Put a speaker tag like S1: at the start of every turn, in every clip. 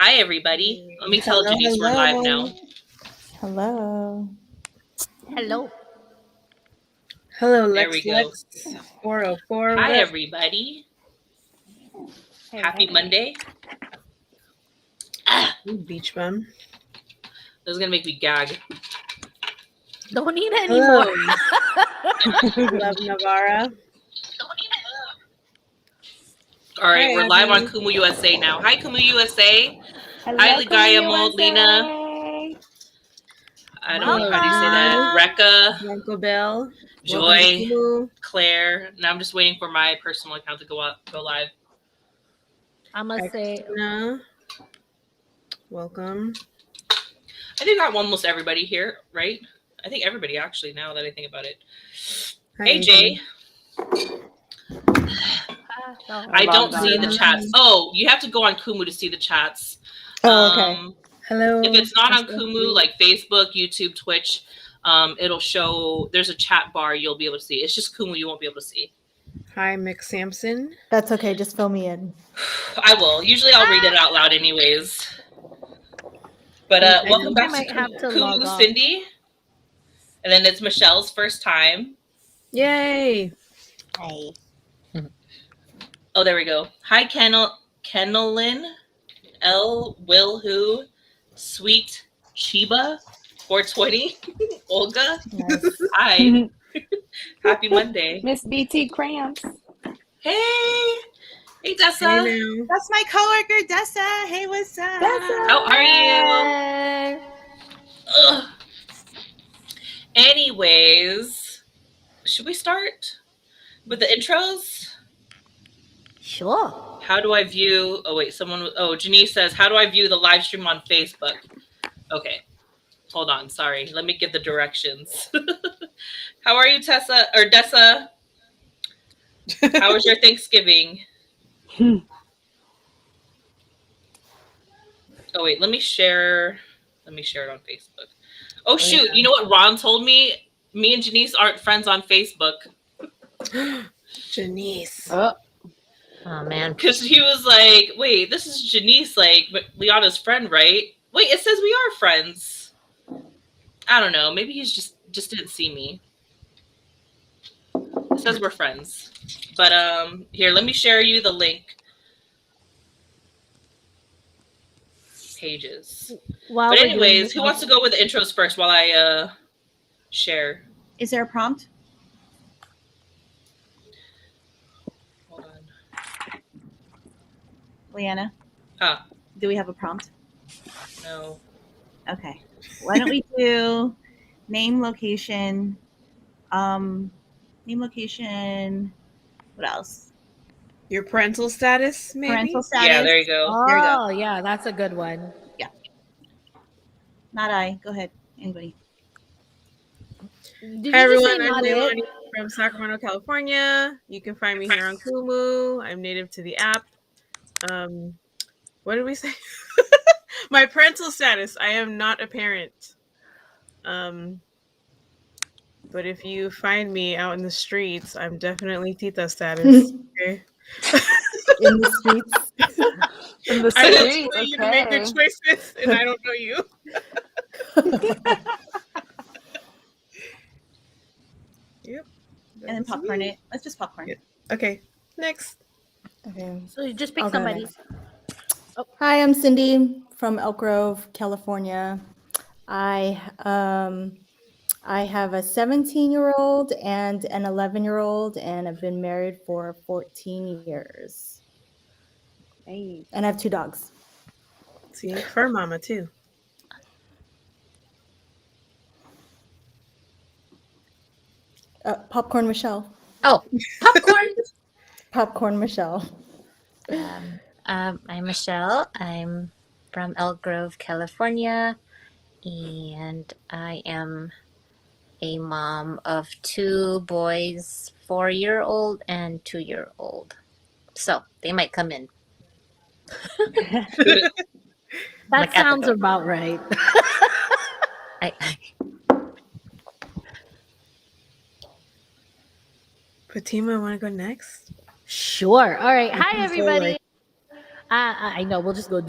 S1: Hi, everybody. Let me tell
S2: Hello,
S1: Janice we're live now.
S3: Hello.
S4: Hello.
S2: Hello,
S1: There we go.
S2: Lex 404.
S1: Hi,
S2: What up?
S1: everybody.
S4: Hey,
S1: Happy
S4: hey.
S1: Monday. Ah,
S2: Beach bum.
S1: this is going to make me gag.
S4: Don't eat anymore.
S2: Hello. Love Navarra.
S1: All right,
S2: Hi,
S1: we're live on
S2: Abby.
S1: Kumu USA now. Hi, Kumu USA.
S3: Hello,
S1: Hi, Ligayamo, Lena. I don't know how do you say that. Rekka,
S2: Blanco Bell.
S1: Joy,
S2: Welcome
S1: Claire. Now I'm just waiting for my personal account to go live.
S4: I must say,
S2: Christina. Welcome.
S1: I think I got almost everybody here, right? I think everybody, actually, now that I think about it.
S2: Hi,
S1: Hey, Jay. I don't see the chats. Oh, you have to go on Kumu to see the chats.
S3: Oh, okay.
S2: Hello.
S1: If it's not on Kumu, like Facebook, YouTube, Twitch, it'll show. There's a chat bar you'll be able to see. It's just Kumu you won't be able to see.
S2: Hi, Mick Sampson.
S3: That's okay. Just fill me in.
S1: I will. Usually I'll read it out loud anyways. But welcome back to Kumu, Cindy. And then it's Michelle's first time.
S2: Yay.
S4: Hi.
S1: Oh, there we go. Hi, Kennelin, L. Will Who, Sweet Chiba, 420, Olga.
S3: Yes.
S1: Hi. Happy Monday.
S5: Miss BT Cramps.
S1: Hey. Hey, Dessa.
S2: Hey,
S6: That's my coworker, Dessa. Hey, what's up?
S5: Dessa.
S1: How are you? Ugh. Anyways, should we start with the intros?
S4: Sure.
S1: How do I view... Oh, wait. Janice says, how do I view the live stream on Facebook? Okay. Hold on. Sorry. Let me get the directions. How are you, Tessa? Or Dessa? How was your Thanksgiving? Oh, wait. Let me share it on Facebook. Oh, shoot. Yeah. You know what Ron told me? Me and Janice aren't friends on Facebook.
S2: Janice.
S4: Oh, man.
S1: Because he was like, wait, this is Janice, like, Liana's friend, right? Wait, it says we are friends. I don't know. Maybe he's just didn't see me. It says we're friends. But here, let me share you the link. Pages. But anyways, who wants to go with the intros first while I share?
S6: Is there a prompt?
S1: Hold on.
S6: Leanna?
S1: Huh.
S6: Do we have a prompt?
S1: No.
S6: Okay. Why don't we do name, location, what else?
S2: Your parental status, maybe?
S6: Parental status.
S1: Yeah, there you go.
S4: Oh,
S6: there you go.
S4: Yeah, that's a good one.
S6: Yeah. Not I. Go ahead. Anybody.
S2: Hi, everyone. I'm Leilani from Sacramento, California. You can find me here on Kumu. I'm native to the app. What did we say? My parental status. I am not a parent. But if you find me out in the streets, I'm definitely Tita status. Okay.
S3: In the streets.
S5: In the
S2: I will
S5: streets.
S2: tell you to make good choices, and I don't know you. Yep.
S6: And then popcorn it. Let's just popcorn.
S2: Yep. Okay. Next.
S3: Okay.
S4: So you just pick somebody.
S3: Oh. Hi, I'm Cindy from Elk Grove, California. I have a 17-year-old and an 11-year-old, and I've been married for 14 years.
S5: Hey.
S3: And I have 2 dogs.
S2: See, fur mama too.
S3: Popcorn Michelle.
S4: Oh, popcorn.
S3: Popcorn Michelle.
S7: I'm Michelle. I'm from Elk Grove, California, and I am a mom of 2 boys, 4-year-old and 2-year-old. So they might come in.
S4: That sounds about right.
S2: Fatima, want to go next?
S4: Sure. All right. Hi, everybody. I know. We'll just go.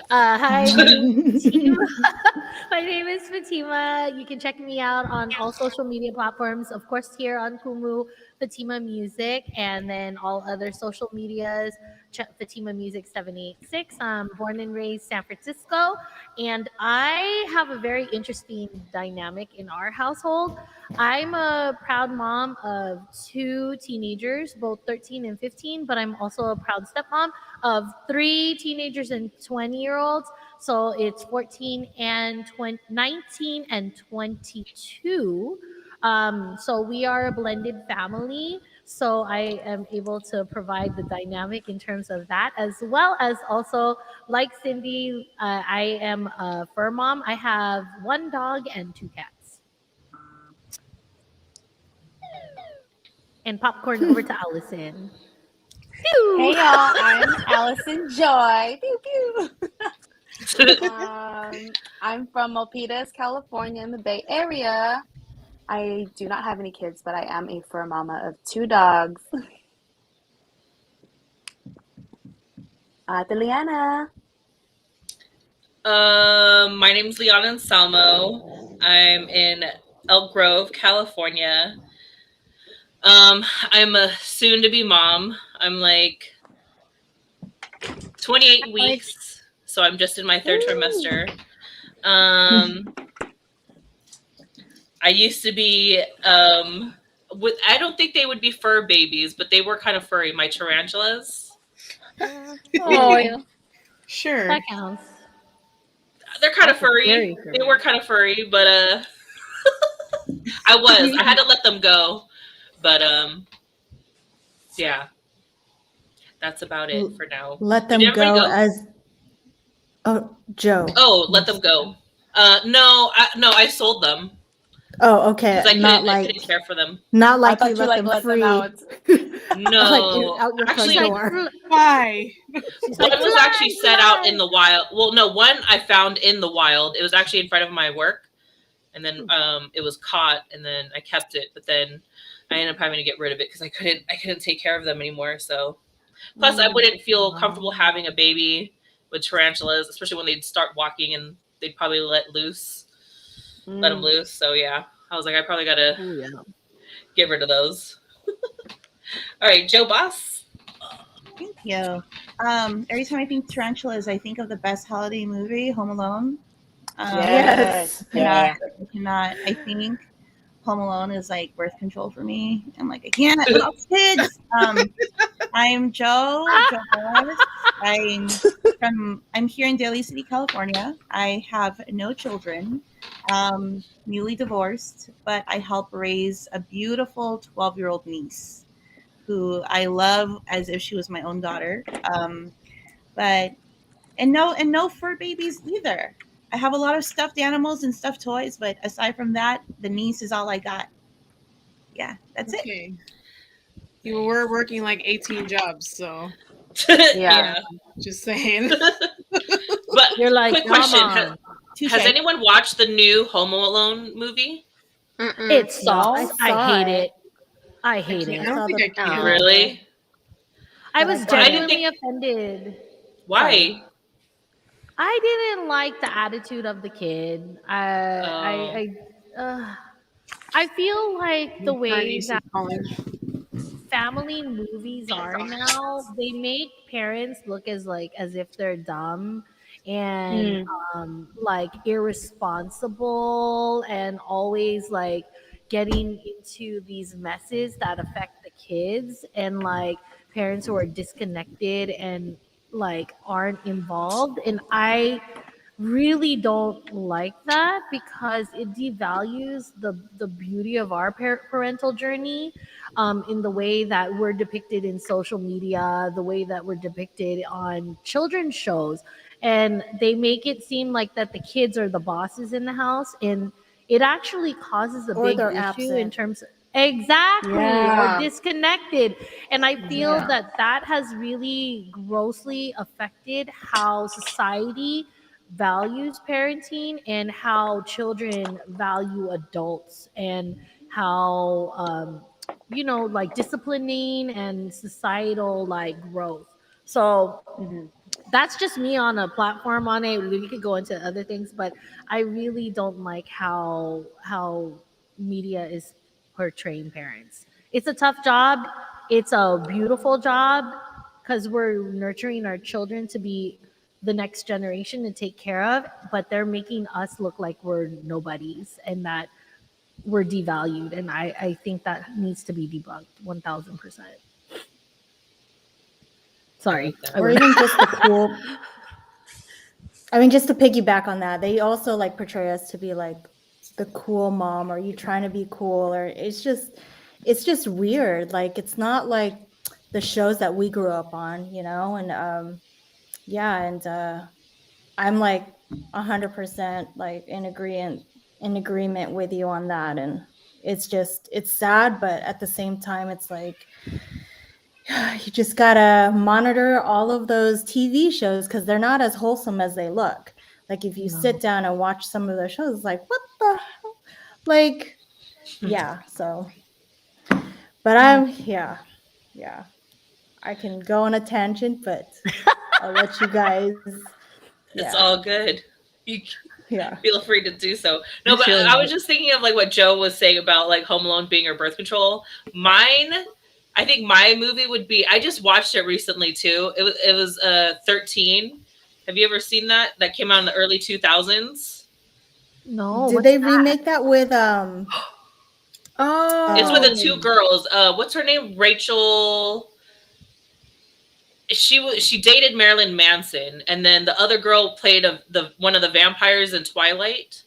S4: Hi, my name is Fatima. My name is Fatima. You can check me out on all social media platforms. Of course, here on Kumu, Fatima Music, and then all other social medias. Fatima Music 786. I'm born and raised San Francisco, and I have a very interesting dynamic in our household. I'm a proud mom of two teenagers, both 13 and 15, but I'm also a proud stepmom of three teenagers and 20-year-olds. So it's 14 and 20, 19 and 22. So we are a blended family. So I am able to provide the dynamic in terms of that, as well as also, like Cindy, I am a fur mom. I have one dog and two cats. And popcorn over to Allison.
S5: Hey y'all, I'm Allison Joy. Pew pew. I'm from Milpitas, California, in the Bay Area. I do not have any kids, but I am a fur mama of two dogs. Liana.
S1: My name's Liana Anselmo. I'm in Elk Grove, California. I'm a soon-to-be mom. I'm like 28 weeks, so I'm just in my third trimester. I used to be I don't think they would be fur babies, but they were kind of furry. My tarantulas.
S7: Oh, yeah.
S2: Sure.
S4: That counts.
S1: They're kind of furry.
S4: Very
S1: They were kind of furry, but I had to let them go. But yeah. That's about it for now.
S3: Let them
S1: Did everybody
S3: go as. Oh, Joe.
S1: Oh, let them go. No, I sold them
S3: Oh, okay.
S1: because I couldn't care for them.
S3: Not
S5: I
S3: like
S5: thought
S3: you
S5: you
S3: let
S5: like
S3: them free.
S5: out.
S1: No,
S3: out your
S1: actually,
S3: front door.
S2: Why?
S1: one was actually set out in the wild. Well, no, one I found in the wild. It was actually in front of my work, and then it was caught, and then I kept it. But then I ended up having to get rid of it because I couldn't take care of them anymore. So, plus I wouldn't feel comfortable having a baby with tarantulas, especially when they'd start walking and they'd probably let them loose. So yeah, I was like, I probably gotta get rid of those. All right, Joe Boss.
S6: Thank you. Every time I think tarantulas, I think of the best holiday movie, Home Alone.
S3: Yes.
S7: Yeah.
S6: I cannot. I think Home Alone is like birth control for me. I'm like, I can't without kids. I'm Joe Boss. I'm here in Daly City, California. I have no children. Newly divorced, but I help raise a beautiful 12-year-old niece who I love as if she was my own daughter. But no fur babies either. I have a lot of stuffed animals and stuffed toys, but aside from that, the niece is all I got. Yeah, that's it.
S2: Okay. You were working like 18 jobs, so
S1: Yeah.
S2: just saying.
S1: But
S4: You're like,
S1: quick question:
S4: Mama.
S1: has anyone watched the new Home Alone movie?
S4: It sucks.
S3: I
S4: I
S3: saw
S4: hate
S3: it.
S4: it. I hate
S2: I
S4: it.
S2: don't think I can.
S1: Really?
S4: I
S3: But
S4: was
S3: I got it.
S4: genuinely offended.
S1: Why?
S4: I didn't like the attitude of the kid. I feel like the way
S2: Niece is
S4: that
S2: calling.
S4: family movies are now, they make parents look as if they're dumb and like irresponsible and always like getting into these messes that affect the kids, and like parents who are disconnected and like aren't involved. And I really don't like that because it devalues the beauty of our parental journey, in the way that we're depicted in social media, the way that we're depicted on children's shows. And they make it seem like that the kids are the bosses in the house, and it actually causes a
S3: Or
S4: big
S3: they're
S4: issue
S3: absent.
S4: in terms of exactly
S5: Yeah.
S4: or disconnected. And I feel that has really grossly affected how society values parenting and how children value adults, and how like disciplining and societal like growth. So
S5: Mhm.
S4: that's just me on a platform on it. We could go into other things, but I really don't like how media is portraying parents. It's a tough job. It's a beautiful job because we're nurturing our children to be the next generation to take care of, but they're making us look like we're nobodies and that we're devalued. And I think that needs to be debunked 1000%.
S1: I
S4: Sorry.
S1: like that.
S3: Or even just the cool. I mean, just to piggyback on that, they also like portray us to be like the cool mom. Or you trying to be cool? Or it's just weird. Like it's not like the shows that we grew up on, you know. And yeah, and I'm like 100% like in agreement with you on that. And it's sad, but at the same time, it's like you just gotta monitor all of those TV shows because they're not as wholesome as they look. Like if you sit down and watch some of those shows, it's like what the hell? Like, yeah. So, but yeah. I can go on a tangent, but I'll let you guys.
S1: It's
S3: Yeah,
S1: all good. You
S3: yeah.
S1: feel free to do so. No,
S2: You
S1: but
S2: feel
S1: I
S2: me.
S1: was just thinking of like what Joe was saying about like Home Alone being her birth control. Mine, I think my movie would be. I just watched it recently too. It was 13. Have you ever seen that? That came out in the early 2000s.
S4: No.
S3: Did
S4: what's
S3: they
S4: that?
S3: remake that with
S2: Oh,
S1: It's with the two girls. What's her name? Rachel. She dated Marilyn Manson, and then the other girl played the one of the vampires in Twilight.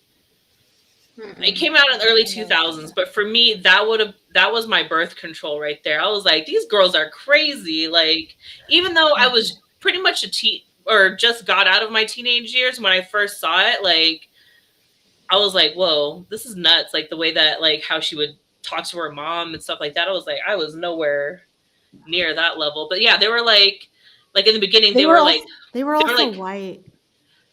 S1: It came out in the early 2000s, but for me, that was my birth control right there. I was like, these girls are crazy. Like, even though I was pretty much a teen or just got out of my teenage years when I first saw it, like, I was like, whoa, this is nuts. Like the way that like how she would talk to her mom and stuff like that. I was like, I was nowhere near that level. But yeah, they were like in the beginning, they were
S3: also,
S1: like
S3: they were
S1: they were
S3: also
S1: like
S3: white.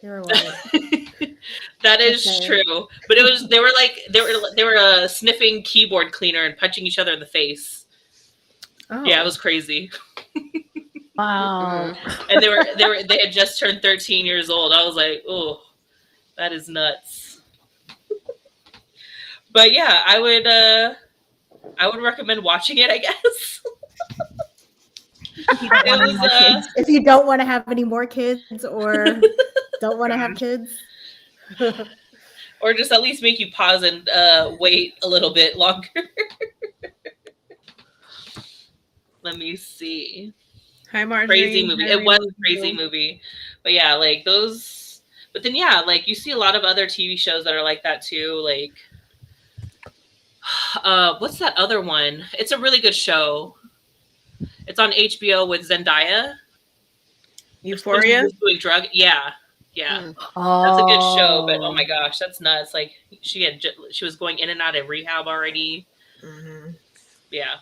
S3: They were white.
S1: that is
S3: Okay.
S1: true, but they were sniffing keyboard cleaner and punching each other in the face.
S2: oh.
S1: Yeah, it was crazy.
S4: Wow.
S1: And they had just turned 13 years old. I was like, oh, that is nuts. But yeah, I would recommend watching it, I guess. It was
S3: If you don't want to have any more kids or don't want to have kids.
S1: or just at least make you pause and wait a little bit longer. Let me see.
S2: Hi, Marjorie.
S1: Crazy movie. It was a crazy movie. But yeah, like those. But then yeah, like you see a lot of other TV shows that are like that too. Like, what's that other one? It's a really good show. It's on HBO with Zendaya.
S2: Euphoria.
S1: Doing drug. Yeah.
S5: Mm.
S1: That's a good show, but oh my gosh, that's nuts. Like she was going in and out of rehab already.
S2: Mhm.
S1: Yeah.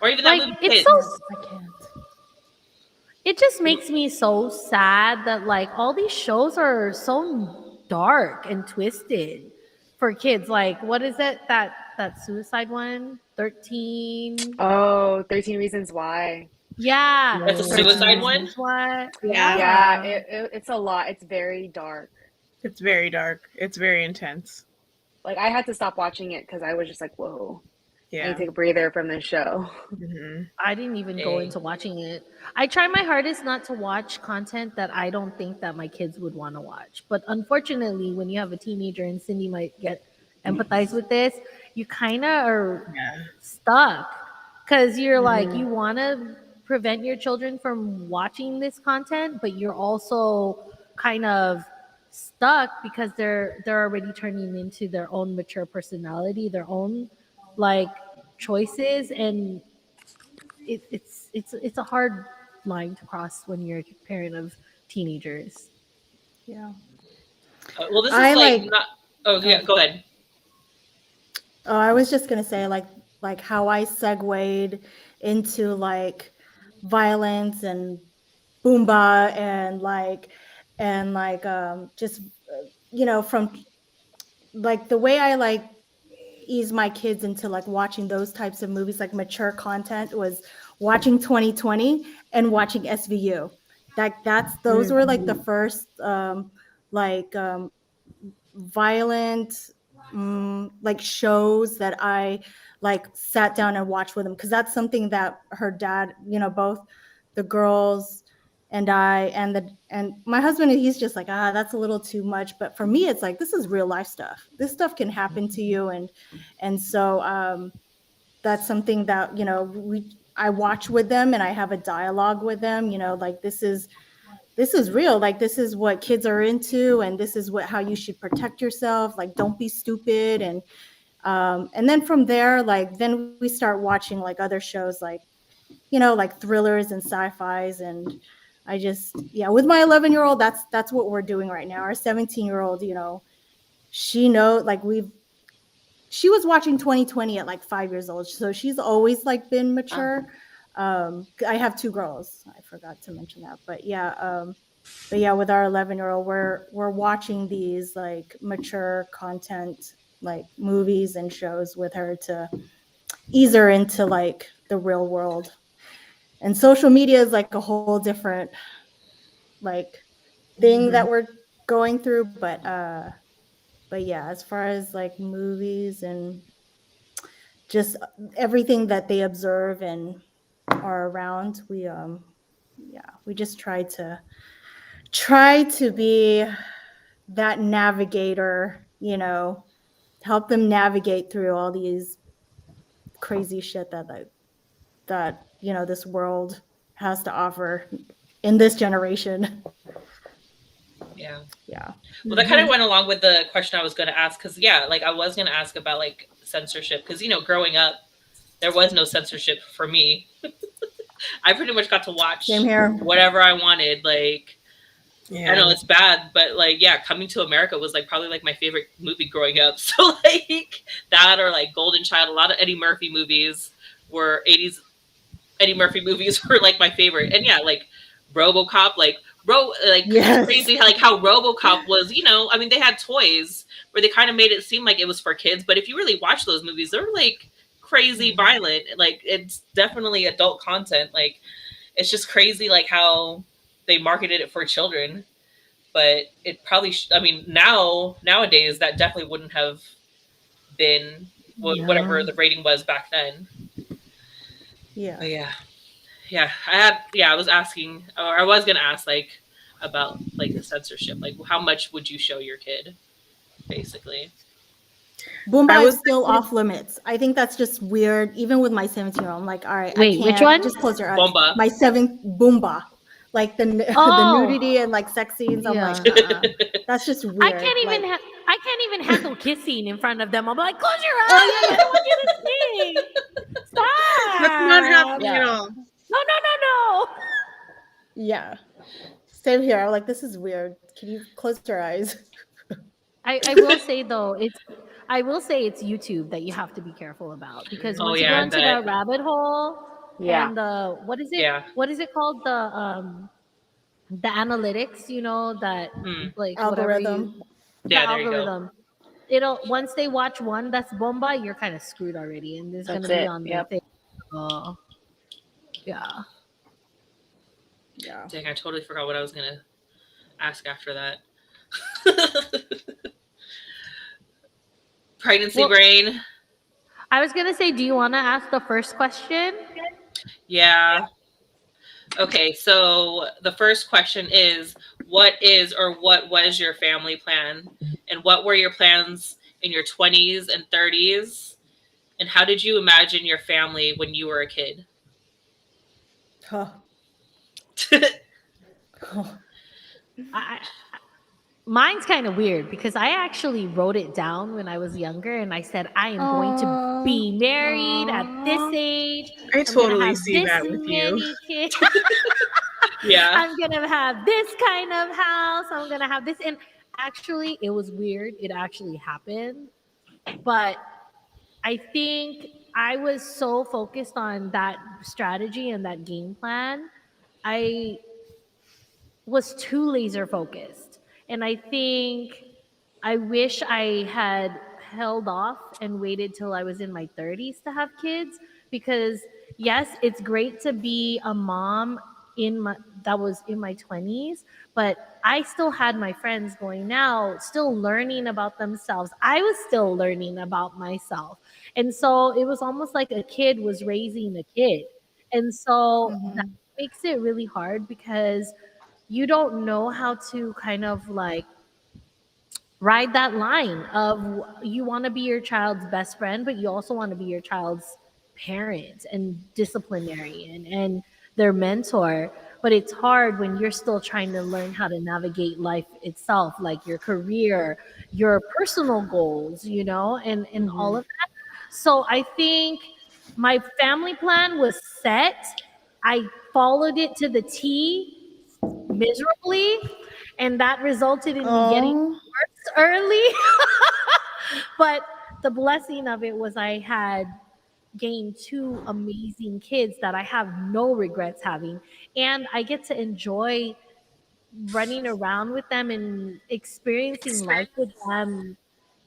S1: Or even that
S4: Like
S1: movie
S4: it's
S1: Kids.
S4: so.
S3: I can't.
S4: It just makes me so sad that like all these shows are so dark and twisted for kids. Like what is it that suicide one? 13.
S5: Oh, 13 Reasons Why.
S4: Yeah.
S1: That's a
S4: 13
S1: suicide one?
S4: Reasons Why.
S2: Yeah.
S5: Yeah, it's a lot. It's very dark.
S2: It's very dark. It's very intense.
S5: Like I had to stop watching it because I was just like, whoa, I need
S2: Yeah.
S5: to take a breather from this show.
S2: Hmm.
S4: I didn't even go
S1: Dang.
S4: into watching it. I try my hardest not to watch content that I don't think that my kids would want to watch. But unfortunately, when you have a teenager, and Cindy might get empathize with this, you kind of are
S2: Yeah.
S4: stuck because you're like you want to prevent your children from watching this content, but you're also kind of stuck because they're already turning into their own mature personality, their own like choices, and it's a hard line to cross when you're a parent of teenagers.
S3: Yeah.
S1: Well, this is
S3: I
S1: like
S3: like.
S1: not. Oh yeah, go ahead.
S3: Oh, I was just gonna say like how I segued into like violence and boomba and like just from like the way I like ease my kids into like watching those types of movies, like mature content, was watching 2020 and watching SVU. Those were like the first like violent like shows that I like sat down and watched with him, because that's something that her dad, both the girls and I and my husband, he's just like, that's a little too much. But for me, it's like, this is real life stuff. This stuff can happen to you, and so that's something that I watch with them, and I have a dialogue with them. Like, this is real. Like, this is what kids are into, and this is how you should protect yourself. Like, don't be stupid. And then from there, like, then we start watching like other shows, like like thrillers and sci-fis. And I just, with my 11-year-old, that's what we're doing right now. Our 17-year-old, she like she was watching 2020 at like 5 years old, so she's always like been mature. I have 2 girls, I forgot to mention that. But yeah, with our 11-year-old, we're watching these like mature content, like movies and shows with her, to ease her into like the real world. And social media is like a whole different like thing that we're going through. But yeah, as far as like movies and just everything that they observe and are around, we just try to be that navigator, help them navigate through all these crazy shit that this world has to offer in this generation.
S1: Yeah.
S3: Yeah.
S1: Well, that kind of went along with the question I was going to ask, because like I was going to ask about like censorship, because growing up there was no censorship for me. I pretty much got to watch whatever I wanted. Like, I know it's bad, but like, Coming to America was like probably like my favorite movie growing up. So like that, or like Golden Child, a lot of Eddie Murphy movies were 80s. Eddie Murphy movies were like my favorite. And like RoboCop, it's crazy how RoboCop was, I mean, they had toys where they kind of made it seem like it was for kids, but if you really watch those movies, they're like crazy violent. Like, it's definitely adult content. Like, it's just crazy like how they marketed it for children. But it probably I mean, nowadays that definitely wouldn't have been whatever the rating was back then. But I was asking, or I was gonna ask, like, about like the censorship. Like, how much would you show your kid, basically?
S3: Boomba is still off limits. I think that's just weird. Even with my 17-year-old, I'm like, all right,
S4: wait,
S3: I can't.
S4: Which one?
S3: Just close your eyes.
S1: Bomba.
S3: My Boomba, like the nudity and like sex scenes. I'm like, that's just weird.
S4: I can't even handle kissing in front of them. I'm like, close your eyes. I don't want you to see. Stop.
S2: That's not happening at all.
S4: No.
S3: Yeah. Same here. I'm like, this is weird. Can you close your eyes?
S4: I will say though, it's YouTube that you have to be careful about, because once you go into that rabbit hole, and what is it?
S1: Yeah.
S4: What is it called? The analytics, that like
S3: algorithm.
S4: The algorithm. It'll, once they watch one that's Bomba, you're kind of screwed already, and it's gonna be on the thing. Yeah.
S1: Dang, I totally forgot what I was gonna ask after that. Pregnancy brain.
S4: I was gonna say, do you want to ask the first question?
S1: Yeah. Okay, so the first question is, what was your family plan? And what were your plans in your 20s and 30s? And how did you imagine your family when you were a kid?
S4: Mine's kind of weird, because I actually wrote it down when I was younger, and I said, I am going to be married at this age.
S2: I totally see that with you.
S1: Yeah.
S4: I'm going to have this kind of house. I'm going to have this. And actually, it was weird. It actually happened. But I think I was so focused on that strategy and that game plan. I was too laser focused. And I think I wish I had held off and waited till I was in my 30s to have kids, because yes, it's great to be a mom that was in my 20s, but I still had my friends going now, still learning about themselves. I was still learning about myself. And so it was almost like a kid was raising a kid. And so that
S3: Mhm.
S4: makes it really hard because you don't know how to kind of like ride that line of you want to be your child's best friend, but you also want to be your child's parent and disciplinarian and their mentor. But it's hard when you're still trying to learn how to navigate life itself, like your career, your personal goals, and all
S3: Mhm.
S4: of that. So I think my family plan was set. I followed it to the T miserably, and that resulted in me getting
S3: Oh.
S4: early. But the blessing of it was I had gained two amazing kids that I have no regrets having. And I get to enjoy running around with them and experiencing life with them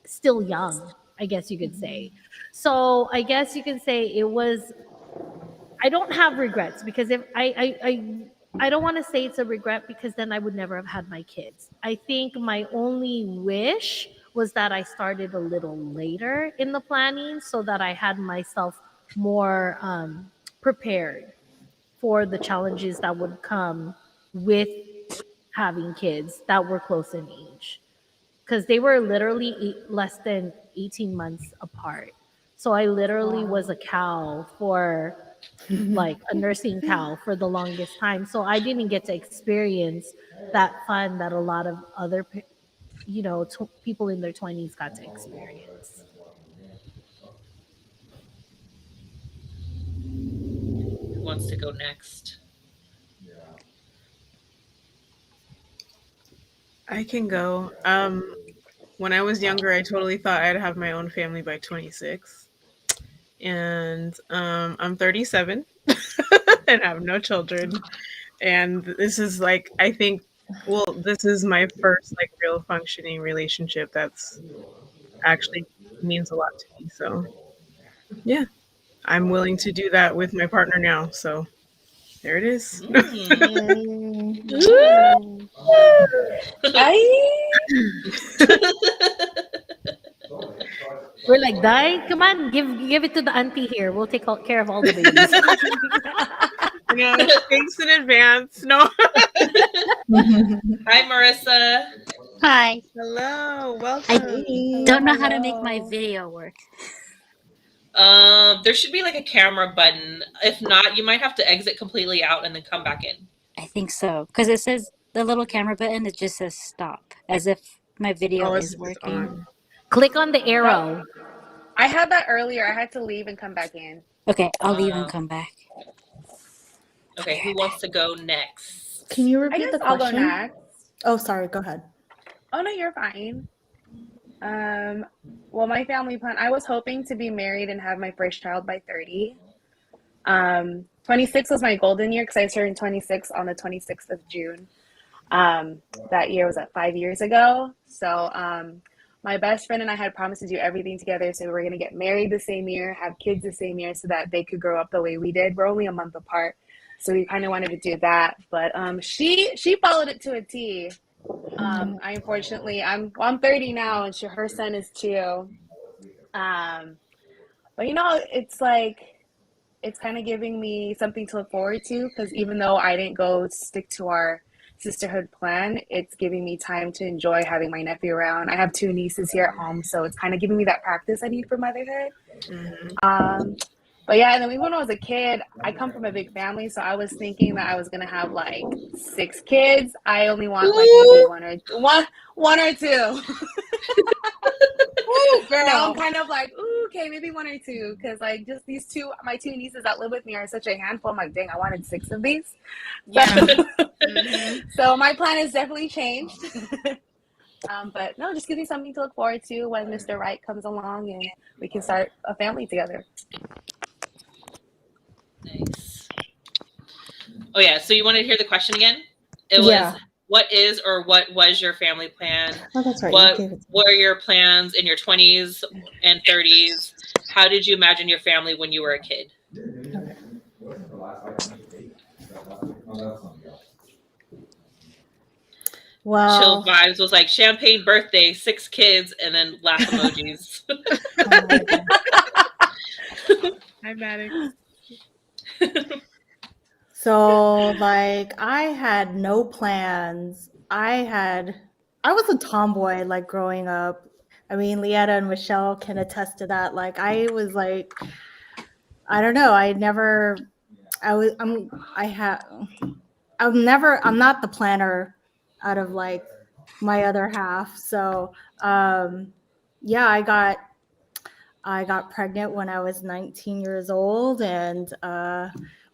S4: still young, I guess you could say.
S3: Mhm.
S4: So I guess you could say it was I don't have regrets because if I don't want to say it's a regret because then I would never have had my kids. I think my only wish was that I started a little later in the planning so that I had myself more prepared for the challenges that would come with having kids that were close in age because they were literally less than 18 months apart. So I literally was a cow for like a nursing cow for the longest time. So I didn't get to experience that fun that a lot of other, people in their 20s got to experience.
S1: Who wants to go next?
S2: I can go. When I was younger, I totally thought I'd have my own family by 26. And I'm 37 and have no children. And this is like, I think, well, this is my first like real functioning relationship that's actually means a lot to me. So, yeah, I'm willing to do that with my partner now. So, there it is.
S1: Mm.
S3: Yay.
S5: Ooh. I
S4: We're like, Di, come on, give it to the auntie here. We'll take care of all the babies.
S2: Thanks in advance. No.
S1: Hi, Marissa.
S7: Hi.
S2: Hello.
S7: I
S2: Welcome.
S5: hello,
S7: don't know how to make my
S5: hello.
S7: video work.
S1: There should be like a camera button. If not, you might have to exit completely out and then come back in.
S7: I think so. Because it says the little camera button, it just says stop, as if my video
S2: Oh,
S7: is
S2: it's
S7: working.
S2: on.
S4: Click on the
S5: That
S4: arrow.
S5: I had that earlier. I had to leave and come back in.
S7: Okay, I'll leave and
S1: Um,
S7: come back.
S1: okay, who wants to go next?
S3: Can you
S5: I
S3: repeat
S5: guess
S3: the
S5: I'll go
S3: question?
S5: next.
S3: Oh, sorry. Go ahead.
S5: Oh no, you're fine. Um, well, my family plan. I was hoping to be married and have my first child by 30. 26 was my golden year because I turned 26 on the 26th of June. That year was 5 years ago. So my best friend and I had promised to do everything together. So we were going to get married the same year, have kids the same year so that they could grow up the way we did. We're only a month apart. So we kind of wanted to do that. But she followed it to a T. I unfortunately, I'm 30 now and her son is 2. But it's like, it's kind of giving me something to look forward to because even though I didn't go stick to our sisterhood plan, it's giving me time to enjoy having my nephew around. I have 2 nieces here at home, so it's kind of giving me that practice I need for motherhood.
S2: Mhm.
S5: But yeah, and then even when I was a kid, I come from a big family, so I was thinking that I was gonna have like 6 kids. I only want like maybe one or two.
S2: Ooh,
S5: So now I'm
S2: girl.
S5: kind of like, ooh, okay, maybe 1 or 2, because like just my 2 nieces that live with me are such a handful. I'm like, dang, I wanted 6 of these.
S2: Yeah.
S5: So,
S2: Mhm.
S5: so my plan has definitely changed. But no, just give me something to look forward to when Mr. Right comes along and we can start a family together.
S1: Nice. Oh yeah, so you wanted to hear the question again? It was
S3: Yeah.
S1: what is or what was your family plan?
S3: Oh, that's right. You
S1: What
S3: gave it to me.
S1: were your plans in your 20s and 30s? How did you imagine your family when you were a kid?
S3: Okay.
S1: Chill
S3: Well,
S1: vibes was like champagne birthday, 6 kids, and then laugh emojis.
S3: oh my God.
S2: Hi, Maddox.
S3: So like I had no plans. I was a tomboy like growing up. I mean, Leetta and Michelle can attest to that. Like I was like, I don't know. I never. I was. I have. I'm not the planner out of like my other half. So yeah, I got pregnant when I was 19 years old, and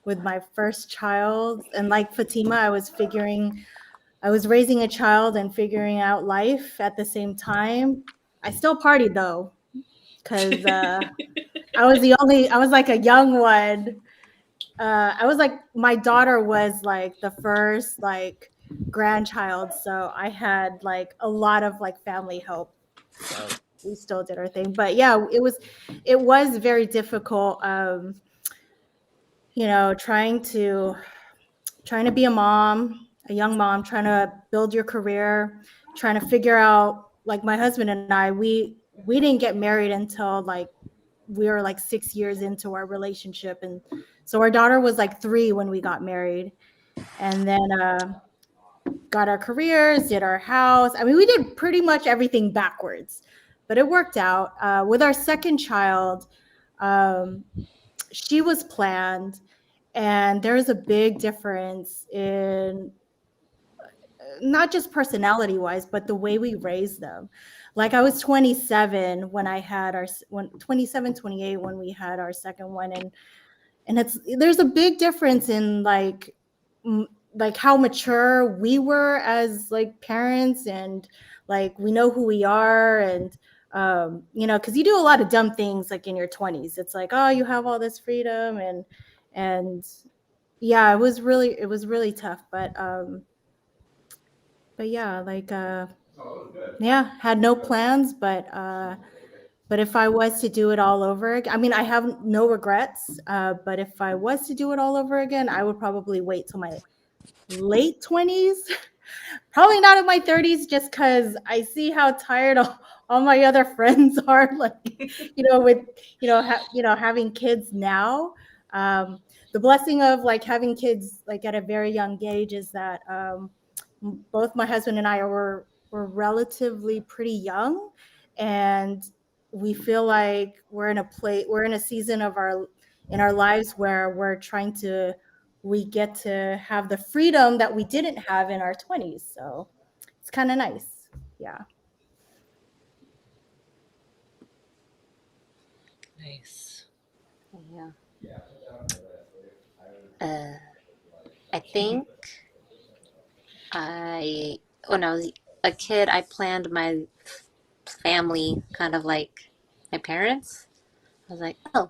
S3: with my first child. And like Fatima, I was raising a child and figuring out life at the same time. I still partied though, because I was like a young one. I was like, my daughter was like the first like grandchild. So I had like a lot of like family help. So we still did our thing. But yeah, it was very difficult. You know, trying to be a mom, a young mom, trying to build your career, trying to figure out like my husband and I, we didn't get married until like we were like 6 years into our relationship. And so our daughter was like 3 when we got married. And then got our careers, did our house. I mean, we did pretty much everything backwards, but it worked out. With our second child, um, she was planned, and there's a big difference in not just personality wise, but the way we raised them. Like I was 27 when I had our 27, 28 when we had our second one, and there's a big difference in like how mature we were as like parents, and like we know who we are, and you know, because you do a lot of dumb things like in your 20s. It's like, oh, you have all this freedom, and yeah, it was really tough, but yeah, like yeah, had no plans, but if I was to do it all over again, I mean, I have no regrets, but if I was to do it all over again, I would probably wait till my late 20s. Probably not in my 30s, just because I see how tired all my other friends are, like, you know, with, you know, having kids now. The blessing of like having kids like at a very young age is that both my husband and I were relatively pretty young, and we feel like we're in a season of our lives where we get to have the freedom that we didn't have in our 20s. So it's kind of nice. Yeah.
S1: Nice.
S8: Yeah. I think when I was a kid, I planned my family kind of like my parents. I was like, oh,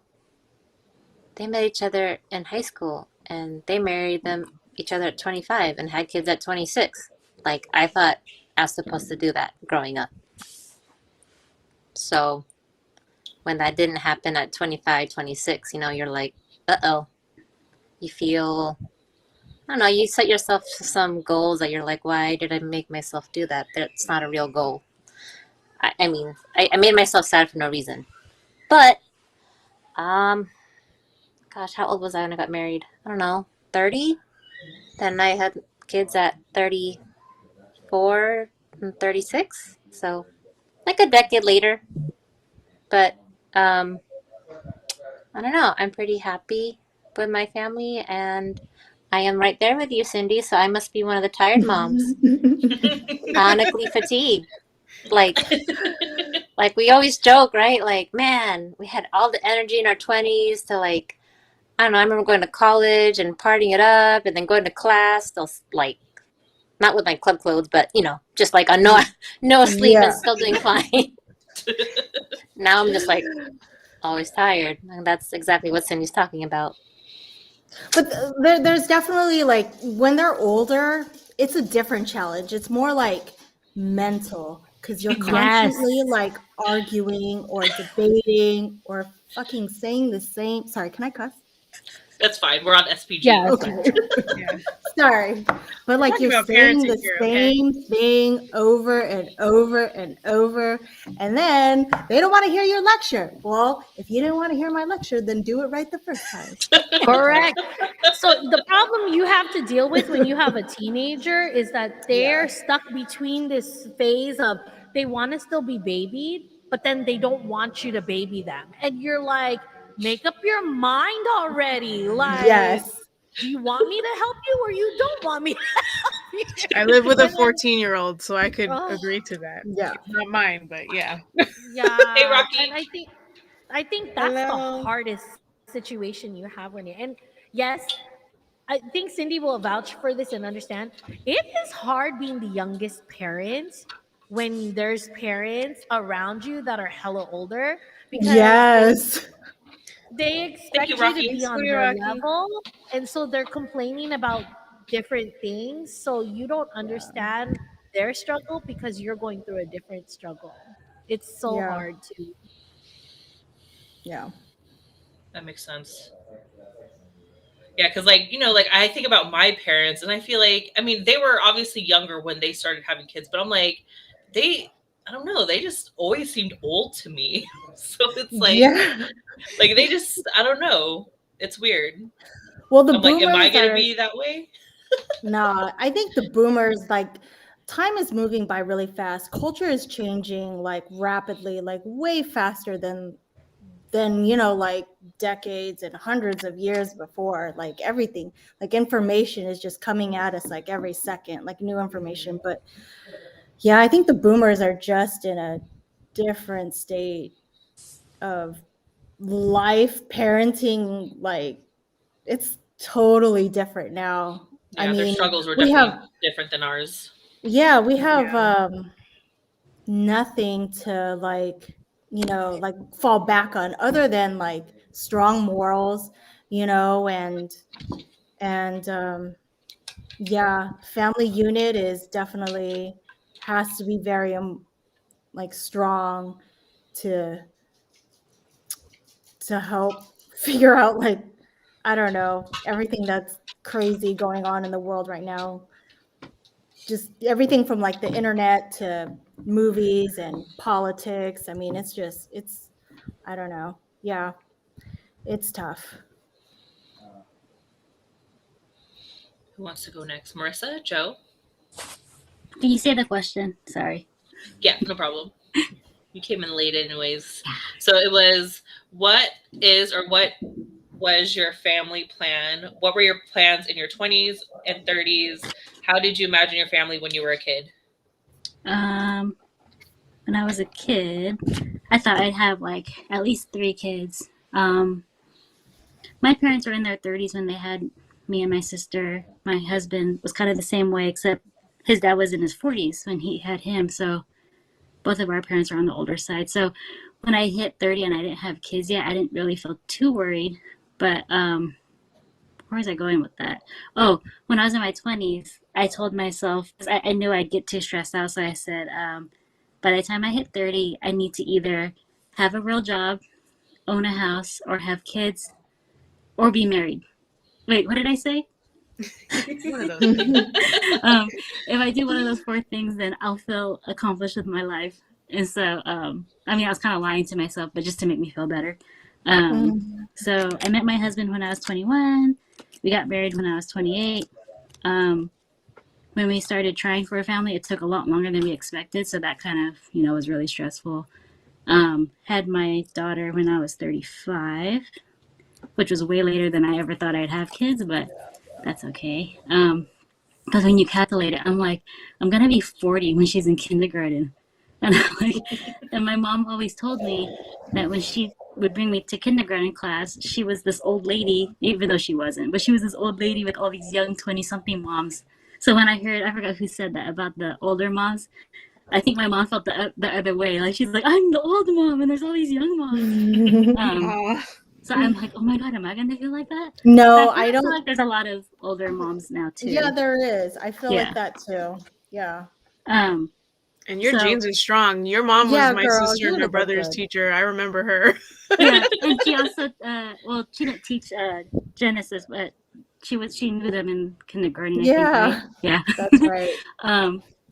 S8: they met each other in high school and they married each other at 25 and had kids at 26. Like, I thought I was supposed to do that growing up. So when that didn't happen at 25, 26, you know, you're like, uh-oh. You feel, I don't know, you set yourself some goals that you're like, why did I make myself do that? That's not a real goal. I mean, I made myself sad for no reason. But, gosh, how old was I when I got married? I don't know, 30? Then I had kids at 34 and 36. So, like a decade later. But, I don't know. I'm pretty happy with my family, and I am right there with you, Cindy. So I must be one of the tired moms, chronically fatigued. Like we always joke, right? Like, man, we had all the energy in our 20s to like, I don't know. I remember going to college and partying it up, and then going to class, still like, not with my club clothes, but you know, just like on no sleep
S3: Yeah.
S8: and still doing fine. Now I'm just like always tired, and that's exactly what Cindy's talking about.
S3: But there's definitely like when they're older, it's a different challenge. It's more like mental, because you're
S4: Yes.
S3: constantly like arguing or debating or fucking saying the same. Sorry, can I cuss?
S1: That's fine. We're on SPG.
S4: Yeah,
S3: Okay.
S2: Yeah.
S3: Sorry. But like
S2: Talking
S3: you're
S2: about
S3: saying
S2: parenting
S3: the
S2: here, okay?
S3: same thing over and over and over. And then they don't want to hear your lecture. Well, if you didn't want to hear my lecture, then do it right the first time.
S4: correct. So the problem you have to deal with when you have a teenager is that they're stuck between this phase of they want to still be babied, but then they don't want you to baby them. And you're like, make up your mind already. Like,
S3: Yes.
S4: do you want me to help you or you don't want me to help you?
S2: I live with a
S4: And then-
S2: 14-year-old, so I could
S4: Oh.
S2: agree to that.
S3: Yeah.
S2: It's not mine, but yeah.
S4: Yeah.
S1: Hey, Rocky.
S4: And I think that's the
S2: Hello.
S4: hardest situation you have when you're and yes, I think Cindy will vouch for this and understand. It is hard being the youngest parent when there's parents around you that are hella older because
S3: Yes.
S4: they expect
S1: you,
S4: you
S1: Rocky.
S4: to be on
S2: Sweetie
S4: their
S2: Rocky.
S4: level, and so they're complaining about different things. So you don't understand their struggle because you're going through a different struggle. It's so
S3: Yeah.
S4: hard to.
S3: Yeah.
S1: That makes sense. Yeah, because like, like I think about my parents and I feel like, I mean, they were obviously younger when they started having kids, but I'm like, I don't know, they just always seemed old to me. So it's
S3: Yeah.
S1: like they just, I don't know. It's weird.
S3: Well, the
S1: I'm like, am I
S3: boomers
S1: gonna
S3: are
S1: be that way?
S3: nah, I think the boomers like time is moving by really fast. Culture is changing like rapidly, like way faster than like decades and hundreds of years before. Like everything, like information is just coming at us like every second, like new information. But yeah, I think the boomers are just in a different state of life, parenting, like it's totally different now. I
S1: Yeah, their
S3: mean,
S1: struggles were
S3: we
S1: definitely
S3: have
S1: different than ours.
S3: we have nothing to like fall back on other than like strong morals, and yeah, family unit is definitely has to be very like strong to help figure out like I don't know everything that's crazy going on in the world right now, just everything from like the internet to movies and politics. I mean, it's I don't know. Yeah, it's tough.
S1: Who wants to go next? Marissa? Joe?
S7: Can you say the question? Sorry.
S1: Yeah, no problem. You came in late anyways. So it was, what was your family plan? What were your plans in your 20s and 30s? How did you imagine your family when you were a kid?
S7: When I was a kid, I thought I'd have like at least 3 kids. My parents were in their 30s when they had me and my sister. My husband was kind of the same way, except his dad was in his 40s when he had him. So both of our parents are on the older side. So when I hit 30 and I didn't have kids yet, I didn't really feel too worried. But where was I going with that? Oh, when I was in my 20s, I told myself, 'cause I knew I'd get too stressed out. So I said, by the time I hit 30, I need to either have a real job, own a house, or have kids, or be married. Wait, what did I say?
S2: One of those things.
S7: If I do one of those 4 things, then I'll feel accomplished with my life. And so, I mean, I was kind of lying to myself, but just to make me feel better. So I met my husband when I was 21. We got married when I was 28. When we started trying for a family, it took a lot longer than we expected. So that kind of, was really stressful. Had my daughter when I was 35, which was way later than I ever thought I'd have kids, but that's okay. Because when you calculate it, I'm like, I'm gonna be 40 when she's in kindergarten, and I'm like, and my mom always told me that when she would bring me to kindergarten class, she was this old lady, even though she wasn't, but she was this old lady with all these young 20-something moms. So when I heard, I forgot who said that about the older moms. I think my mom felt the other way. Like she's like, I'm the old mom, and there's all these young moms. So I'm like, oh my God, am I gonna feel like that?
S3: No,
S7: I
S3: I
S7: feel
S3: don't.
S7: like there's a lot of older moms now too.
S3: Yeah, there is. I feel
S7: Yeah.
S3: like that too. Yeah.
S7: Um,
S2: And your
S7: So-
S2: genes are strong. Your mom
S3: Yeah,
S2: was my
S3: girl,
S2: sister
S3: you
S2: and her
S3: would look
S2: brother's
S3: good.
S2: teacher. I remember her.
S7: Yeah, and she also, well, she didn't teach Genesis, but she knew them in kindergarten, I think,
S3: Yeah,
S7: right? Yeah.
S3: that's right.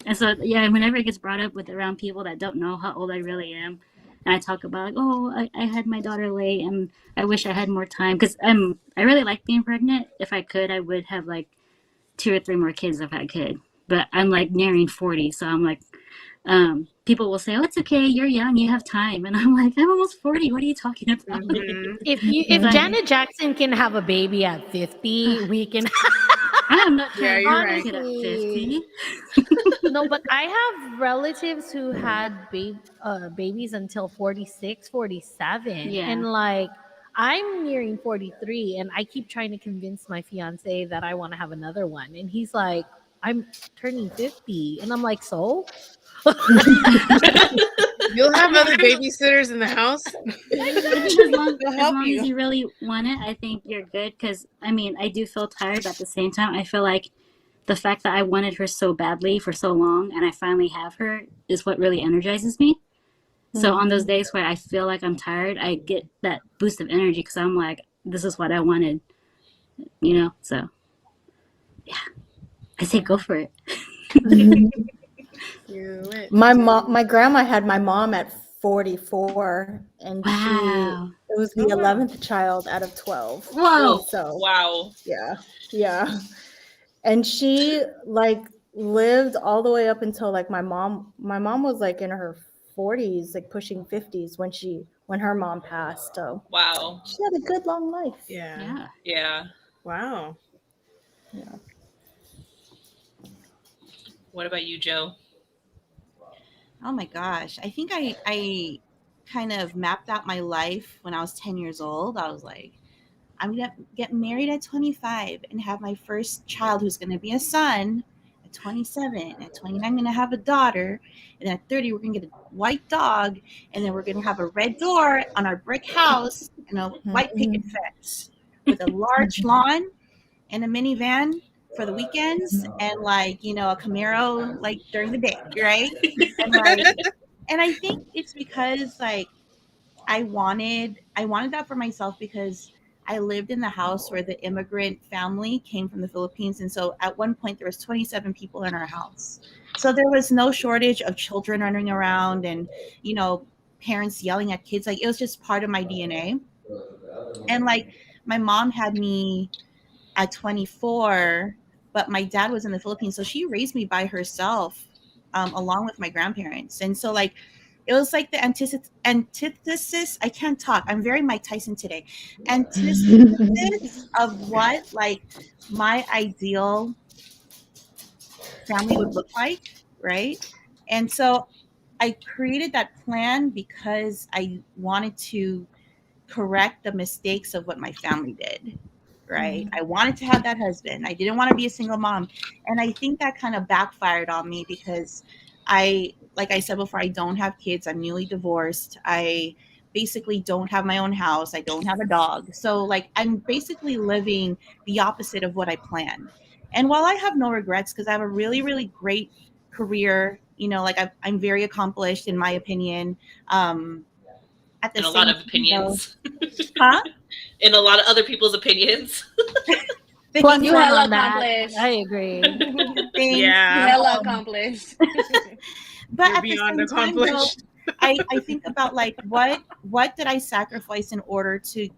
S7: And so yeah, whenever it gets brought up with around people that don't know how old I really am, and I talk about like, oh, I had my daughter late, and I wish I had more time because I really like being pregnant. If I could, I would have like 2 or 3 more kids if I could. But I'm like nearing 40, so I'm like, people will say, "Oh, it's okay, you're young, you have time," and I'm like, I'm almost 40. What are you talking about?
S2: Mhm.
S4: If
S7: Like-
S4: Janet Jackson can have a baby at 50, we can.
S7: I am not
S2: Yeah,
S7: trying
S2: you're
S7: to
S2: right.
S7: make it at 50.
S4: No, but I have relatives who had babies until 46, 47.
S7: Yeah.
S4: And like, I'm nearing 43, and I keep trying to convince my fiance that I want to have another one. And he's like, I'm turning 50. And I'm like, so?
S2: You'll have other babysitters in the house.
S7: I think as long
S2: They'll
S7: as
S2: help
S7: long
S2: you.
S7: as you really want it, I think you're good. Because I mean, I do feel tired, but at the same time, I feel like the fact that I wanted her so badly for so long, and I finally have her, is what really energizes me. So on those days where I feel like I'm tired, I get that boost of energy because I'm like, this is what I wanted, you know. So yeah, I say go for it.
S2: Do it.
S3: My grandma had my mom at 44, and
S7: Wow.
S3: it was the
S2: Oh, wow.
S3: 11th child out of 12.
S7: Whoa.
S3: So
S1: Wow.
S3: yeah. And she like lived all the way up until like my mom was like in her 40s, like pushing 50s when her mom passed. So
S1: Wow.
S3: she had a good long life.
S2: Yeah.
S7: Yeah.
S1: Yeah.
S2: Wow.
S3: Yeah.
S1: What about you, Joe?
S6: Oh my gosh. I think I kind of mapped out my life when I was 10 years old. I was like, I'm going to get married at 25 and have my first child who's going to be a son at 27. At 29, I'm going to have a daughter. And at 30, we're going to get a white dog. And then we're going to have a red door on our brick house and a white picket fence with a large lawn and a minivan for the weekends and like, you know, a Camaro like during the day, right? And like, and I think it's because like I wanted that for myself because I lived in the house where the immigrant family came from the Philippines, and so at one point there was 27 people in our house. So there was no shortage of children running around and, you know, parents yelling at kids. Like it was just part of my DNA. And like my mom had me at 24, but my dad was in the Philippines, so she raised me by herself, along with my grandparents. And so like it was like the antithesis. I can't talk. I'm very Mike Tyson today. Antithesis of what like my ideal family would look like, right? And so I created that plan because I wanted to correct the mistakes of what my family did, right? I wanted to have that husband. I didn't want to be a single mom. And I think that kind of backfired on me because like I said before, I don't have kids. I'm newly divorced. I basically don't have my own house. I don't have a dog. So like I'm basically living the opposite of what I planned. And while I have no regrets because I have a really, really great career, you know, like I'm very accomplished in my opinion. At the
S1: And a
S6: same
S1: lot of
S6: time,
S1: opinions.
S6: huh?
S1: In a lot of other people's opinions.
S4: Plus
S5: You
S4: one
S5: hella
S4: on that.
S5: accomplished.
S4: I agree.
S6: Things.
S2: Yeah.
S5: Hella accomplished.
S6: But
S2: You're
S6: at the
S2: beyond
S6: same time, though,
S2: accomplished.
S6: I think about like what did I sacrifice in order to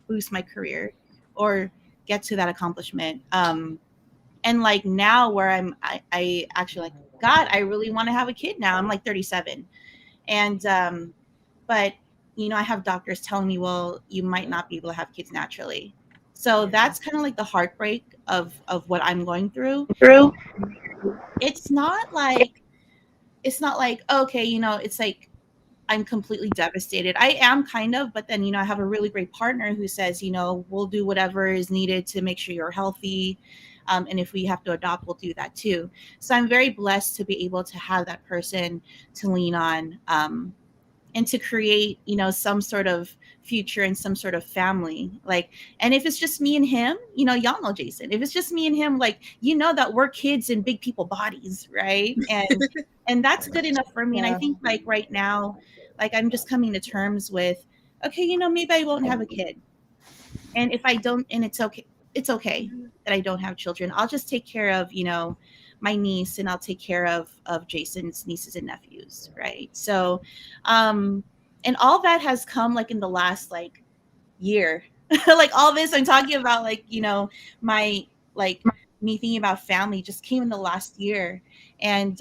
S6: boost my career or get to that accomplishment? And like now where I actually like God, I really want to have a kid now. I'm like 37, and but you know I have doctors telling me, well, you might not be able to have kids naturally. So that's kind of like the heartbreak of what I'm going through. It's not like okay, you know, it's like I'm completely devastated. I am kind of, but then, you know, I have a really great partner who says, you know, we'll do whatever is needed to make sure you're healthy. And if we have to adopt, we'll do that too. So I'm very blessed to be able to have that person to lean on. and to create, you know, some sort of future and some sort of family. Like, and if it's just me and him, you know, y'all know Jason, if it's just me and him, like, you know, that we're kids in big people bodies, right? And that's good enough for me. And I think like right now, like I'm just coming to terms with, okay, you know, maybe I won't have a kid. And if I don't, and it's okay that I don't have children. I'll just take care of, you know, my niece, and I'll take care of Jason's nieces and nephews, right? So, and all that has come like in the last like year. Like all this I'm talking about, like, you know, my like me thinking about family just came in the last year. And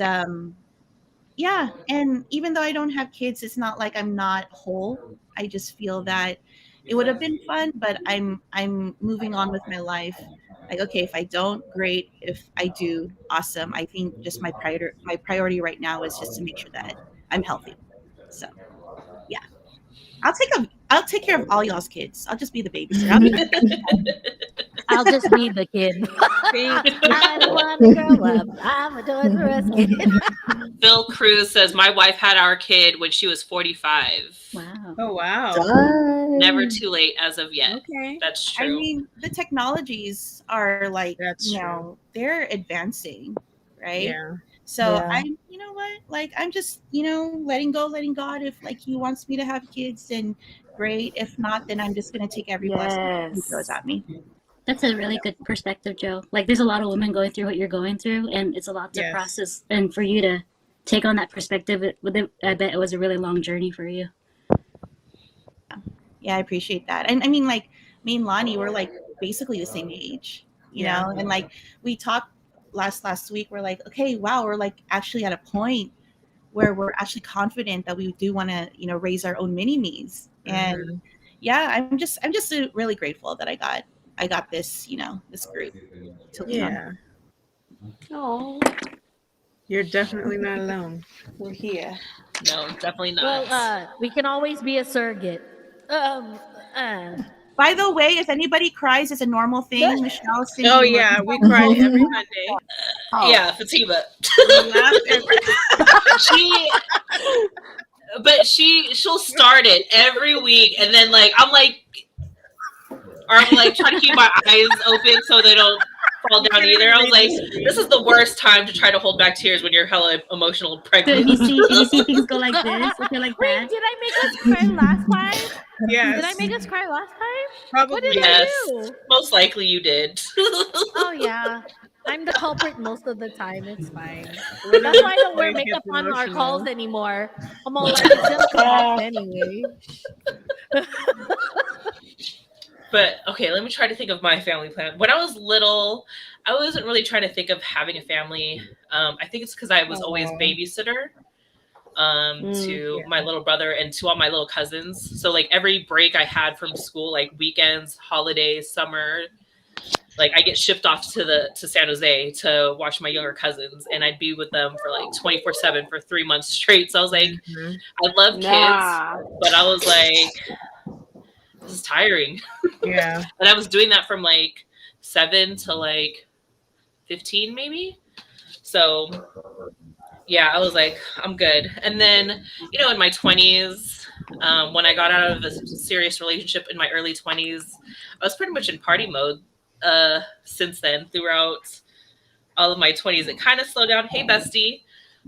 S6: yeah, and even though I don't have kids, it's not like I'm not whole. I just feel that it would have been fun, but I'm moving on with my life. Like, okay, if I don't, great. If I do, awesome. I think just my priority right now is just to make sure that I'm healthy. So yeah, I'll take care of all y'all's kids. I'll just be the babysitter.
S4: I'll just be the kid. I don't want to grow up. I'm a Toys R Us kid.
S1: Phil Cruz says, my wife had our kid when she was 45.
S7: Wow.
S2: Oh wow.
S1: Never too late as of yet.
S2: Okay.
S1: That's true.
S6: I mean, the technologies are like,
S2: That's
S6: you
S2: true.
S6: know, they're advancing, right?
S2: Yeah.
S6: So
S3: Yeah.
S6: I'm, you know what, like I'm just, you know, letting God. If like he wants me to have kids, then great. If not, then I'm just gonna take every blessing he throws at me.
S7: That's a really good perspective, Joe. Like, there's a lot of women going through what you're going through, and it's a lot to
S2: Yes.
S7: process. And for you to take on that perspective, I bet it was a really long journey for you.
S6: Yeah, I appreciate that. And I mean, like me and Lonnie, we're like basically the same age, you
S2: Yeah.
S6: know, and like we talked last week, we're like, okay, wow, we're like actually at a point where we're actually confident that we do want to, you know, raise our own mini me's. And yeah, I'm just really grateful that I got this, you know, this group to lean on.
S2: Yeah.
S5: Oh,
S2: You're definitely not alone. We're here.
S1: No, definitely not.
S4: Well, we can always be a surrogate.
S6: By the way, if anybody cries, it's a normal thing. Michelle, Cindy,
S2: Oh yeah, we cry every Monday.
S5: oh.
S1: Yeah, Fatima.
S2: We laugh every
S1: She'll start it every week, and then like I'm like trying to keep my eyes open so they don't fall down either. I was like, this is the worst time to try to hold back tears when you're hella emotional and
S7: So
S1: pregnant.
S7: if you see things go like this, if you're like
S4: Wait,
S7: that,
S4: did I make us cry last time?
S2: Yes.
S4: Did I make us cry last time?
S2: Probably.
S4: What did
S1: Yes.
S4: I do?
S1: Most likely you did.
S4: Oh yeah, I'm the culprit most of the time. It's fine. That's why I don't wear makeup on our calls anymore. I'm all like, it's gonna come off anyway.
S1: But okay, let me try to think of my family plan. When I was little, I wasn't really trying to think of having a family. I think it's because I was always babysitter to my little brother and to all my little cousins. So like every break I had from school, like weekends, holidays, summer, like I get shipped off to San Jose to watch my younger cousins, and I'd be with them for like 24/7 for 3 months straight. So I was like, I love kids, but I was like, this is tiring.
S2: Yeah.
S1: And I was doing that from like 7 to like 15 maybe. So yeah, I was like, I'm good. And then, you know, in my 20s, when I got out of a serious relationship in my early 20s, I was pretty much in party mode since then throughout all of my 20s. It kind of slowed down. Hey, bestie.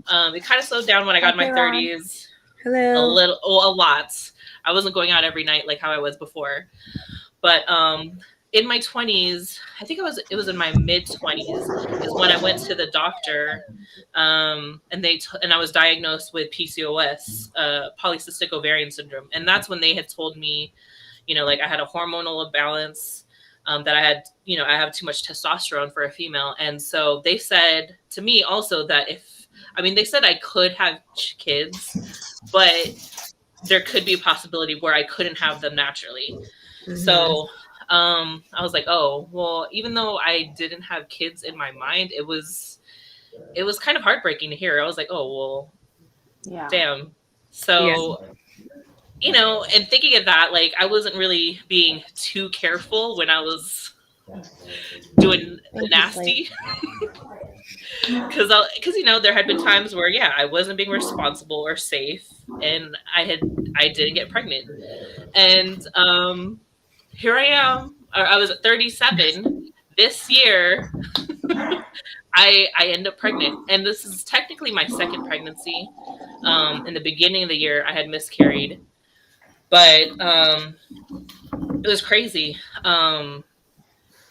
S1: It kind of slowed down when I got in my 30s.
S3: Hello.
S1: A lot. I wasn't going out every night like how I was before. But in my 20s, I think it was in my mid 20s is when I went to the doctor, and I was diagnosed with PCOS, polycystic ovarian syndrome, and that's when they had told me, you know, like I had a hormonal imbalance, that I had, you know, I have too much testosterone for a female, and so they said to me also that they said I could have kids, but there could be a possibility where I couldn't have them naturally. So I was like, oh, well, even though I didn't have kids in my mind, it was kind of heartbreaking to hear. I was like, oh, well, damn. So, you know, and thinking of that, like I wasn't really being too careful when I was doing the nasty. because you know there had been times where I wasn't being responsible or safe, and I didn't get pregnant, and here I am. I was at 37 this year. I end up pregnant, and this is technically my second pregnancy. In the beginning of the year, I had miscarried, but it was crazy.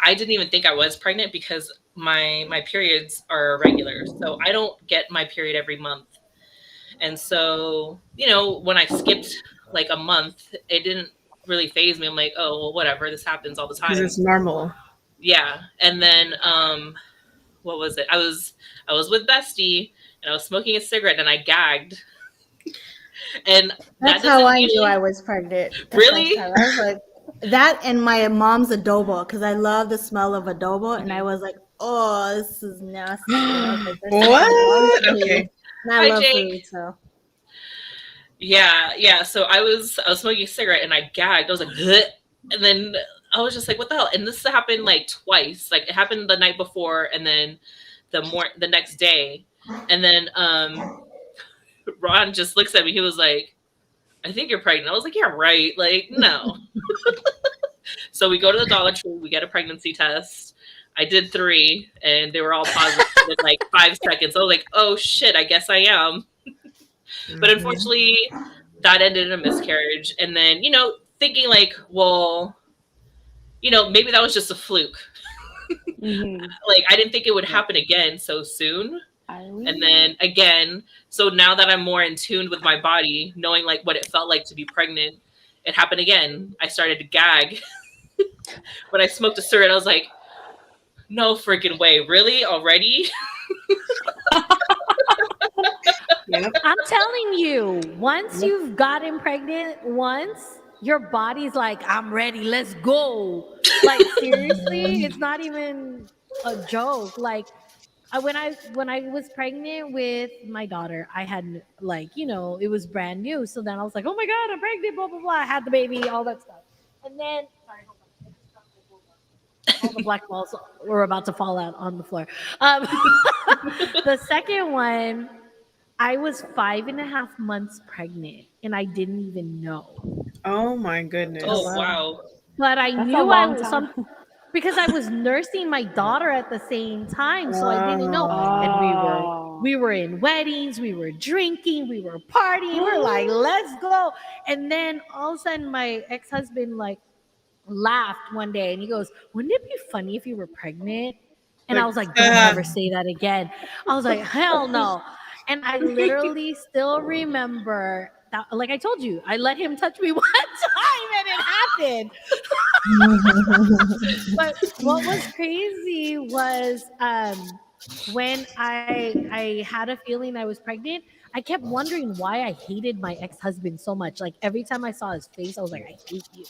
S1: I didn't even think I was pregnant because my periods are irregular, so I don't get my period every month. And so, you know, when I skipped like a month, it didn't really phase me. I'm like, oh well, whatever. This happens all the
S2: Because
S1: time.
S2: it's normal.
S1: Yeah. And then what was it? I was with Bestie, and I was smoking a cigarette, and I gagged. And
S3: That's
S1: that
S3: how
S1: doesn't
S3: I knew
S1: usually
S3: I was pregnant. The
S1: really.
S3: first time. I was like, that and my mom's adobo, because I love the smell of adobo, and I was like, oh, this is nasty. And I was like, this is my mom's
S2: What?
S3: food.
S2: Okay.
S3: And I
S1: Hi,
S3: love
S1: Jake.
S3: food, so.
S1: Yeah. So I was smoking a cigarette, and I gagged. I was like, "Bleh." And then I was just like, what the hell? And this happened like twice. Like it happened the night before, and then the next day. And then Ron just looks at me. He was like, I think you're pregnant. I was like, yeah, right. Like, no. So we go to the Dollar Tree. We get a pregnancy test. I did 3, and they were all positive in like 5 seconds. I was like, oh shit, I guess I am. But unfortunately, that ended in a miscarriage. And then, you know, thinking like, well, you know, maybe that was just a fluke. Like, I didn't think it would happen again so soon. And then again, so now that I'm more in tune with my body, knowing like what it felt like to be pregnant, it happened again. I started to gag. When I smoked a cigarette, I was like, no freaking way. Really? Already?
S2: Yep.
S4: I'm telling you, once you've gotten pregnant once, your body's like, I'm ready, let's go. Like seriously, it's not even a joke. Like when I was pregnant with my daughter, I had like, you know, it was brand new. So then I was like, oh my God, I'm pregnant, blah, blah, blah. I had the baby, all that stuff. And then sorry, hold on. I just dropped my bulldog. All the black balls were about to fall out on the floor. The second one, I was 5.5 months pregnant and I didn't even know.
S2: Oh my goodness.
S1: Oh, wow.
S4: But I
S5: That's a
S4: knew
S5: long
S4: was
S5: time.
S4: because I was nursing my daughter at the same time, so I didn't know. And
S5: Oh.
S4: we were in weddings, we were drinking, we were partying, we're like, let's go. And then all of a sudden my ex-husband like laughed one day and he goes, wouldn't it be funny if you were pregnant? And I was like, don't ever say that again. I was like, hell no. And I literally still remember that, like I told you, I let him touch me one time and it happened. But what was crazy was when I had a feeling I was pregnant, I kept wondering why I hated my ex-husband so much. Like every time I saw his face, I was like, I hate you.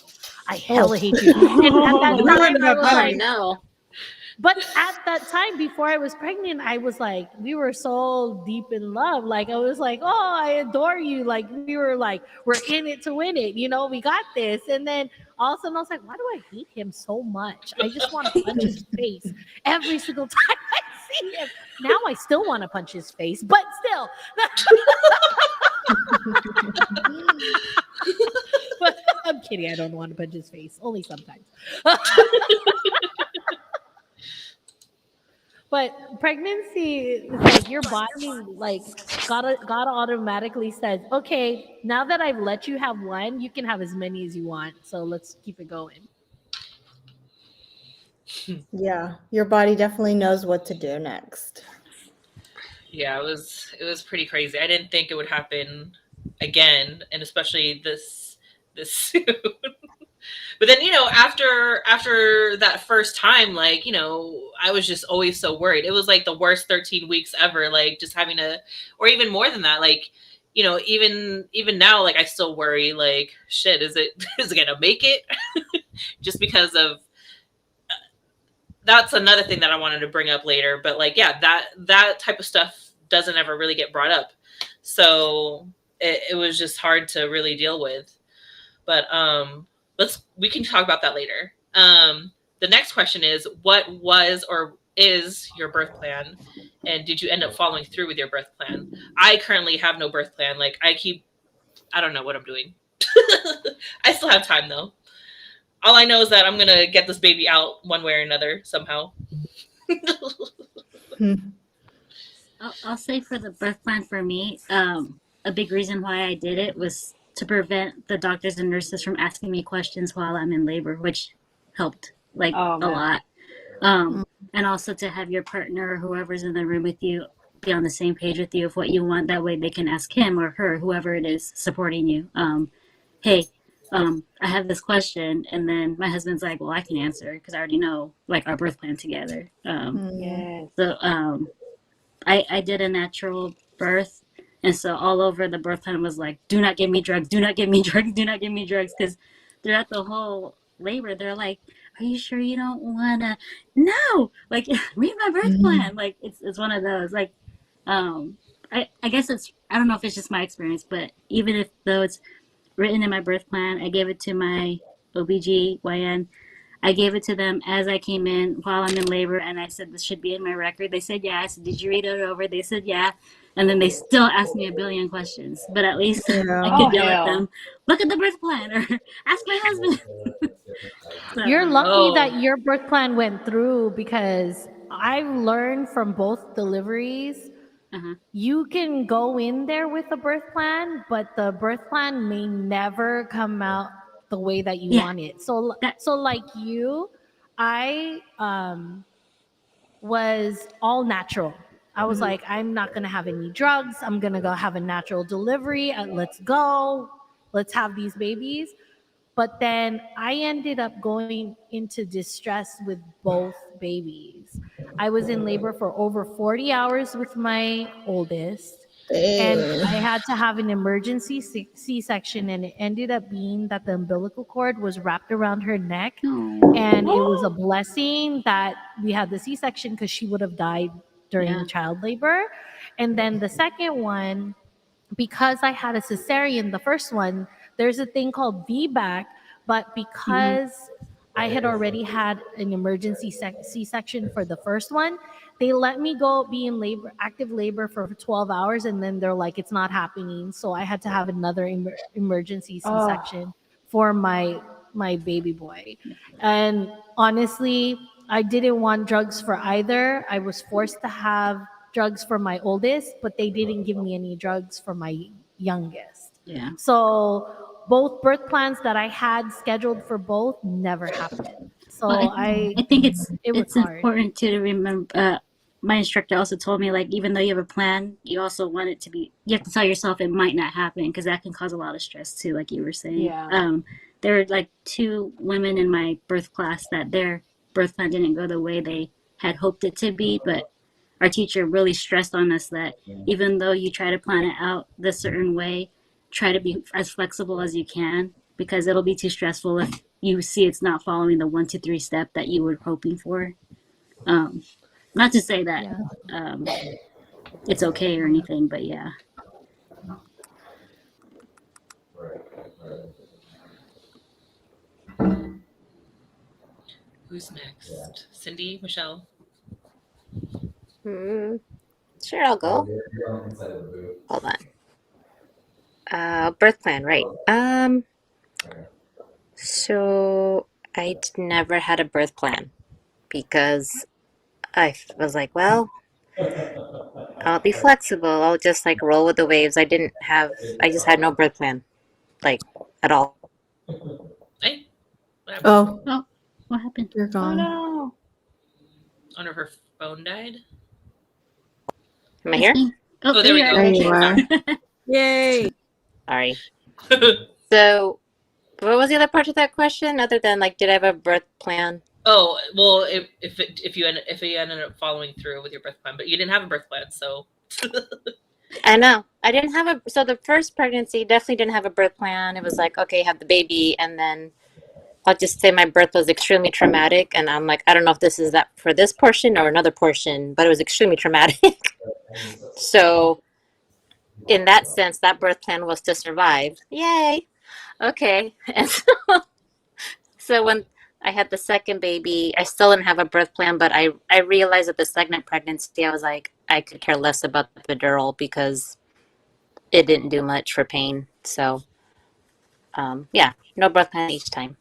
S4: I hella hate you. And at that time, I was
S8: Oh
S4: like,
S8: no.
S4: but at that time, before I was pregnant, I was like, we were so deep in love. Like, I was like, oh, I adore you. Like, we were like, we're in it to win it. You know, we got this. And then all of a sudden, I was like, why do I hate him so much? I just want to punch his face every single time I see him. Now I still want to punch his face, but still. But I'm kidding. I don't want to punch his face. Only sometimes. But pregnancy, like your body, like God automatically says, okay, now that I've let you have one, you can have as many as you want. So let's keep it going.
S3: Yeah, your body definitely knows what to do next.
S1: Yeah, it was pretty crazy. I didn't think it would happen again, and especially this soon. But then, you know, after that first time, like, you know, I was just always so worried. It was like the worst 13 weeks ever, like just having to, or even more than that, like, you know, even now, like I still worry, like, shit, is it gonna make it? Just because of that's another thing that I wanted to bring up later. But like, yeah, that type of stuff doesn't ever really get brought up. So it was just hard to really deal with. But we can talk about that later. The next question is, what was or is your birth plan, and did you end up following through with your birth plan? I currently have no birth plan. Like I don't know what I'm doing. I still have time though. All I know is that I'm gonna get this baby out one way or another somehow.
S7: I'll say for the birth plan for me, a big reason why I did it was to prevent the doctors and nurses from asking me questions while I'm in labor, which helped like a lot. And also to have your partner or whoever's in the room with you be on the same page with you of what you want. That way they can ask him or her, whoever it is supporting you, hey, I have this question. And then my husband's like, well, I can answer because I already know like our birth plan together. So I did a natural birth. And so all over the birth plan was like, do not give me drugs, do not give me drugs, do not give me drugs. Because throughout the whole labor, they're like, are you sure you don't want to? No, like, read my birth plan. Like, it's one of those. Like, I guess I don't know if it's just my experience, but even if though it's written in my birth plan, I gave it to my OBGYN. I gave it to them as I came in while I'm in labor, and I said, this should be in my record. They said, yeah. I said, did you read it over? They said, yeah. And then they still asked me a billion questions, but at least I could yell at them, look at the birth plan, or ask my husband. So,
S4: You're lucky that your birth plan went through, because I've learned from both deliveries, you can go in there with a birth plan, but the birth plan may never come out the way that you want it. So like you, I was all natural. I was like, I'm not going to have any drugs. I'm going to go have a natural delivery. Let's go. Let's have these babies. But then I ended up going into distress with both babies. I was in labor for over 40 hours with my oldest. And I had to have an emergency C-section, and it ended up being that the umbilical cord was wrapped around her neck. And it was a blessing that we had the C-section, because she would have died during the child labor. And then the second one, because I had a cesarean, the first one, there's a thing called VBAC, but because I had already had an emergency C-section for the first one, they let me go be in labor, active labor for 12 hours, and then they're like, it's not happening. So I had to have another emergency C-section for my baby boy. And honestly, I didn't want drugs for either. I was forced to have drugs for my oldest, but they didn't give me any drugs for my youngest.
S7: Yeah.
S4: So both birth plans that I had scheduled for both never happened. So
S7: well, I think it's
S4: hard.
S7: important to remember. My instructor also told me, like, even though you have a plan, you also want it to be, you have to tell yourself it might not happen, because that can cause a lot of stress too, like you were saying.
S5: Yeah.
S7: There were like 2 women in my birth class that their birth plan didn't go the way they had hoped it to be, but our teacher really stressed on us that even though you try to plan it out the certain way, try to be as flexible as you can, because it'll be too stressful if you see it's not following the 1, 2, 3 step that you were hoping for. Not to say that it's okay or anything, but yeah.
S1: Who's next? Cindy, Michelle?
S8: Sure, I'll go. Hold on. Birth plan, right? So I never had a birth plan, because I was like, well, I'll be flexible. I'll just like roll with the waves. I just had no birth plan, like, at all.
S1: Hey,
S2: Oh,
S7: What happened?
S2: you're gone.
S5: no.
S1: I wonder if her phone died.
S8: Am I here?
S1: Oh, there we go.
S2: There you are.
S3: Yay.
S8: Sorry. So, what was the other part of that question, other than like, did I have a birth plan?
S1: Oh, well, if you ended up following through with your birth plan, but you didn't have a birth plan, so.
S8: I know. I didn't have so the first pregnancy definitely didn't have a birth plan. It was like, okay, have the baby, and then I'll just say my birth was extremely traumatic, and I'm like, I don't know if this is that for this portion or another portion, but it was extremely traumatic. So in that sense, that birth plan was to survive. Yay. Okay. And so when I had the second baby. I still didn't have a birth plan, but I realized that the second pregnancy, I was like, I could care less about the epidural because it didn't do much for pain. So, yeah, no birth plan each time.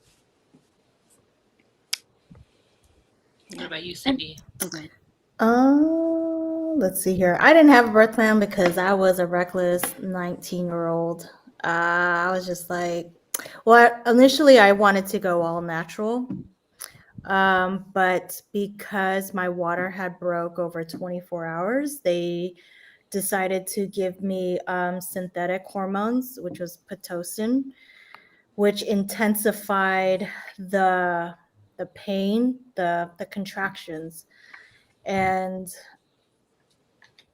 S1: What about you, Cindy?
S7: Okay.
S3: Let's see here. I didn't have a birth plan because I was a reckless 19-year-old. I was just like, well, initially I wanted to go all natural. But because my water had broke over 24 hours, they decided to give me synthetic hormones, which was Pitocin, which intensified the pain, the contractions. And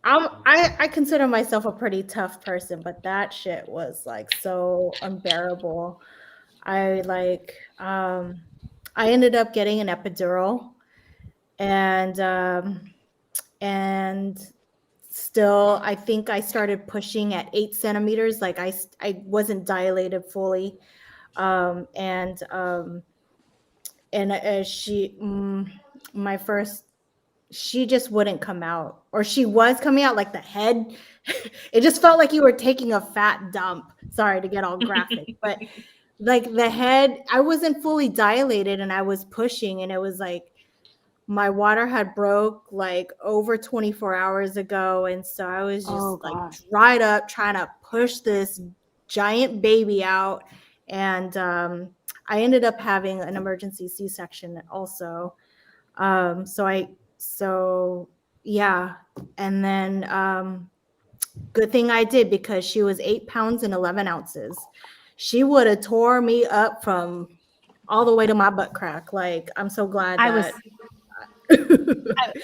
S3: I consider myself a pretty tough person, but that shit was like so unbearable. I ended up getting an epidural, and still I think I started pushing at 8 centimeters. Like I wasn't dilated fully. My first, she just wouldn't come out, or she was coming out like the head. It just felt like you were taking a fat dump. Sorry to get all graphic, but like the head, I wasn't fully dilated and I was pushing, and it was like my water had broke like over 24 hours ago. And so I was just dried up trying to push this giant baby out. And I ended up having an emergency C-section also. So yeah. And then good thing I did, because she was 8 pounds and 11 ounces. She would have tore me up from all the way to my butt crack. Like, I'm so glad
S4: I
S3: that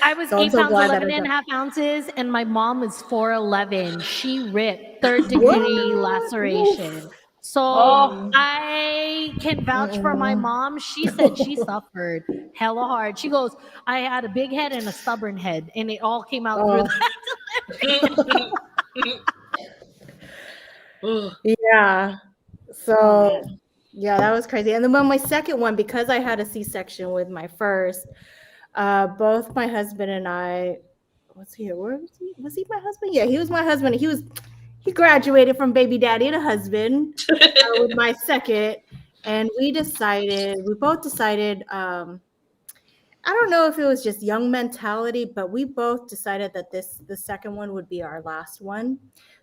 S4: I was
S3: So I'm
S4: 8
S3: so
S4: pounds,
S3: glad that
S4: 11
S3: I
S4: and a
S3: got-
S4: half ounces, and my mom was 4'11". She ripped 3rd-degree laceration. So
S5: Oh.
S4: I can vouch for my mom. She said she suffered hella hard. She goes, I had a big head and a stubborn head, and it all came out through that.
S3: Yeah. So yeah, that was crazy. And then when my second one, because I had a C-section with my first, both my husband and I, where was he my husband? Yeah, he was my husband. He graduated from baby daddy to husband with my second. And we both decided, I don't know if it was just young mentality, but we both decided that the second one would be our last one.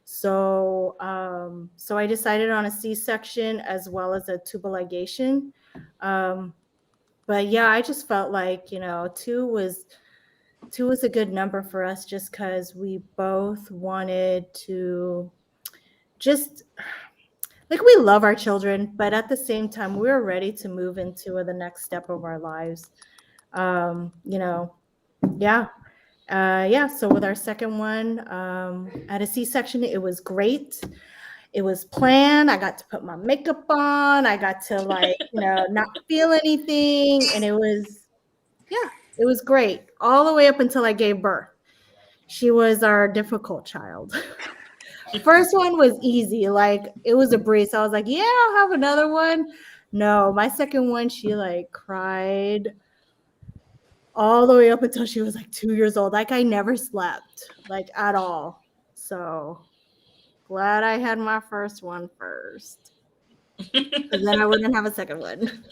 S3: So I decided on a C-section as well as a tubal ligation. But yeah, I just felt like, two was a good number for us, just because we both wanted to just, like, we love our children, but at the same time, we were ready to move into the next step of our lives. Yeah. So with our second one, at a C-section, it was great. It was planned. I got to put my makeup on. I got to not feel anything. And it was great all the way up until I gave birth. She was our difficult child. First one was easy. Like, it was a breeze. I was like, yeah, I'll have another one. No, my second one, she cried all the way up until she was 2 years old. Like, I never slept at all. So glad I had my first one first, because then I wouldn't have a second one.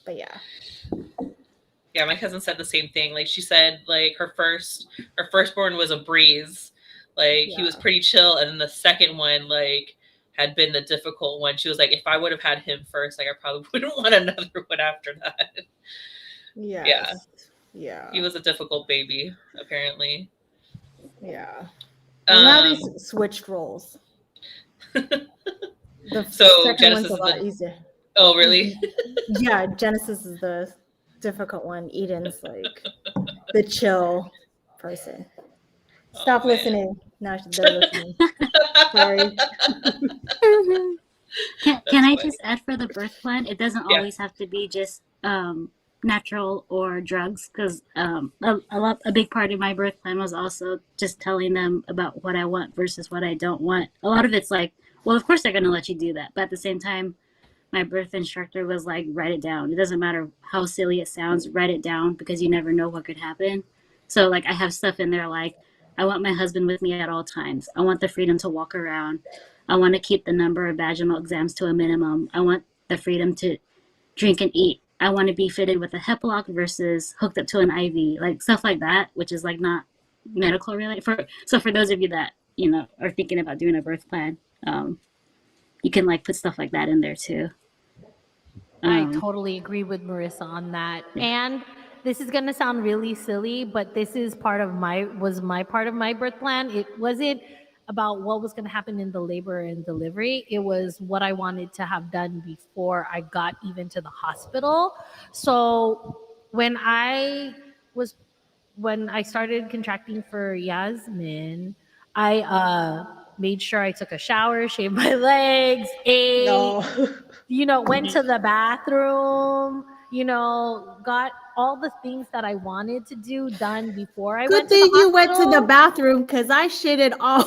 S3: But yeah.
S1: Yeah, my cousin said the same thing. Like, she said, her firstborn was a breeze. He was pretty chill, and then the second one had been the difficult one. She was like, if I would have had him first, I probably wouldn't want another one after that.
S3: Yes.
S1: Yeah. He was a difficult baby, apparently.
S3: Yeah. Well, now they switched roles.
S1: So
S3: one's
S1: Genesis
S3: a lot easier.
S1: Oh, really?
S3: Yeah, Genesis is the difficult one. Eden's the chill person. Stop listening. Now they're listening. Sorry.
S7: Can I just add for the birth plan? It doesn't always have to be just natural or drugs, because a big part of my birth plan was also just telling them about what I want versus what I don't want. A lot of it's well, of course they're going to let you do that, but at the same time, my birth instructor was like, write it down. It doesn't matter how silly it sounds, write it down because you never know what could happen. So like I have stuff in there like I want my husband with me at all times. I want the freedom to walk around. I want to keep the number of vaginal exams to a minimum. I want the freedom to drink and eat. I want to be fitted with a hep lock versus hooked up to an IV, like stuff like that, which is like not medical related. For those of you that are thinking about doing a birth plan, you can like put stuff like that in there too.
S4: I totally agree with Marissa on that. And this is going to sound really silly, but this is part of my part of my birth plan. It wasn't about what was going to happen in the labor and delivery. It was what I wanted to have done before I got even to the hospital. So when I started contracting for Yasmin, I made sure I took a shower, shaved my legs, ate, went to the bathroom, got all the things that I wanted to do done before I went to the hospital.
S3: Good thing you went to the bathroom because I shitted all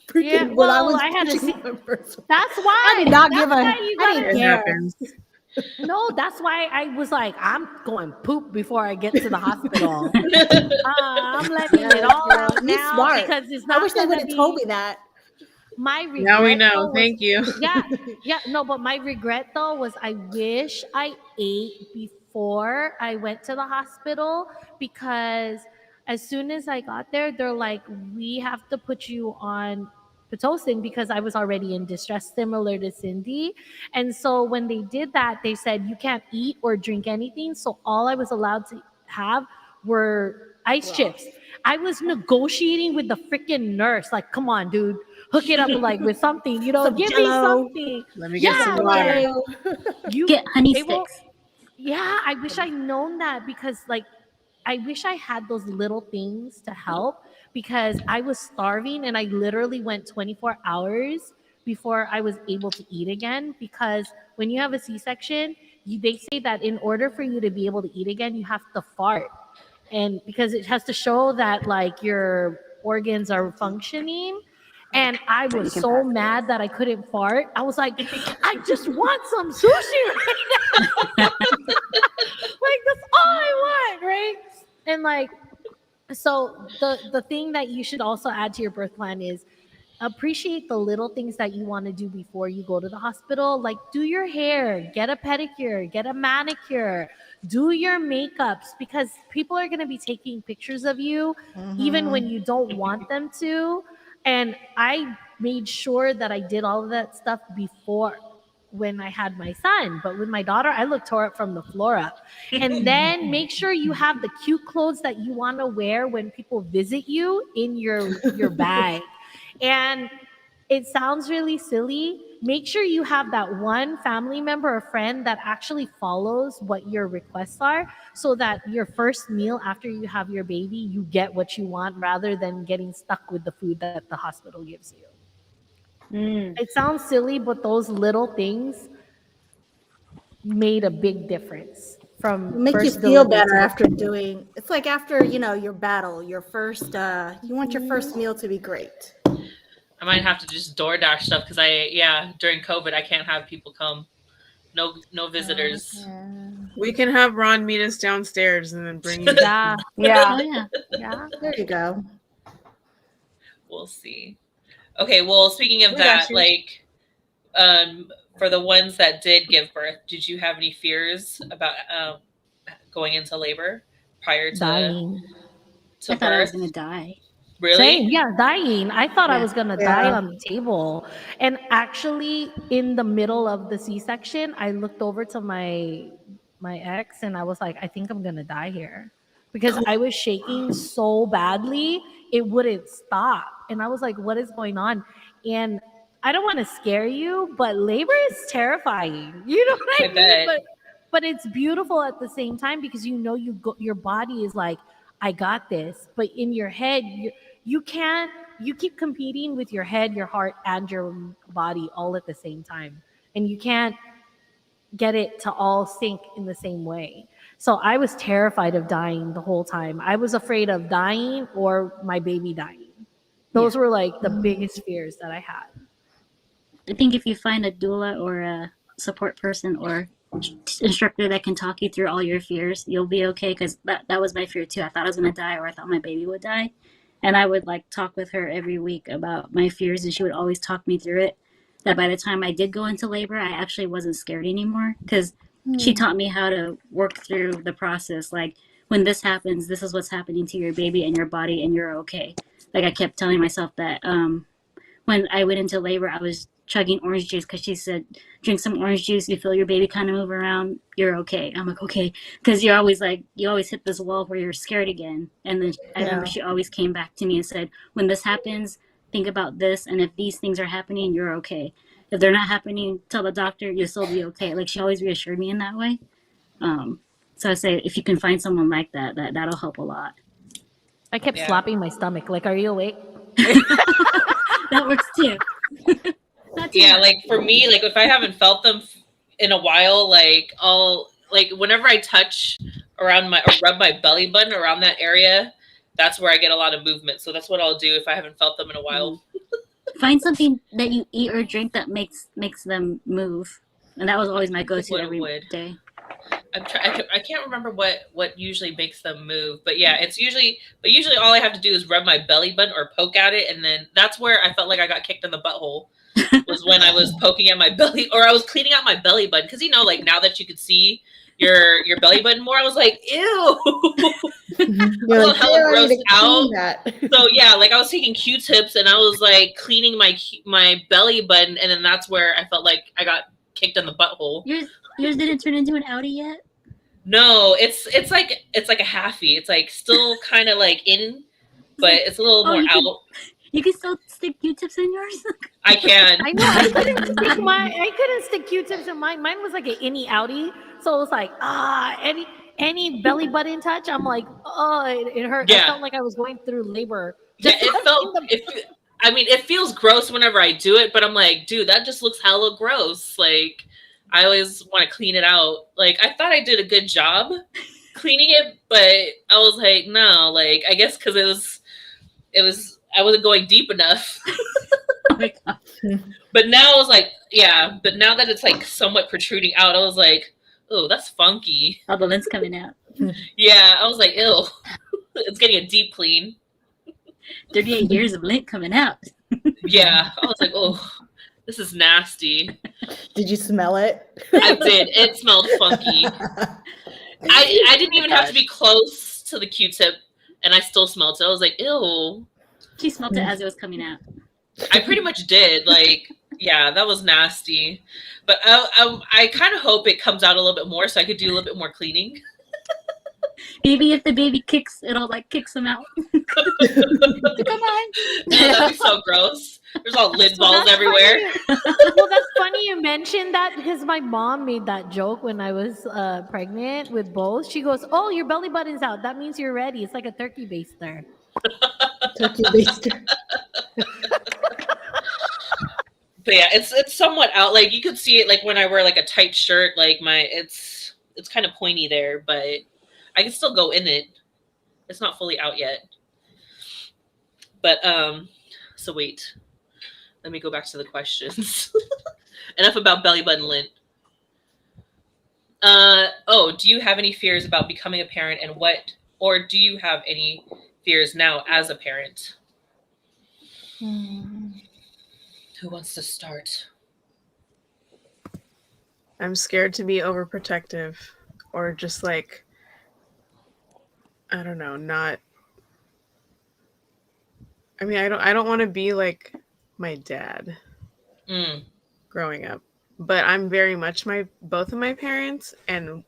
S3: freaking when I was
S4: I had to see.
S3: my first one.
S4: That's why.
S3: I did not
S4: that's
S3: give a.
S4: why you
S3: I
S4: gotta,
S3: didn't care.
S4: No, that's why I was like, I'm going poop before I get to the hospital. I'm letting it all out
S3: You're
S4: now
S3: smart.
S4: because it's not.
S3: I wish they would have told me that.
S4: My regret.
S2: Now we know.
S4: Was,
S2: Thank you.
S4: No, but my regret though was I wish I ate before I went to the hospital because as soon as I got there, they're like, we have to put you on Pitocin because I was already in distress, similar to Cindy. And so when they did that, they said you can't eat or drink anything. So all I was allowed to have were ice chips. I was negotiating with the freaking nurse, like, come on, dude, hook it up like with something,
S3: Some
S4: give
S3: Jell-O.
S4: me something.
S2: Let me get some water.
S4: You
S7: get honey sticks.
S4: I wish I'd known that because like I wish I had those little things to help because I was starving and I literally went 24 hours before I was able to eat again because when you have a C-section, they say that in order for you to be able to eat again, you have to fart. And because it has to show that like your organs are functioning. And I was so mad that I couldn't fart. I was like, I just want some sushi right now. Like that's all I want, right? And like, so the thing that you should also add to your birth plan is appreciate the little things that you want to do before you go to the hospital. Like do your hair, get a pedicure, get a manicure, do your makeups because people are going to be taking pictures of you even when you don't want them to. And I made sure that I did all of that stuff before when I had my son. But with my daughter, I tore it from the floor up. And then make sure you have the cute clothes that you want to wear when people visit you in your bag. And it sounds really silly. Make sure you have that one family member or friend that actually follows what your requests are so that your first meal after you have your baby, you get what you want rather than getting stuck with the food that the hospital gives you. It sounds silly, but those little things made a big difference from
S3: Make you
S4: first
S3: feel
S4: delivery
S3: better
S4: to-
S3: after doing. It's like after your battle, your first. You want your first meal to be great.
S1: I might have to just DoorDash stuff because during COVID I can't have people come. No visitors.
S2: We can have Ron meet us downstairs and then bring you.
S4: Yeah.
S7: Oh yeah.
S4: Yeah.
S3: There you go.
S1: We'll see. Okay, well, speaking of
S3: We
S1: that,
S3: got you.
S1: like, for the ones that did give birth, did you have any fears about going into labor prior to
S4: Dying.
S1: to
S7: I thought I was
S1: birth?
S7: gonna die.
S1: Really?
S4: Same, yeah, dying. I thought I was gonna die
S3: Yeah.
S4: on the table. And actually, in the middle of the C-section, I looked over to my ex and I was like, I think I'm gonna die here. Because I was shaking so badly, it wouldn't stop. And I was like, what is going on? And I don't want to scare you, but labor is terrifying. You know what I
S1: I
S4: mean?
S1: bet.
S4: But it's beautiful at the same time because your body is like, I got this. But in your head, you can't, you keep competing with your head, your heart, and your body all at the same time. And you can't get it to all sync in the same way. So I was terrified of dying the whole time. I was afraid of dying or my baby dying. Those were like the biggest fears that I had.
S7: I think if you find a doula or support person or instructor that can talk you through all your fears, you'll be okay. Because that was my fear too. I thought I was gonna die, or I thought my baby would die, and I would like talk with her every week about my fears, and she would always talk me through it. That by the time I did go into labor, I actually wasn't scared anymore because she taught me how to work through the process. Like, when this happens, this is what's happening to your baby and your body, and you're okay. Like, I kept telling myself that when I went into labor, I was chugging orange juice because she said, drink some orange juice, you feel your baby kind of move around, you're okay. I'm like, okay. Because you always hit this wall where you're scared again. And then I remember she always came back to me and said, when this happens, think about this. And if these things are happening, you're okay. If they're not happening, tell the doctor, you'll still be okay. Like, she always reassured me in that way. So I say, if you can find someone like that, that'll help a lot.
S4: I kept slapping my stomach. Like, are you awake?
S7: That works too.
S1: Yeah, like for me, like if I haven't felt them in a while, like I'll like whenever I touch around my or rub my belly button around that area, that's where I get a lot of movement. So that's what I'll do if I haven't felt them in a while.
S7: Find something that you eat or drink that makes them move, and that was always my go-to every day.
S1: I can't remember what usually makes them move, but yeah, it's usually all I have to do is rub my belly button or poke at it, and then that's where I felt like I got kicked in the butthole. Was when I was poking at my belly, or I was cleaning out my belly button, because like now that you could see your belly button more, I was like, ew.
S3: You're like,
S1: hella
S3: I need
S1: grossed
S3: to clean
S1: out.
S3: that.
S1: So yeah, like I was taking Q-tips and I was like cleaning my belly button, and then that's where I felt like I got kicked in the butthole.
S7: Yours didn't turn into an outie yet?
S1: No, it's like a halfie. It's like still kind of like in, but it's a little more out.
S7: You can still stick Q-tips in yours?
S1: I can.
S4: I know. I couldn't stick Q-tips in mine. Mine was like an innie outie. So it was like, any belly button touch, I'm like, oh, it hurt.
S1: Yeah.
S4: I felt like I was going through labor.
S1: Yeah, it feels gross whenever I do it, but I'm like, dude, that just looks hella gross. Like, I always want to clean it out. Like, I thought I did a good job cleaning it, but I was like, no, like, I guess because I wasn't going deep enough.
S7: Oh my God.
S1: But now I was like, yeah, but now that it's like somewhat protruding out, I was like, oh, that's funky.
S7: All the lint's coming out.
S1: Yeah, I was like, ew. It's getting a deep clean.
S7: 38 years of lint coming out.
S1: Yeah, I was like, oh, this is nasty.
S3: Did you smell it?
S1: I did. It smelled funky. I didn't even have to be close to the Q-tip, and I still smelled it. I was like, ew.
S7: She smelled it as it was coming out.
S1: I pretty much did. Like, yeah, that was nasty. But I kind of hope it comes out a little bit more so I could do a little bit more cleaning.
S7: Maybe if the baby kicks, it'll like kicks them out.
S1: Come on. That'd be so gross. There's all lid balls everywhere.
S4: Well, that's funny you mentioned that because my mom made that joke when I was pregnant with both. She goes, oh, your belly button's out. That means you're ready. It's like a turkey baster.
S3: Turkey baster.
S1: But yeah, it's somewhat out. Like you could see it like when I wear like a tight shirt, like it's kind of pointy there, but I can still go in it. It's not fully out yet. But so wait. Let me go back to the questions. Enough about belly button lint. Do you have any fears about becoming a parent, and or do you have any fears now as a parent? Who wants to start?
S2: I'm scared to be overprotective, or just like, I don't know, not. I mean, I don't want to be like my dad growing up, but I'm very much both of my parents, and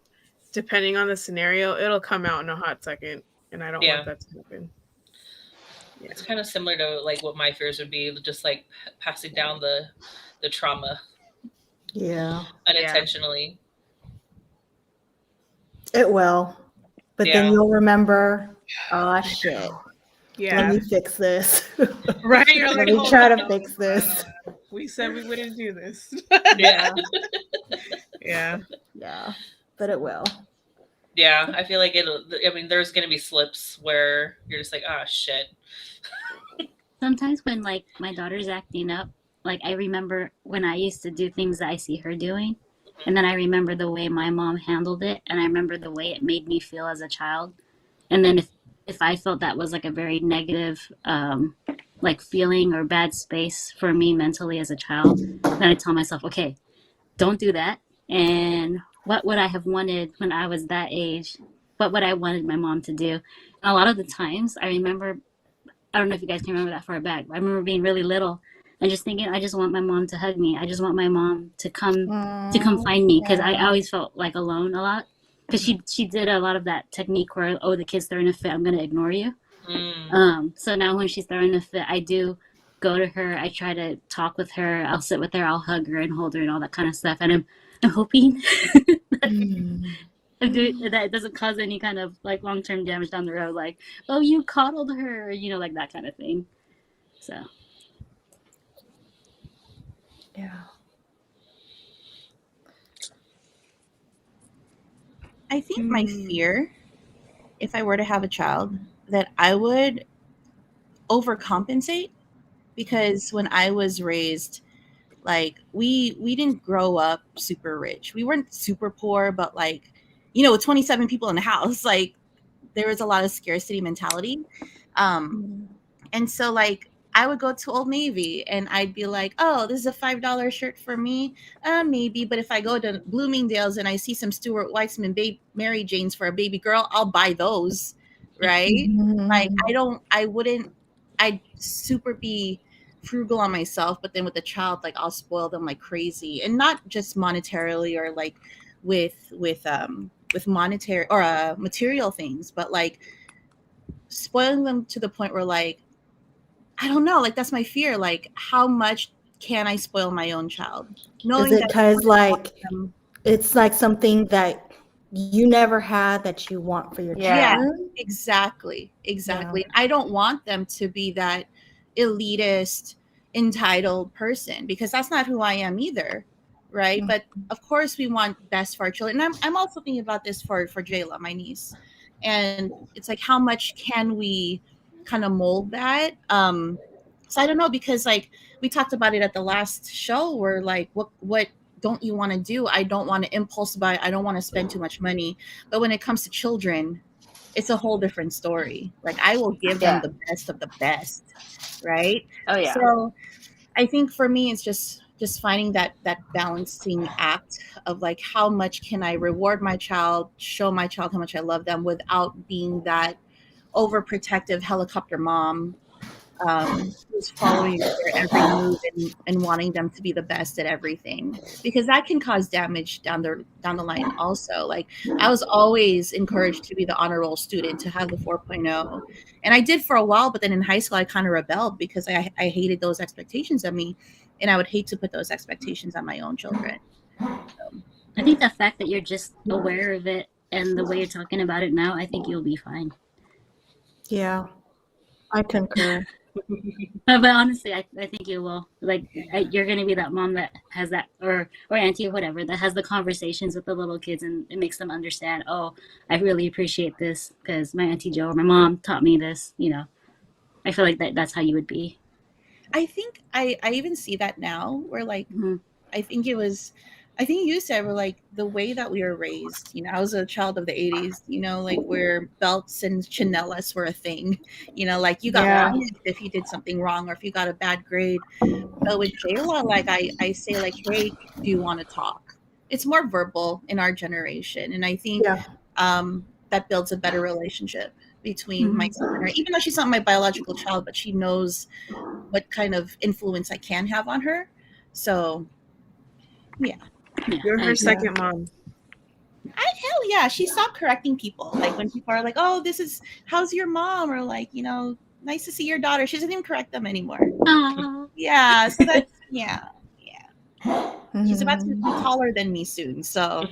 S2: depending on the scenario, it'll come out in a hot second, and I don't want that to happen. Yeah.
S1: It's kind of similar to like what my fears would be, just like passing down the trauma.
S3: Yeah.
S1: Unintentionally.
S3: It will. But then you'll remember, oh shit.
S2: Yeah.
S3: Let me fix this.
S2: Right. You're
S3: Let
S2: like,
S3: me try to fix this.
S2: We said we wouldn't do this.
S1: Yeah.
S2: Yeah.
S3: Yeah. But it will.
S1: Yeah. I feel like there's going to be slips where you're just like, ah, shit.
S7: Sometimes when like my daughter's acting up, like I remember when I used to do things that I see her doing, And then I remember the way my mom handled it, and I remember the way it made me feel as a child. And then if I felt that was like a very negative like feeling or bad space for me mentally as a child, then I tell myself, okay, don't do that. And what would I have wanted when I was that age? What would I wanted my mom to do? And a lot of the times I remember, I don't know if you guys can remember that far back, but I remember being really little and just thinking, I just want my mom to hug me. I just want my mom to come find me, because I always felt like alone a lot. Because she did a lot of that technique where, oh, the kid's throwing a fit, I'm gonna ignore you. So now when she's throwing a fit, I do go to her. I try to talk with her. I'll sit with her. I'll hug her and hold her and all that kind of stuff. And I'm hoping that it doesn't cause any kind of like long-term damage down the road. Like, oh, you coddled her, like that kind of thing. So.
S3: Yeah.
S6: I think my fear, if I were to have a child, that I would overcompensate, because when I was raised, like we didn't grow up super rich. We weren't super poor, but like, with 27 people in the house, like there was a lot of scarcity mentality. And so like I would go to Old Navy and I'd be like, oh, this is a $5 shirt for me. Maybe. But if I go to Bloomingdale's and I see some Stuart Weitzman Mary Janes for a baby girl, I'll buy those. Right. Like I'd super be frugal on myself, but then with the child, like I'll spoil them like crazy, and not just monetarily or like with monetary or material things, but like spoiling them to the point where like, I don't know, like that's my fear. Like, how much can I spoil my own child?
S3: Is it because like it's like something that you never had that you want for your child?
S6: Exactly. I don't want them to be that elitist, entitled person, because that's not who I am either. Right. But of course we want best for our children. And I'm also thinking about this for Jayla, my niece. And it's like, how much can we kind of mold that? So I don't know, because like we talked about it at the last show, where like what don't you want to do? I don't want to impulse buy. I don't want to spend too much money. But when it comes to children, it's a whole different story. Like I will give them the best of the best, right?
S5: Oh yeah.
S6: So I think for me, it's just finding that balancing act of like, how much can I reward my child, show my child how much I love them, without being that overprotective helicopter mom who's following their every move and wanting them to be the best at everything, because that can cause damage down the line also. Like I was always encouraged to be the honor roll student, to have the 4.0, and I did for a while, but then in high school I kind of rebelled because I hated those expectations of me, and I would hate to put those expectations on my own children.
S7: I think the fact that you're just aware of it and the way you're talking about it now, I think you'll be fine.
S3: Yeah, I concur.
S7: But honestly, I think you will. Like, you're going to be that mom that has that, or auntie or whatever, that has the conversations with the little kids, and it makes them understand, oh, I really appreciate this because my Auntie Joe or my mom taught me this. I feel like that's how you would be.
S6: I think I even see that now, where like, I think you said, we're like, the way that we were raised, I was a child of the 80s, like where belts and chanelas were a thing, like you got punished if you did something wrong or if you got a bad grade. But with Jayla, like I say like, hey, do you want to talk? It's more verbal in our generation. And I think that builds a better relationship between myself and her, even though she's not my biological child, but she knows what kind of influence I can have on her. So yeah.
S2: You're her second mom.
S6: Hell yeah. She stopped correcting people. Like when people are like, oh, how's your mom? Or like, nice to see your daughter. She doesn't even correct them anymore. Yeah. So that's, yeah. She's about to be taller than me soon. So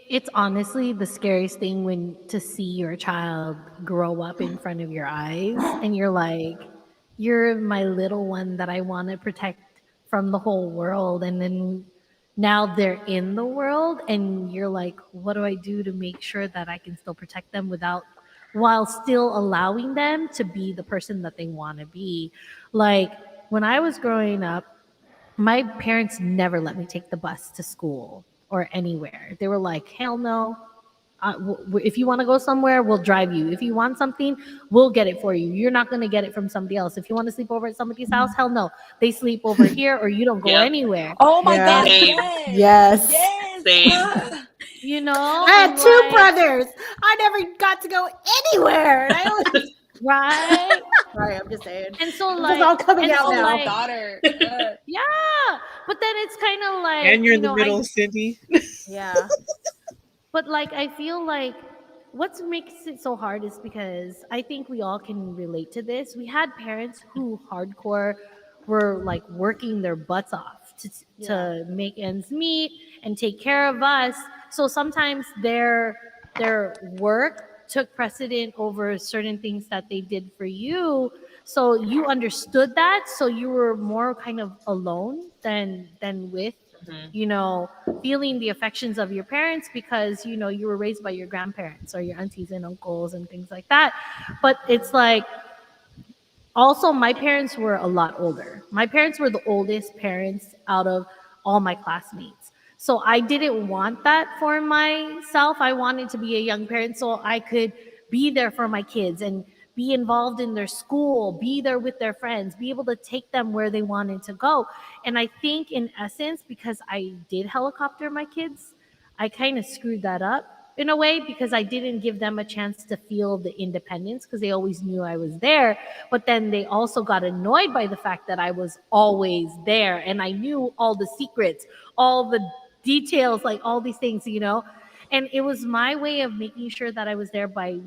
S4: It's honestly the scariest thing to see your child grow up in front of your eyes, and you're like, you're my little one that I want to protect from the whole world, and then now they're in the world, and you're like, what do I do to make sure that I can still protect them while still allowing them to be the person that they want to be? Like when I was growing up, my parents never let me take the bus to school or anywhere. They were like, hell no. If you want to go somewhere, we'll drive you. If you want something, we'll get it for you. You're not going to get it from somebody else. If you want to sleep over at somebody's house, hell no. They sleep over here or you don't go
S1: Yep.
S4: anywhere.
S5: Oh my
S3: Yeah.
S5: God,
S1: Same.
S5: yes.
S3: Yes.
S5: Yes.
S4: You know?
S3: I had
S4: and
S3: two
S4: like,
S3: brothers. I never got to go anywhere. And I always,
S4: right?
S3: sorry, I'm just saying.
S4: And so
S3: This
S4: like,
S3: is all coming
S4: and
S3: out
S4: so
S3: now.
S4: like,
S5: Daughter.
S4: yeah. But then it's kind of like,
S2: And you're in the
S4: I
S2: middle, Cindy.
S3: Yeah.
S4: But like I feel like what makes it so hard is because I think we all can relate to this. We had parents who hardcore were like working their butts off to make ends meet and take care of us. So sometimes their work took precedent over certain things that they did for you. So you understood that. So you were more kind of alone than with
S1: Mhm.
S4: feeling the affections of your parents because you were raised by your grandparents or your aunties and uncles and things like that. But it's like also my parents were a lot older. My parents were the oldest parents out of all my classmates. So I didn't want that for myself. I wanted to be a young parent so I could be there for my kids and be involved in their school, be there with their friends, be able to take them where they wanted to go. And I think in essence, because I did helicopter my kids, I kind of screwed that up in a way because I didn't give them a chance to feel the independence because they always knew I was there. But then they also got annoyed by the fact that I was always there and I knew all the secrets, all the details, like all these things. And it was my way of making sure that I was there by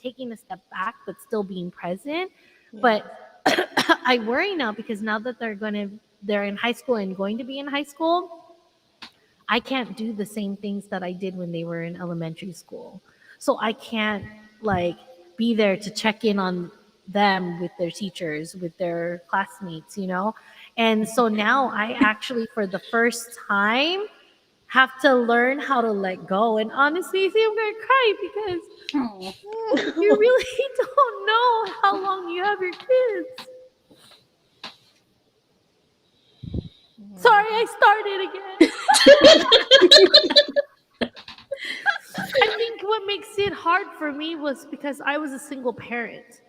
S4: taking a step back, but still being present. But I worry now because now that they're in high school and going to be in high school, I can't do the same things that I did when they were in elementary school. So I can't like be there to check in on them with their teachers, with their classmates. And so now I actually, for the first time, have to learn how to let go. And honestly, see, I'm going to cry because
S7: Oh.
S4: you really don't know how long you have your kids. Sorry, I started again. I think what makes it hard for me was because I was a single parent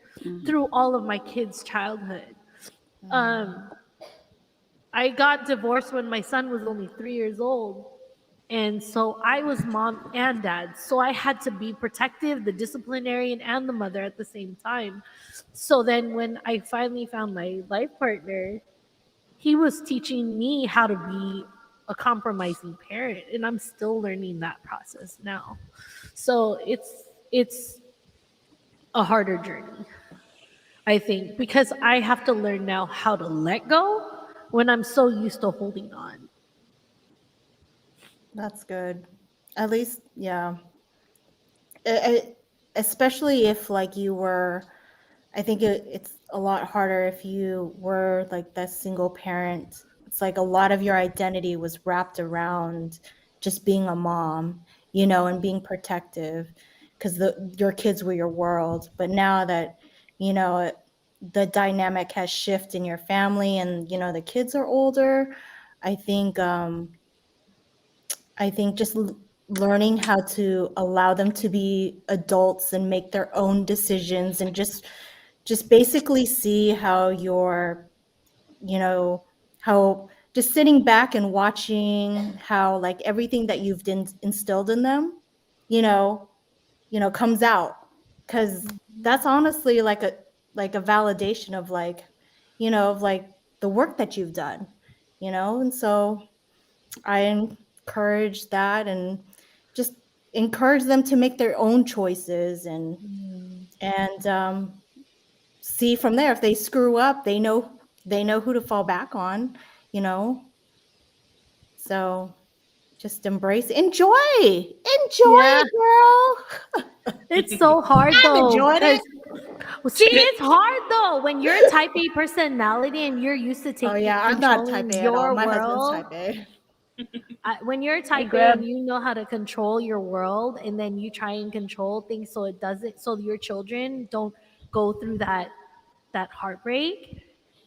S4: through all of my kids' childhood. Um, I got divorced when my son was only 3 years old. And so I was mom and dad. So I had to be protective, the disciplinarian, and the mother at the same time. So then when I finally found my life partner, he was teaching me how to be a compromising parent. And I'm still learning that process now. So it's a harder journey, I think, because I have to learn now how to let go when I'm so used to holding on.
S3: That's good. At least, yeah. Especially if like you were, I think it's a lot harder if you were like that single parent. It's like a lot of your identity was wrapped around just being a mom, and being protective because your kids were your world. But now that, you know, the dynamic has shifted in your family and, the kids are older, I think just learning how to allow them to be adults and make their own decisions and just basically see how you know, how just sitting back and watching how like everything that you've instilled in them, you know, comes out. Cause that's honestly like a validation of like, of like the work that you've done, and so I encourage that and just encourage them to make their own choices and see from there if they screw up, they know who to fall back on, you know. So just enjoy
S4: Yeah,
S3: it, girl.
S4: it's so hard
S3: I've
S4: though
S3: enjoyed
S4: because
S3: it.
S4: see, it's hard though when you're a type A personality and you're used to
S3: Oh
S4: taking
S3: yeah, I'm not type
S4: controlling
S3: A at all.
S4: your
S3: My husband's
S4: world.
S3: type A.
S4: When you're a
S5: Hey,
S4: type A
S5: Grab.
S4: and you know how to control your world and then you try and control things so it doesn't so your children don't go through that heartbreak,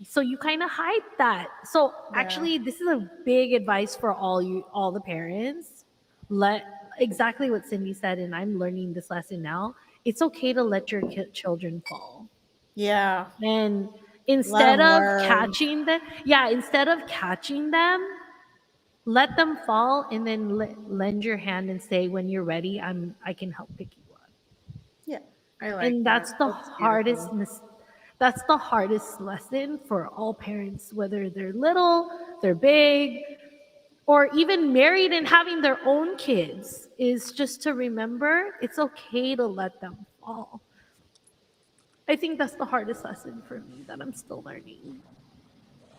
S4: So you kind of hide that. So actually, this is a big advice for all the parents. Let exactly what Cindy said, and I'm learning this lesson now. It's okay to let your children fall.
S3: Yeah.
S4: And
S3: Let
S4: instead
S3: 'em
S4: of
S3: learn.
S4: catching them, let them fall, and then lend your hand and say, when you're ready, I can help pick you up.
S3: Yeah. I like
S4: And
S3: that.
S4: that's the hardest
S3: beautiful.
S4: that's the hardest lesson for all parents, whether they're little, they're big, or even married and having their own kids, is just to remember it's okay to let them fall. I think that's the hardest lesson for me that I'm still learning.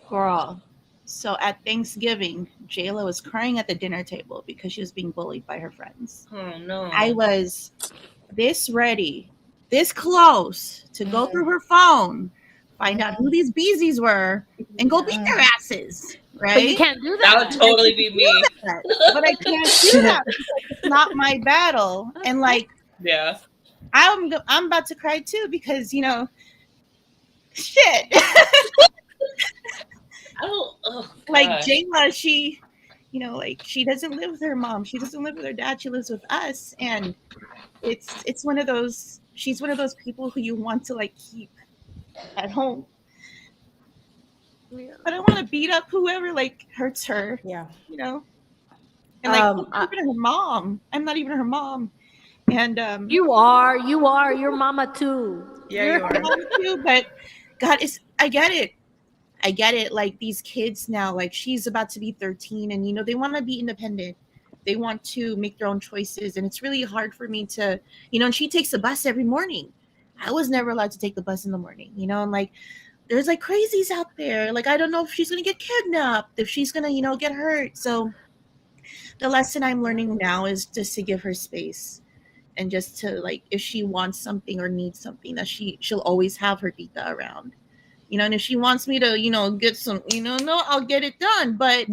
S6: Girl. So at Thanksgiving, Jayla was crying at the dinner table because she was being bullied by her friends.
S1: Oh no.
S6: I was this ready, this close to go through her phone, find out who these beezies were, and go beat their asses. Right?
S4: But you can't do
S1: That
S4: that.
S1: would totally be me.
S6: But I can't do that because it's not my battle. And like,
S1: Yeah.
S6: I'm about to cry too because shit. Like Jayla, she, like she doesn't live with her mom. She doesn't live with her dad. She lives with us, and it's one of those. She's one of those people who you want to like keep at home.
S4: Yeah.
S6: But I want to beat up whoever like hurts her.
S3: Yeah.
S6: And like I'm not even her mom. I'm not even her mom. And
S4: you are your mama too.
S3: Yeah, you are.
S6: Mom too, but God, I get it. Like these kids now, like she's about to be 13, and they want to be independent. They want to make their own choices, and it's really hard for me to, and she takes the bus every morning. I was never allowed to take the bus in the morning, and like there's like crazies out there. Like I don't know if she's gonna get kidnapped, if she's gonna, get hurt. So the lesson I'm learning now is just to give her space. And just to like, if she wants something or needs something, that she'll always have her tita around. And if she wants me to, get some, no, I'll get it done. But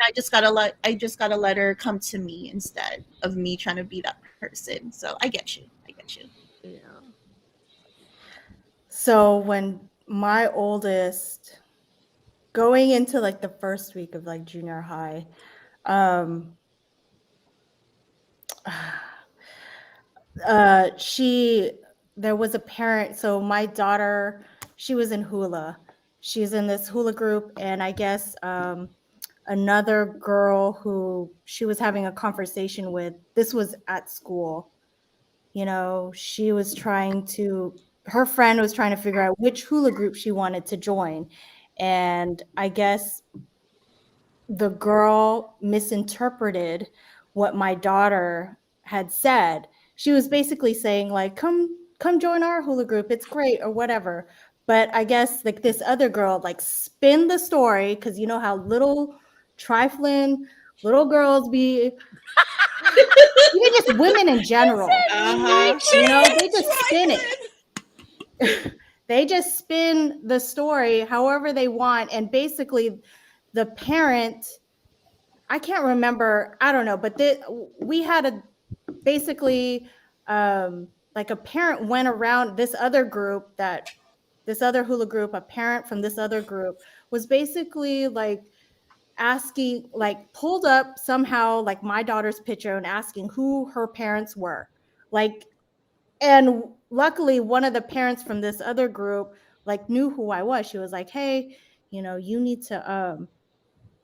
S6: I just gotta let her come to me instead of me trying to be that person. So I get you.
S4: Yeah.
S3: So when my oldest, going into like the first week of like junior high, there was a parent. So my daughter, she was in hula. She's in this hula group, and I guess another girl who she was having a conversation with, this was at school. She was her friend was trying to figure out which hula group she wanted to join. And I guess the girl misinterpreted what my daughter had said. She was basically saying like, come join our hula group. It's great or whatever. But I guess like this other girl like spin the story, because you know how little trifling little girls be, even just women in general. They just spin it. They just spin the story however they want. And basically the parent, I can't remember, I don't know, but we had basically like a parent went around this other hula group, a parent from this other group was basically like asking, like pulled up somehow like my daughter's picture and asking who her parents were. Like, and luckily one of the parents from this other group like knew who I was. She was like, hey, you need to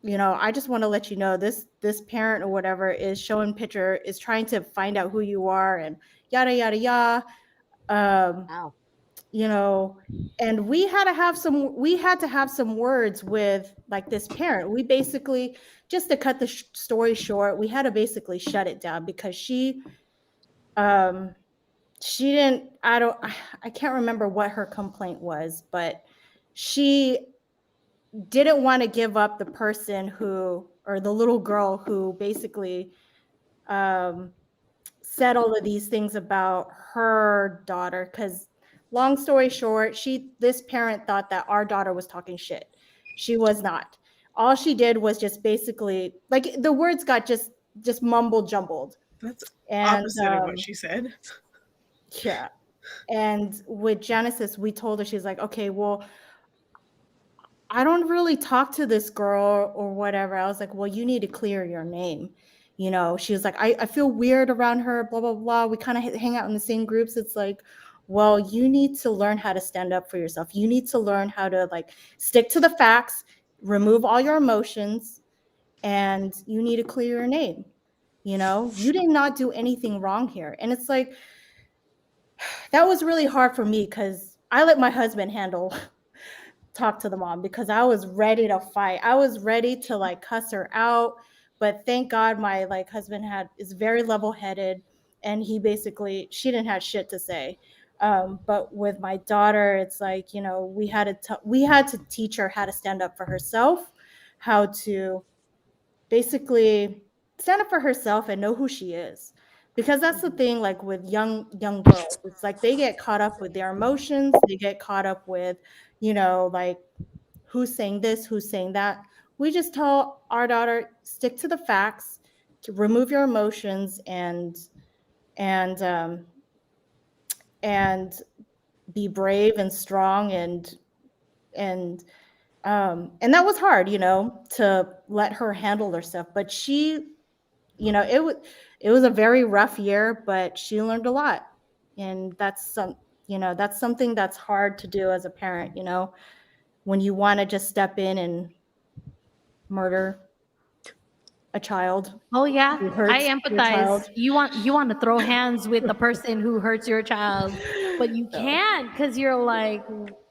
S3: I just want to let you know this parent or whatever is trying to find out who you are and yada yada yada.
S4: Wow.
S3: And we had to have some words with like this parent. We basically, just to cut the story short, we had to basically shut it down because she didn't, I can't remember what her complaint was, but she didn't want to give up the person or the little girl who basically said all of these things about her daughter. Because long story short, this parent thought that our daughter was talking shit. She was not. All she did was just basically, like, the words got just mumbled jumbled.
S2: That's
S3: and
S2: opposite of what she said.
S3: Yeah. And with Genesis, we told her, she's like, okay, well, I don't really talk to this girl or whatever. I was like, well, you need to clear your name. She was like, I feel weird around her, blah, blah, blah. We kind of hang out in the same groups. It's like, well, you need to learn how to stand up for yourself. You need to learn how to like stick to the facts, remove all your emotions, and you need to clear your name. You did not do anything wrong here. And it's like, that was really hard for me because I let my husband talk to the mom because I was ready to fight. I was ready to like cuss her out. But thank God my like husband is very level-headed, and she didn't have shit to say. But with my daughter, it's like, we had to teach her how to stand up for herself, how to basically stand up for herself and know who she is. Because that's the thing, like with young girls, it's like they get caught up with their emotions, they get caught up with, like who's saying this, who's saying that. We just tell our daughter, stick to the facts, to remove your emotions, and and be brave and strong, and that was hard, to let her handle herself. But she, it was a very rough year, but she learned a lot, and that's something that's hard to do as a parent, when you want to just step in and murder a child
S4: Oh yeah,
S3: who
S4: I
S3: hurts your child.
S4: empathize. You want to throw hands with the person who hurts your child, but you can't because you're like,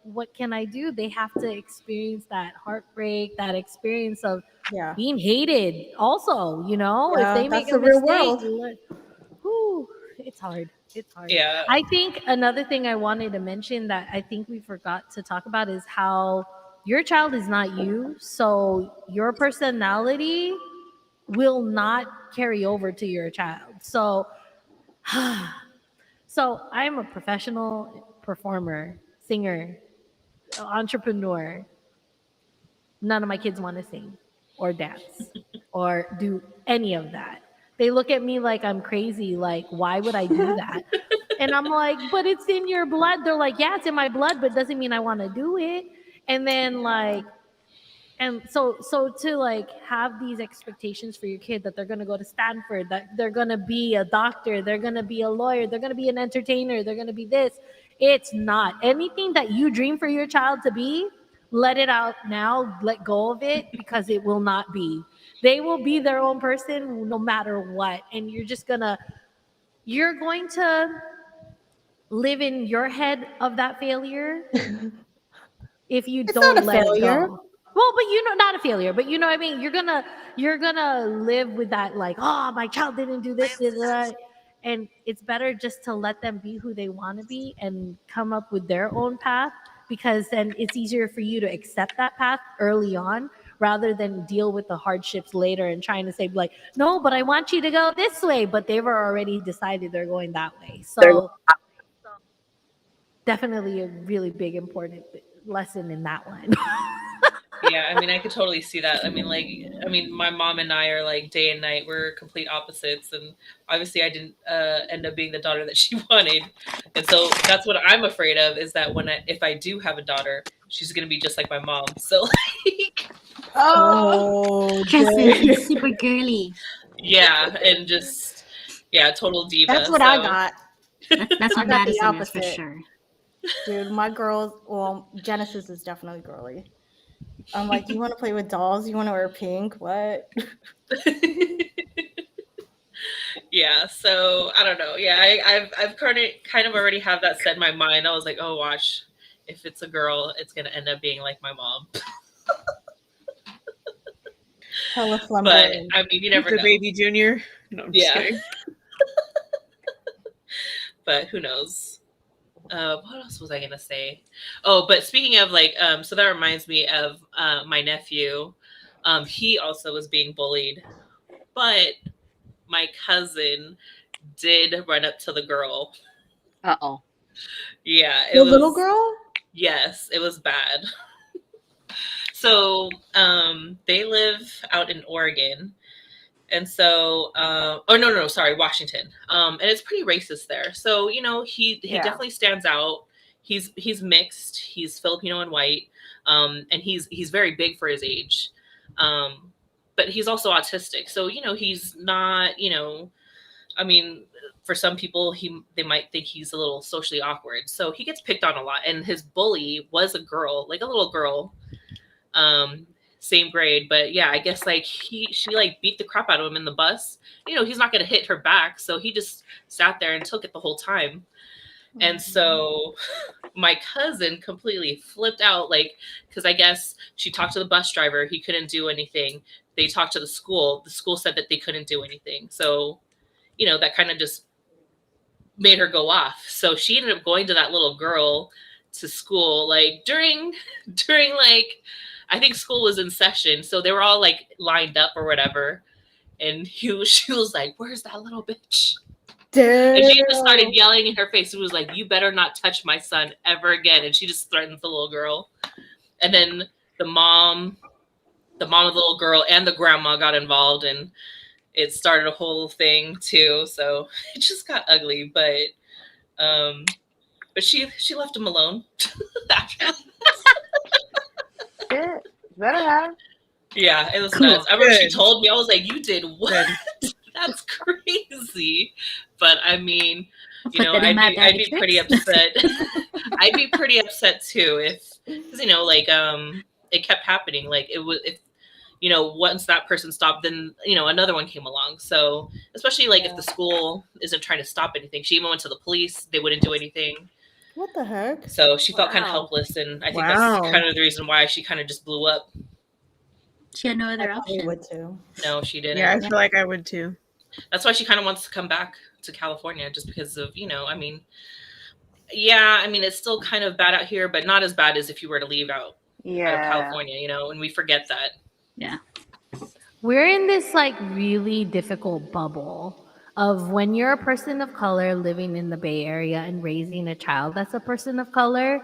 S4: what can I do? They have to experience that heartbreak, that experience of
S3: Yeah,
S4: being hated. Also, if they make
S3: that's
S4: a
S3: the real
S4: mistake,
S3: world.
S4: whew, it's hard. It's hard.
S1: Yeah.
S4: I think another thing I wanted to mention that I think we forgot to talk about is how your child is not you, so your personality will not carry over to your child. So I'm a professional performer, singer, entrepreneur. None of my kids want to sing or dance or do any of that. They look at me like I'm crazy, like, why would I do that? And I'm like, but it's in your blood. They're like, yeah, it's in my blood, but it doesn't mean I want to do it. And then like, and so to like have these expectations for your kid that they're going to go to Stanford, that they're going to be a doctor, they're going to be a lawyer, they're going to be an entertainer, they're going to be this. It's not anything that you dream for your child to be. Let it out now, let go of it, because it will not be. They will be their own person no matter what, and you're going to live in your head of that failure if you
S3: It's not
S4: don't
S3: a
S4: let it
S3: failure.
S4: go. Well, but not a failure, but you know what I mean? You're gonna live with that, like, oh, my child didn't do this, that. And it's better just to let them be who they want to be and come up with their own path, because then it's easier for you to accept that path early on rather than deal with the hardships later and trying to say like, no, but I want you to go this way, but they've already decided they're going that way. So definitely a really big important lesson in that one.
S1: Yeah, I mean, I could totally see that. I mean, my mom and I are like day and night. We're complete opposites, and obviously, I didn't end up being the daughter that she wanted, and so that's what I'm afraid of. Is that if I do have a daughter, she's gonna be just like my mom. So, like,
S3: Oh,
S7: Just
S3: Jay.
S7: super girly.
S1: yeah, and just total diva.
S3: That's what
S1: so.
S3: I got.
S7: That's
S3: I
S7: what
S3: got the
S7: Madison is for
S3: opposite.
S7: sure.
S3: Dude, my girls, well, Genesis is definitely girly. I'm like, you want to play with dolls? You want to wear pink? What?
S1: Yeah, so I don't know. Yeah, I've kind of already have that set in my mind. I was like, oh, watch, if it's a girl, it's gonna end up being like my mom.
S3: Hella
S1: But
S3: flamboyant.
S1: I mean, you never
S2: The
S1: know.
S2: baby junior. No, I'm just
S1: Yeah.
S2: kidding.
S1: But who knows? What else was I gonna say? Oh, but speaking of like, so that reminds me of my nephew. He also was being bullied, but my cousin did run up to the girl.
S8: Uh-oh.
S1: Yeah, it
S3: The
S1: was.
S3: little girl?
S1: Yes, it was bad. So they live out in Oregon. And so, oh no, sorry, Washington. And it's pretty racist there. So he
S3: Yeah.
S1: definitely stands out. he's mixed. He's Filipino and white, and he's very big for his age, but he's also autistic. So he's not. I mean, for some people, they might think he's a little socially awkward. So he gets picked on a lot, and his bully was a girl, like a little girl, same grade. But yeah, I guess like she like beat the crap out of him in the bus. He's not gonna hit her back, so he just sat there and took it the whole time. And so my cousin completely flipped out, like, because I guess she talked to the bus driver. He couldn't do anything. They talked to the school. The school said that they couldn't do anything. So, that kind of just made her go off. So she ended up going to that little girl to school, like during like, I think school was in session. So they were all like lined up or whatever. And she was like, "Where's that little bitch?"
S3: Damn.
S1: And she just started yelling in her face. It was like, "You better not touch my son ever again." And she just threatens the little girl. And then the mom of the little girl and the grandma got involved, and it started a whole thing too. So it just got ugly. But she left him alone.
S5: Shit. Better have.
S1: Yeah, it was
S2: Cool.
S1: nuts. I remember she
S2: Good.
S1: told me, I was like, "You did what?"
S2: Good.
S1: That's crazy. But I mean,
S7: Put that in my
S1: I'd be
S7: bag of
S1: pretty
S7: tricks.
S1: upset. I'd be pretty upset too because like it kept happening. Like it was if once that person stopped, then another one came along. So especially like if the school isn't trying to stop anything, she even went to the police. They wouldn't do anything.
S3: What the heck?
S1: So she felt kind of
S4: Wow.
S1: helpless, and I think
S2: Wow.
S1: that's kind of the reason why she kind of just blew up.
S7: She had no
S3: I
S7: other
S3: probably
S7: option.
S3: would too.
S1: No, she didn't.
S2: Yeah, I feel like I would too.
S1: That's why she kind of wants to come back to California, just because of I mean, yeah, I mean it's still kind of bad out here, but not as bad as if you were to leave out of
S5: Yeah.
S1: California, and we forget that.
S7: Yeah.
S4: We're in this like really difficult bubble of when you're a person of color living in the Bay Area and raising a child that's a person of color.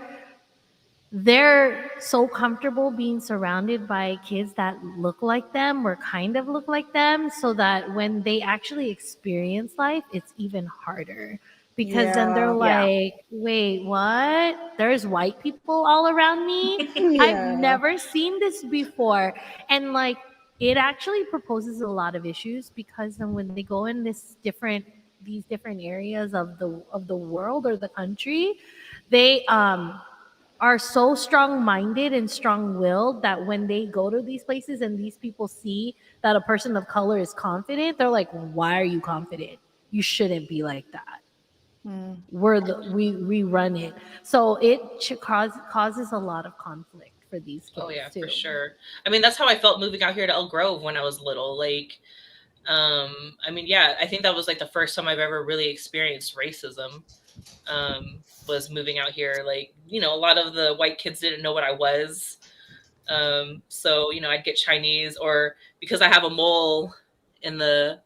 S4: They're so comfortable being surrounded by kids that look like them or kind of look like them, so that when they actually experience life, it's even harder. Because then they're
S3: Yeah.
S4: like, wait, what? There's white people all around me?
S3: Yeah.
S4: I've never seen this before. And like, it actually proposes a lot of issues, because then when they go in these different areas of the world or the country, they are so strong-minded and strong-willed that when they go to these places and these people see that a person of color is confident, they're like, "Why are you confident? You shouldn't be like that.
S3: Mm.
S4: We run it." So it causes a lot of conflict for these kids.
S1: Oh yeah,
S4: too.
S1: for sure. I mean, that's how I felt moving out here to Elk Grove when I was little. Like, I mean, yeah, I think that was like the first time I've ever really experienced racism. Was moving out here. Like, a lot of the white kids didn't know what I was. So, I'd get Chinese, or because I have a mole in the,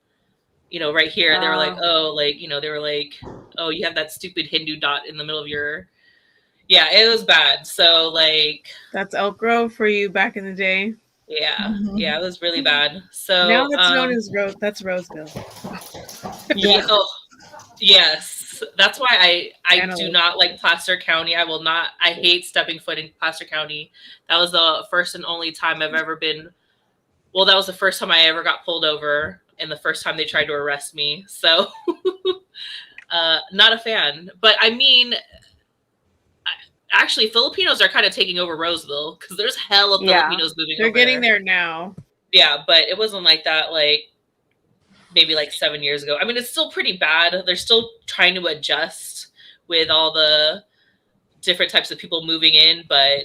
S1: right here, they were like, oh, like, they were like, oh, you have that stupid Hindu dot in the middle of your, yeah, it was bad. So like,
S2: That's Elk Grove for you back in the day.
S1: yeah, yeah, it was really bad. So
S2: Now it's known as that's Roseville.
S1: yeah, oh, yes. That's why I do
S2: Antelope.
S1: not like Placer County. I hate stepping foot in Placer County. That was the first and only time I've ever been. Well, that was the first time I ever got pulled over, and the first time they tried to arrest me. So, not a fan. But I mean, actually, Filipinos are kind of taking over Roseville, because there's hell of
S5: Yeah.
S1: Filipinos moving
S2: They're
S1: over
S2: getting there now.
S1: Yeah, but it wasn't like that, like, maybe like 7 years ago. I mean, it's still pretty bad. They're still trying to adjust with all the different types of people moving in, but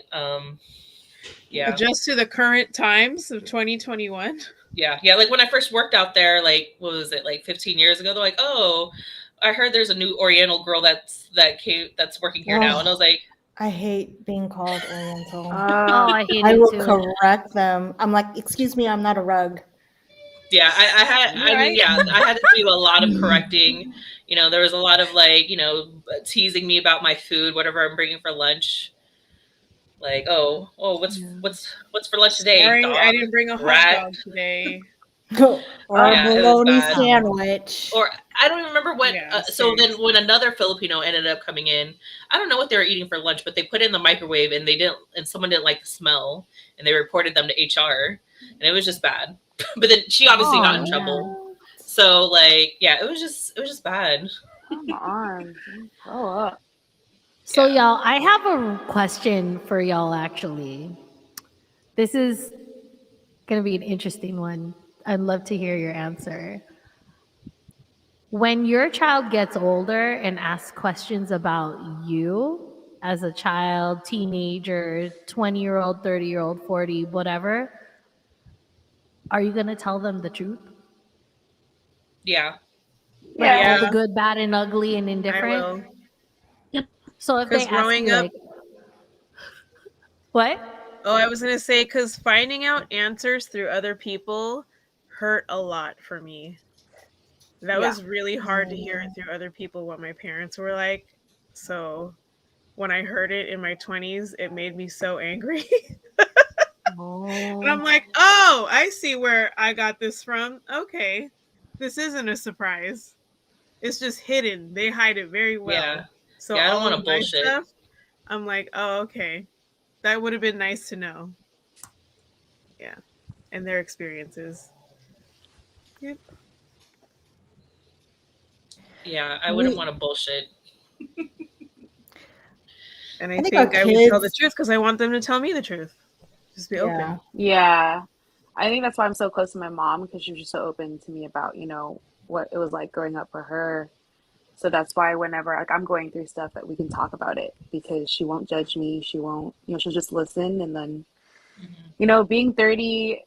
S1: yeah.
S2: Adjust to the current times of 2021.
S1: Yeah. Like when I first worked out there, like, what was it, like 15 years ago? They're like, oh, I heard there's a new Oriental girl that's working here now. And I was like,
S3: I hate being called Oriental.
S4: Oh, I hate
S3: I
S4: it
S3: will
S4: too.
S3: correct them. I'm like, excuse me, I'm not a rug.
S1: yeah, I mean, yeah, I had to do a lot of correcting. There was a lot of like, teasing me about my food, whatever I'm bringing for lunch. Like, what's for lunch today?
S2: Sorry,
S1: dog?
S2: I didn't bring a hot
S1: rat.
S2: dog today.
S3: Or a
S1: Yeah, it was
S3: bologna
S1: bad.
S3: sandwich.
S1: Or I don't even remember what.
S2: Yeah,
S1: So then,
S2: seriously.
S1: when another Filipino ended up coming in, I don't know what they were eating for lunch, but they put it in the microwave, and someone didn't like the smell, and they reported them to HR, and it was just bad. But then she obviously got in
S3: Oh,
S1: trouble. So like, yeah, it was just bad.
S5: Come on, grow up.
S4: So,
S1: Yeah.
S4: y'all, I have a question for y'all actually. This is going to be an interesting one. I'd love to hear your answer. When your child gets older and asks questions about you as a child, teenager, 20-year-old, 30-year-old, 40, whatever, are you going to tell them the truth?
S1: Yeah.
S4: Like all
S5: Yeah.
S4: the
S2: Yeah,
S4: good, bad, and ugly and
S2: I
S4: indifferent?
S2: will.
S4: So if they
S2: Because
S4: ask
S2: growing
S4: you,
S2: up,
S4: like, what?
S2: I was gonna say, because finding out answers through other people hurt a lot for me. That
S5: Yeah.
S2: was really hard to hear it through other people what my parents were like. So when I heard it in my 20s, it made me so angry. And I'm
S4: Oh,
S2: like, oh, I see where I got this from. Okay. This isn't a surprise. It's just hidden. They hide it very
S1: Yeah.
S2: well. So
S1: Yeah. I don't
S2: all
S1: want
S2: of
S1: to
S2: my
S1: bullshit.
S2: stuff, I'm like, oh, okay. That would have been nice to know. Yeah. And their experiences. Yep.
S1: Yeah. I wouldn't
S3: we,
S1: want to bullshit.
S2: And
S3: I
S2: I
S3: think our
S2: think I would tell the
S3: kids,
S2: truth because I want them to tell me the truth. Just be
S3: yeah.
S2: open.
S5: Yeah. I think that's why I'm so close to my mom, because she was just so open to me about, what it was like growing up for her. So that's why whenever like I'm going through stuff, that we can talk about it, because she won't judge me. She won't, she'll just listen. And then, being 30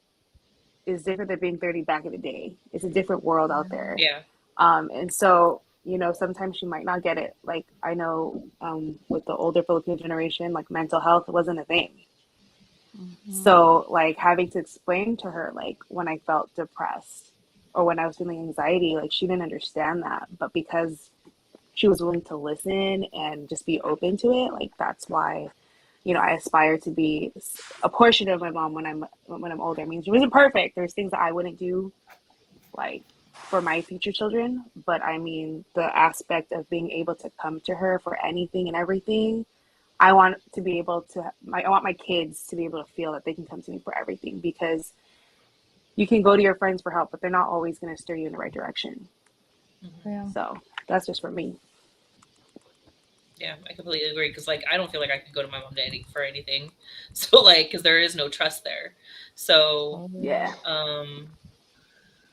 S5: is different than being 30 back in the day. It's a different world out there.
S1: Yeah.
S5: And so, sometimes she might not get it. Like I know, with the older Filipino generation, like mental health wasn't a thing. So like having to explain to her, like when I felt depressed or when I was feeling anxiety, like she didn't understand that. But because she was willing to listen and just be open to it, like that's why, I aspire to be a portion of my mom when I'm older. I mean, she wasn't perfect. There's things that I wouldn't do, like for my future children, but I mean the aspect of being able to come to her for anything and everything. I want to be able to. I want my kids to be able to feel that they can come to me for everything, because you can go to your friends for help, but they're not always going to steer you in the right direction.
S3: Yeah.
S5: So that's just for me.
S1: Yeah, I completely agree, because like I don't feel like I could go to my mom for anything. So like, because there is no trust there. So
S5: Yeah.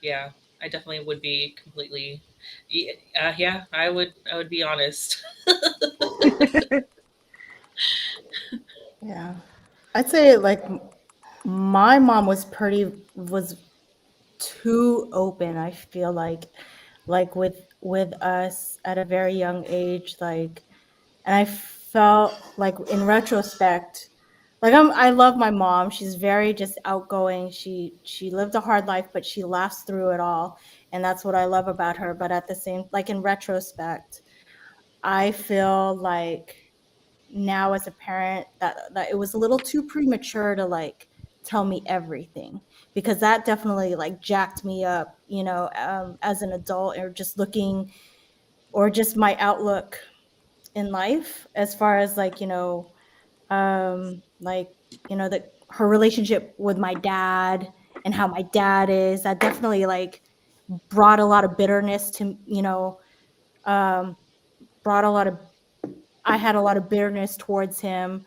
S1: yeah, I definitely would be completely. Yeah, I would be honest.
S3: Yeah. I'd say like my mom was too open, I feel like with us at a very young age, like, and I felt like in retrospect, like I love my mom. She's very just outgoing. She lived a hard life, but she laughs through it all, and that's what I love about her. But at the same, like in retrospect, I feel like now as a parent that it was a little too premature to like tell me everything, because that definitely like jacked me up, as an adult, or just looking, or just my outlook in life, as far as like, like, that her relationship with my dad and how my dad is, that definitely like brought a lot of bitterness to, um, brought a lot of I had a lot of bitterness towards him.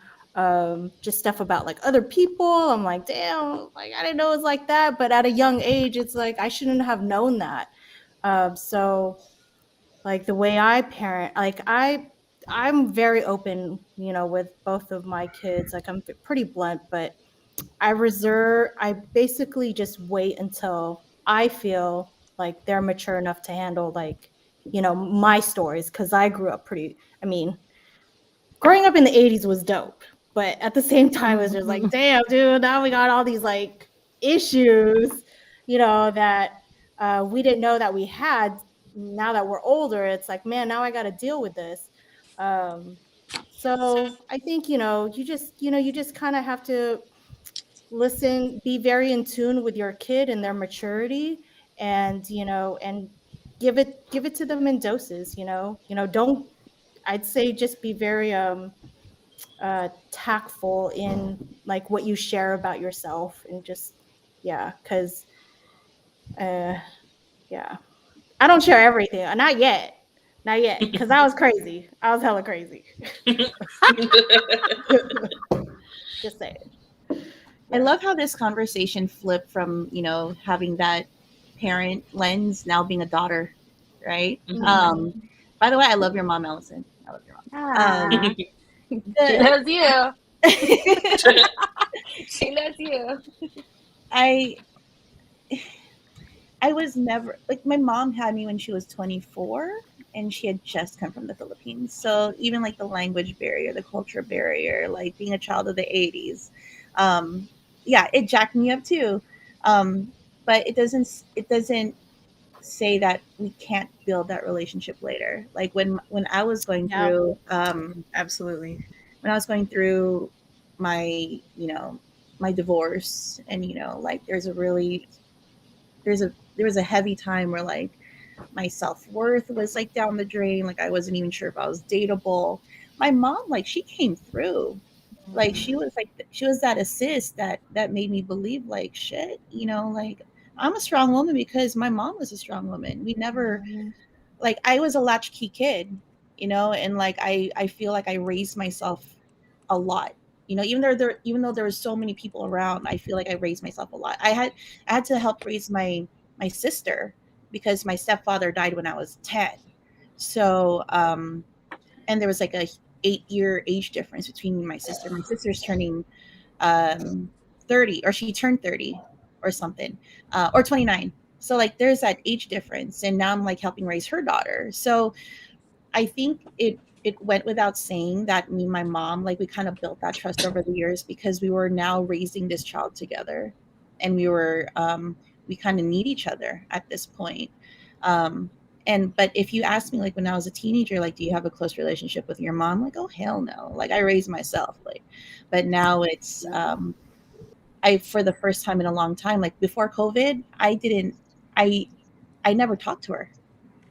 S3: Just stuff about like other people. I'm like, damn, like I didn't know it was like that. But at a young age, it's like I shouldn't have known that. So like the way I parent, like I'm very open, with both of my kids. Like I'm pretty blunt, but I basically just wait until I feel like they're mature enough to handle like, my stories, because I grew up I mean, growing up in the 80s was dope, but at the same time it was just like, damn, dude, now we got all these like issues, that we didn't know that we had. Now that we're older, it's like, man, now I got to deal with this. um so I think, you just kind of have to listen, be very in tune with your kid and their maturity, and and give it to them in doses. Don't, I'd say, just be very tactful in like what you share about yourself, and just, yeah, because uh yeah, I don't share everything, not yet, because I was crazy, I was hella crazy. Just saying.
S6: I
S3: Yeah.
S6: love how this conversation flipped from, having that parent lens now being a daughter, right?
S1: Mhm.
S6: By the way, I love your mom, Allison. I love your mom.
S5: Ah, she
S6: The,
S5: loves you. She loves you.
S6: I I was never like, my mom had me when she was 24, and she had just come from the Philippines. So even like the language barrier, the culture barrier, like being a child of the 80s, um, yeah, it jacked me up too. Um, but it doesn't say that we can't build that relationship later. Like when I was going
S2: Yeah,
S6: through
S2: absolutely.
S6: when I was going through my my divorce, and like there was a heavy time where like my self-worth was like down the drain, like I wasn't even sure if I was dateable. My mom, like, she came through. Like she was that assist that made me believe, like, shit, like, I'm a strong woman because my mom was a strong woman. We never, like, I was a latchkey kid, and like I feel like I raised myself a lot. Even though there was so many people around, I feel like I raised myself a lot. I had to help raise my sister because my stepfather died when I was 10. So and there was like a 8-year age difference between me and my sister. My sister's turning 30, or she turned 30 or something, or 29. So like there's that age difference, and now I'm like helping raise her daughter. So I think it went without saying that me and my mom, like, we kind of built that trust over the years because we were now raising this child together, and we kind of need each other at this point. Um, and but if you ask me, like, when I was a teenager, like, do you have a close relationship with your mom? Like, oh hell no. Like, I raised myself. Like, but now it's I for the first time in a long time, like before COVID, I I never talked to her.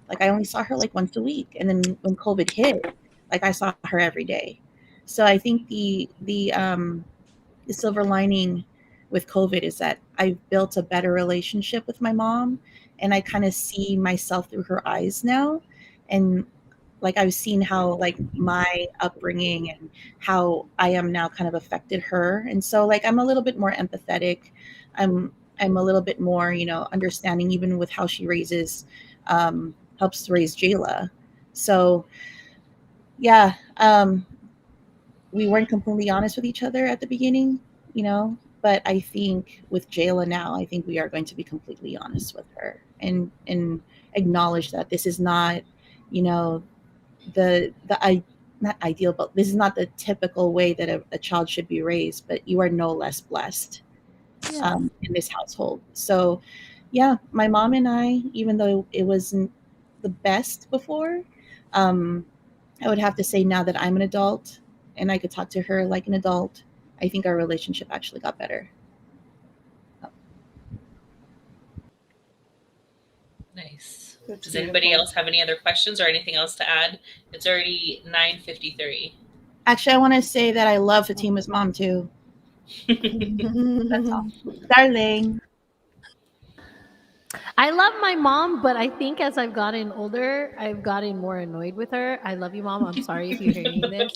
S6: Like, I only saw her like once a week, and then when COVID hit, like, I saw her every day. So I think the silver lining with COVID is that I've built a better relationship with my mom, and I kind of see myself through her eyes now. And like, I've seen how like my upbringing and how I am now kind of affected her. And so like I'm a little bit more empathetic. I'm a little bit more, understanding, even with how she helps raise Jayla. So yeah, we weren't completely honest with each other at the beginning, but I think with Jayla now, I think we are going to be completely honest with her, and acknowledge that this is not, you know, the I not ideal, but this is not the typical way that a child should be raised. But you are no less blessed
S3: Yeah.
S6: in this household. So, yeah, my mom and I, even though it wasn't the best before, um, I would have to say now that I'm an adult and I could talk to her like an adult, I think our relationship actually got better.
S1: Nice.
S2: That's
S1: Does anybody
S2: beautiful.
S1: else have any other questions or anything else to add? It's already 9:53.
S6: Actually, I want to say that I love Fatima's mom too. That's all. Darling.
S4: I love my mom, but I think as I've gotten older, I've gotten more annoyed with her. I love you, mom. I'm sorry if you're hearing this.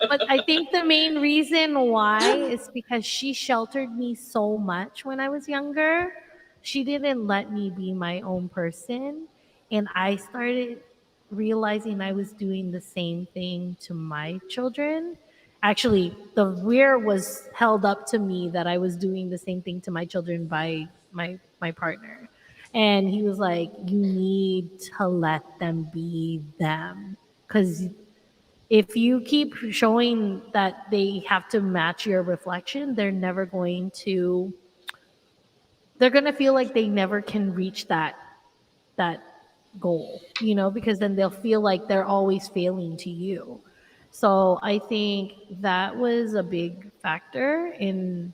S4: But I think the main reason why is because she sheltered me so much when I was younger. She didn't let me be my own person. And I started realizing I was doing the same thing to my children. Actually, the rear was held up to me that I was doing the same thing to my children by my partner. And he was like, you need to let them be them. Because if you keep showing that they have to match your reflection, they're going to feel like they never can reach that goal, because then they'll feel like they're always failing to you. So I think that was a big factor in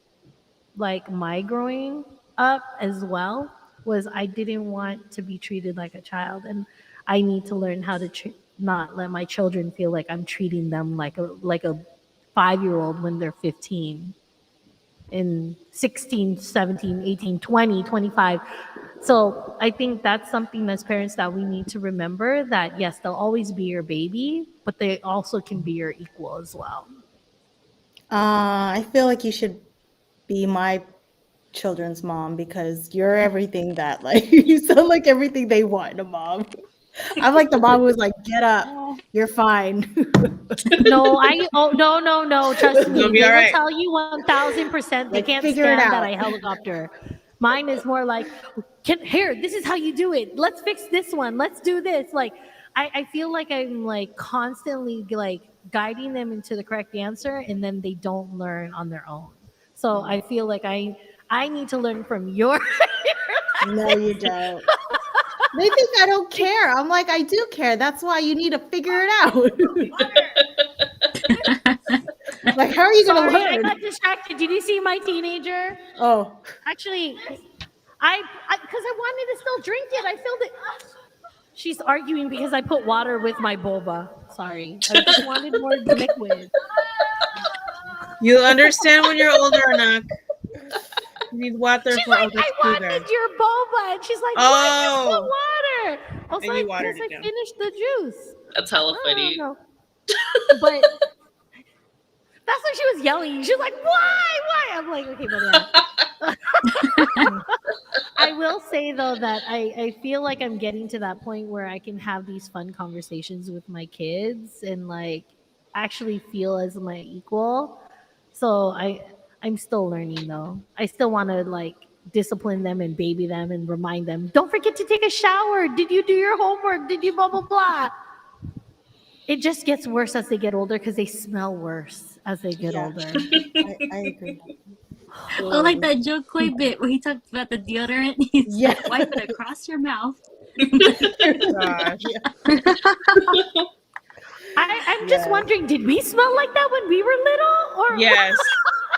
S4: like my growing up as well, was I didn't want to be treated like a child, and I need to learn how to not let my children feel like I'm treating them like a 5-year old when they're 15 and 16, 17, 18, 20, 25. So I think that's something as parents that we need to remember, that yes, they'll always be your baby, but they also can be your equal as well.
S3: I feel like you should be my children's mom because you're everything that, like, you sound like everything they want in a mom. I'm like the mom who's like, get up, you're fine.
S4: No, no. Trust me,
S2: You'll be
S4: they
S2: all
S4: will
S2: right.
S4: tell you 1,000% they
S3: Like,
S4: can't
S3: figure it
S4: stand that
S3: out.
S4: I helicopter. Mine is more like, here, this is how you do it. Let's fix this one. Let's do this. Like, I feel like I'm like constantly like guiding them into the correct answer, and then they don't learn on their own. So I feel like I need to learn from your.
S3: No, you don't. They think I don't care. I'm like, I do care. That's why you need to figure it out. Like, how are you going to
S4: Sorry, I
S3: learn?
S4: got distracted. Did you see my teenager?
S3: Oh,
S4: Actually, I because I wanted to still drink it. I filled it. She's arguing because I put water with my boba. Sorry, I just wanted more liquid.
S2: You'll understand when you're older, Anak. You need water
S4: She's
S2: for
S4: like,
S2: all the
S4: I
S2: sugar.
S4: wanted your boba, and she's like, why just put
S2: Oh,
S4: water? I was
S2: and
S4: like,
S2: you watered
S4: because
S2: it
S4: I
S2: down.
S4: finished the juice.
S1: That's hella
S4: I don't
S1: funny.
S4: know, but that's why she was yelling. She was like, why? I'm like, okay, but yeah. I will say though that I feel like I'm getting to that point where I can have these fun conversations with my kids and like actually feel as my equal. So I'm still learning though. I still want to like discipline them and baby them and remind them, don't forget to take a shower. Did you do your homework? Did you blah blah blah? It just gets worse as they get older because they smell worse as they get
S3: yeah,
S4: older.
S3: I agree.
S7: I like that Joe Coy bit where he talked about the deodorant. He's
S3: Yeah.
S7: like, wipe it across your mouth.
S2: Gosh.
S4: I'm just wondering, did we smell like that when we were little? Or
S2: Yes,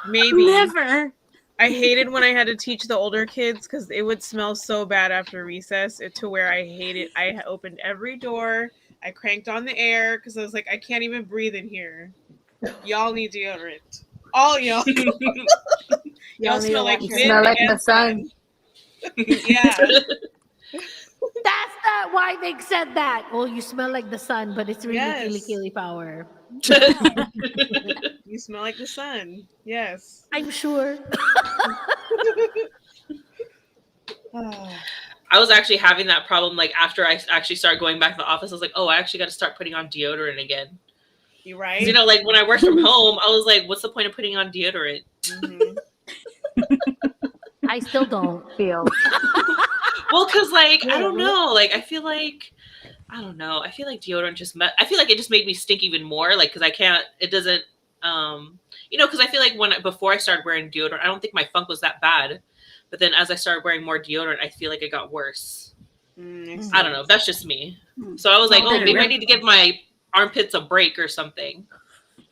S2: maybe.
S7: Never.
S2: I hated when I had to teach the older kids because it would smell so bad after recess to where I hated. I opened every door. I cranked on the air because I was like, I can't even breathe in here. Y'all need deodorant. All y'all. Y'all
S3: need to
S2: smell like
S3: wash your
S2: wind
S5: Smell like
S2: and
S5: the sun.
S2: Yeah.
S4: That's not why they said that. Oh, you smell like the sun, but it's really
S2: Yes.
S4: kili power.
S2: You smell like the sun. Yes.
S4: I'm sure.
S1: I was actually having that problem like after I actually started going back to the office. I was like, oh, I actually got to start putting on deodorant again.
S2: You right?
S1: You know, like when I worked from home, I was like, what's the point of putting on deodorant?
S2: Mhm.
S4: I still don't.
S5: Feel.
S1: Well, because like I don't know, like I feel like deodorant just I feel like it just made me stink even more, like because I can't. It doesn't. You know, because I feel like before I started wearing deodorant, I don't think my funk was that bad, but then as I started wearing more deodorant, I feel like it got worse. I don't know. That's just me. So I was like, oh, maybe I need to give my armpits a break or something.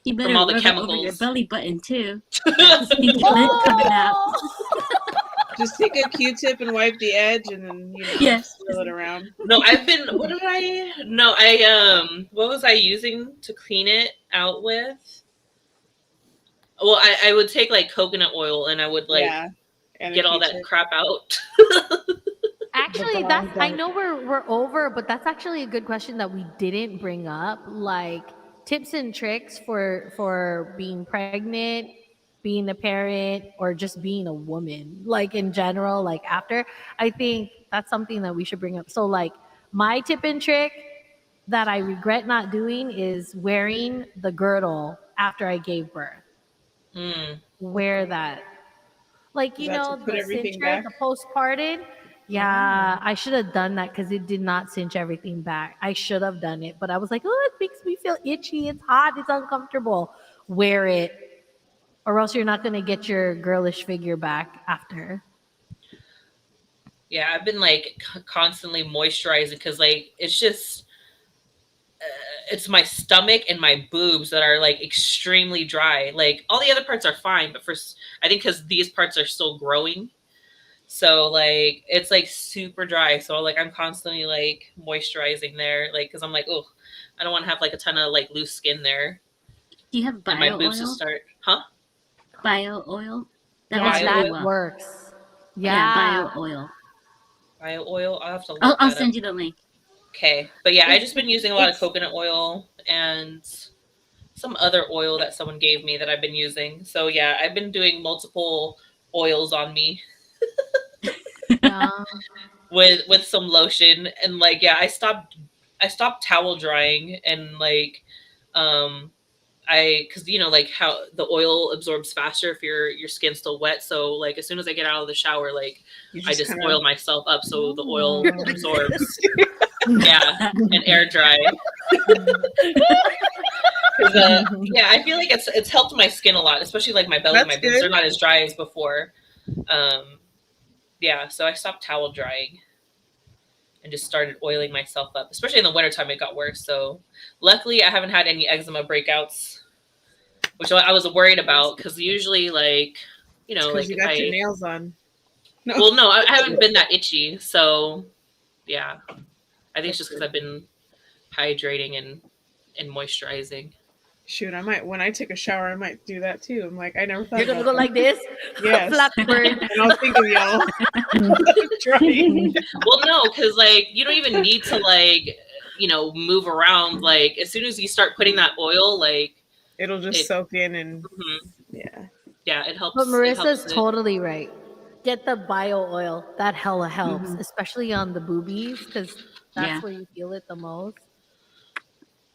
S7: You better
S1: From all the
S7: rub it over your
S1: chemicals.
S7: belly button too. That stinky lint coming out.
S2: Just take a Q-tip and wipe the edge, and then
S7: Yes.
S2: swirl it around.
S1: No, I've been. What did I? No, what was I using to clean it out with? Well, I would take like coconut oil and I would like
S2: and
S1: get all that crap out.
S4: Actually, I know we're over, but that's actually a good question that we didn't bring up. Like tips and tricks for being pregnant, being a parent, or just being a woman. Like in general, like after. I think that's something that we should bring up. So like my tip and trick that I regret not doing is wearing the girdle after I gave birth. Wear that. Like,
S2: Is that to put
S4: the
S2: everything
S4: cincher,
S2: back?
S4: the postparted. Yeah, I should have done that because it did not cinch everything back. I should have done it, but I was like, oh, it makes me feel itchy. It's hot. It's uncomfortable. Wear it, or else you're not going to get your girlish figure back after.
S1: Yeah, I've been like constantly moisturizing because like it's just it's my stomach and my boobs that are like extremely dry. Like all the other parts are fine, but I think because these parts are still growing, so like it's like super dry. So like I'm constantly like moisturizing there, like because I'm like, oh, I don't want to have like a ton of like loose skin there.
S7: Do you have
S1: And my
S7: bio
S1: boobs to
S7: oil?
S1: start, huh?
S7: Bio oil. That
S4: Yeah,
S7: works
S1: Bio
S7: really
S4: that
S1: oil?
S7: well.
S4: works.
S7: Yeah,
S4: Yeah.
S7: bio oil.
S1: Bio oil. I'll have to look
S7: I'll
S1: that up.
S7: send you the link.
S1: Okay, but yeah, I just been using a lot of
S3: It's-
S1: coconut oil and some other oil that someone gave me that I've been using. So yeah, I've been doing multiple oils on me
S4: Yeah.
S1: with some lotion, and like yeah, I stopped towel drying, and like because you know like how the oil absorbs faster if your skin's still wet. So like as soon as I get out of the shower, like
S2: You
S1: I just
S2: kinda-
S1: oil myself up so the oil
S4: Oh.
S1: absorbs. Yeah, and air dry. Yeah, I feel like it's helped my skin a lot, especially like my belly,
S2: That's
S1: my boobs.
S2: good.
S1: They're not as dry as before. Yeah, so I stopped towel drying and just started oiling myself up. Especially in the wintertime, it got worse. So luckily, I haven't had any eczema breakouts, which I was worried about because usually, like, you know,
S2: because
S1: like
S2: you
S1: if
S2: got your
S1: I,
S2: nails on. No.
S1: well, no, I haven't been that itchy. So yeah, I think it's just because I've been hydrating and moisturizing.
S2: Shoot, I might when I take a shower, I might do that too. I'm like, I never thought
S4: You're gonna
S2: about
S4: go
S2: that.
S4: like this?
S2: Yes.
S4: Flappy bird.
S2: And I'll think of y'all trying.
S1: Well, no, because like you don't even need to like move around. Like as soon as you start putting that oil, like
S2: It'll just
S1: It-
S2: soak in and
S1: mhm,
S2: yeah.
S1: it helps.
S4: But
S1: it
S4: Marissa's
S1: helps it.
S4: totally right. Get the bio oil. That hella helps,
S2: Mhm.
S4: especially on the boobies, because that's
S7: Yeah.
S4: where you feel it the most.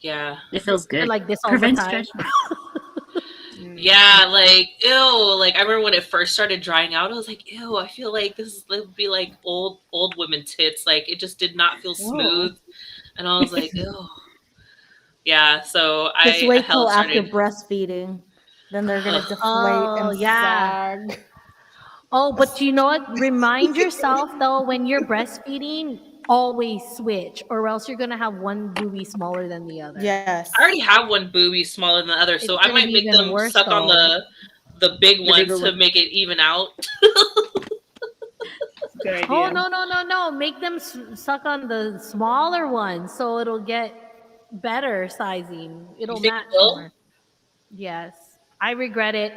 S1: Yeah,
S7: It feels
S4: You're
S7: good.
S4: like this all the
S7: Prevents
S4: time.
S7: stretch.
S1: yeah, like ew. Like I remember when it first started drying out, I was like, ew. I feel like this would be like old women tits. Like it just did not feel smooth, and I was like, ew. Yeah, so
S3: Just
S1: I
S3: wait
S1: hella
S3: till after
S1: started.
S3: breastfeeding. Then they're gonna deflate
S4: Oh,
S3: and
S4: yeah.
S3: sag.
S4: Oh, but you know what? Remind yourself though, when you're breastfeeding, always switch, or else you're gonna have one boobie smaller than the other.
S3: Yes.
S1: I already have one boobie smaller than the other, so
S4: It's
S1: I
S4: gonna
S1: might
S4: be
S1: make
S4: even
S1: them
S4: worse,
S1: suck on
S4: though.
S1: the big ones
S2: bigger
S1: to
S2: one.
S1: make it even out.
S2: Good idea.
S4: Oh no! Make them suck on the smaller ones, so it'll get better sizing. It'll
S1: think
S4: match
S1: it will?
S4: more. Yes, I regret it.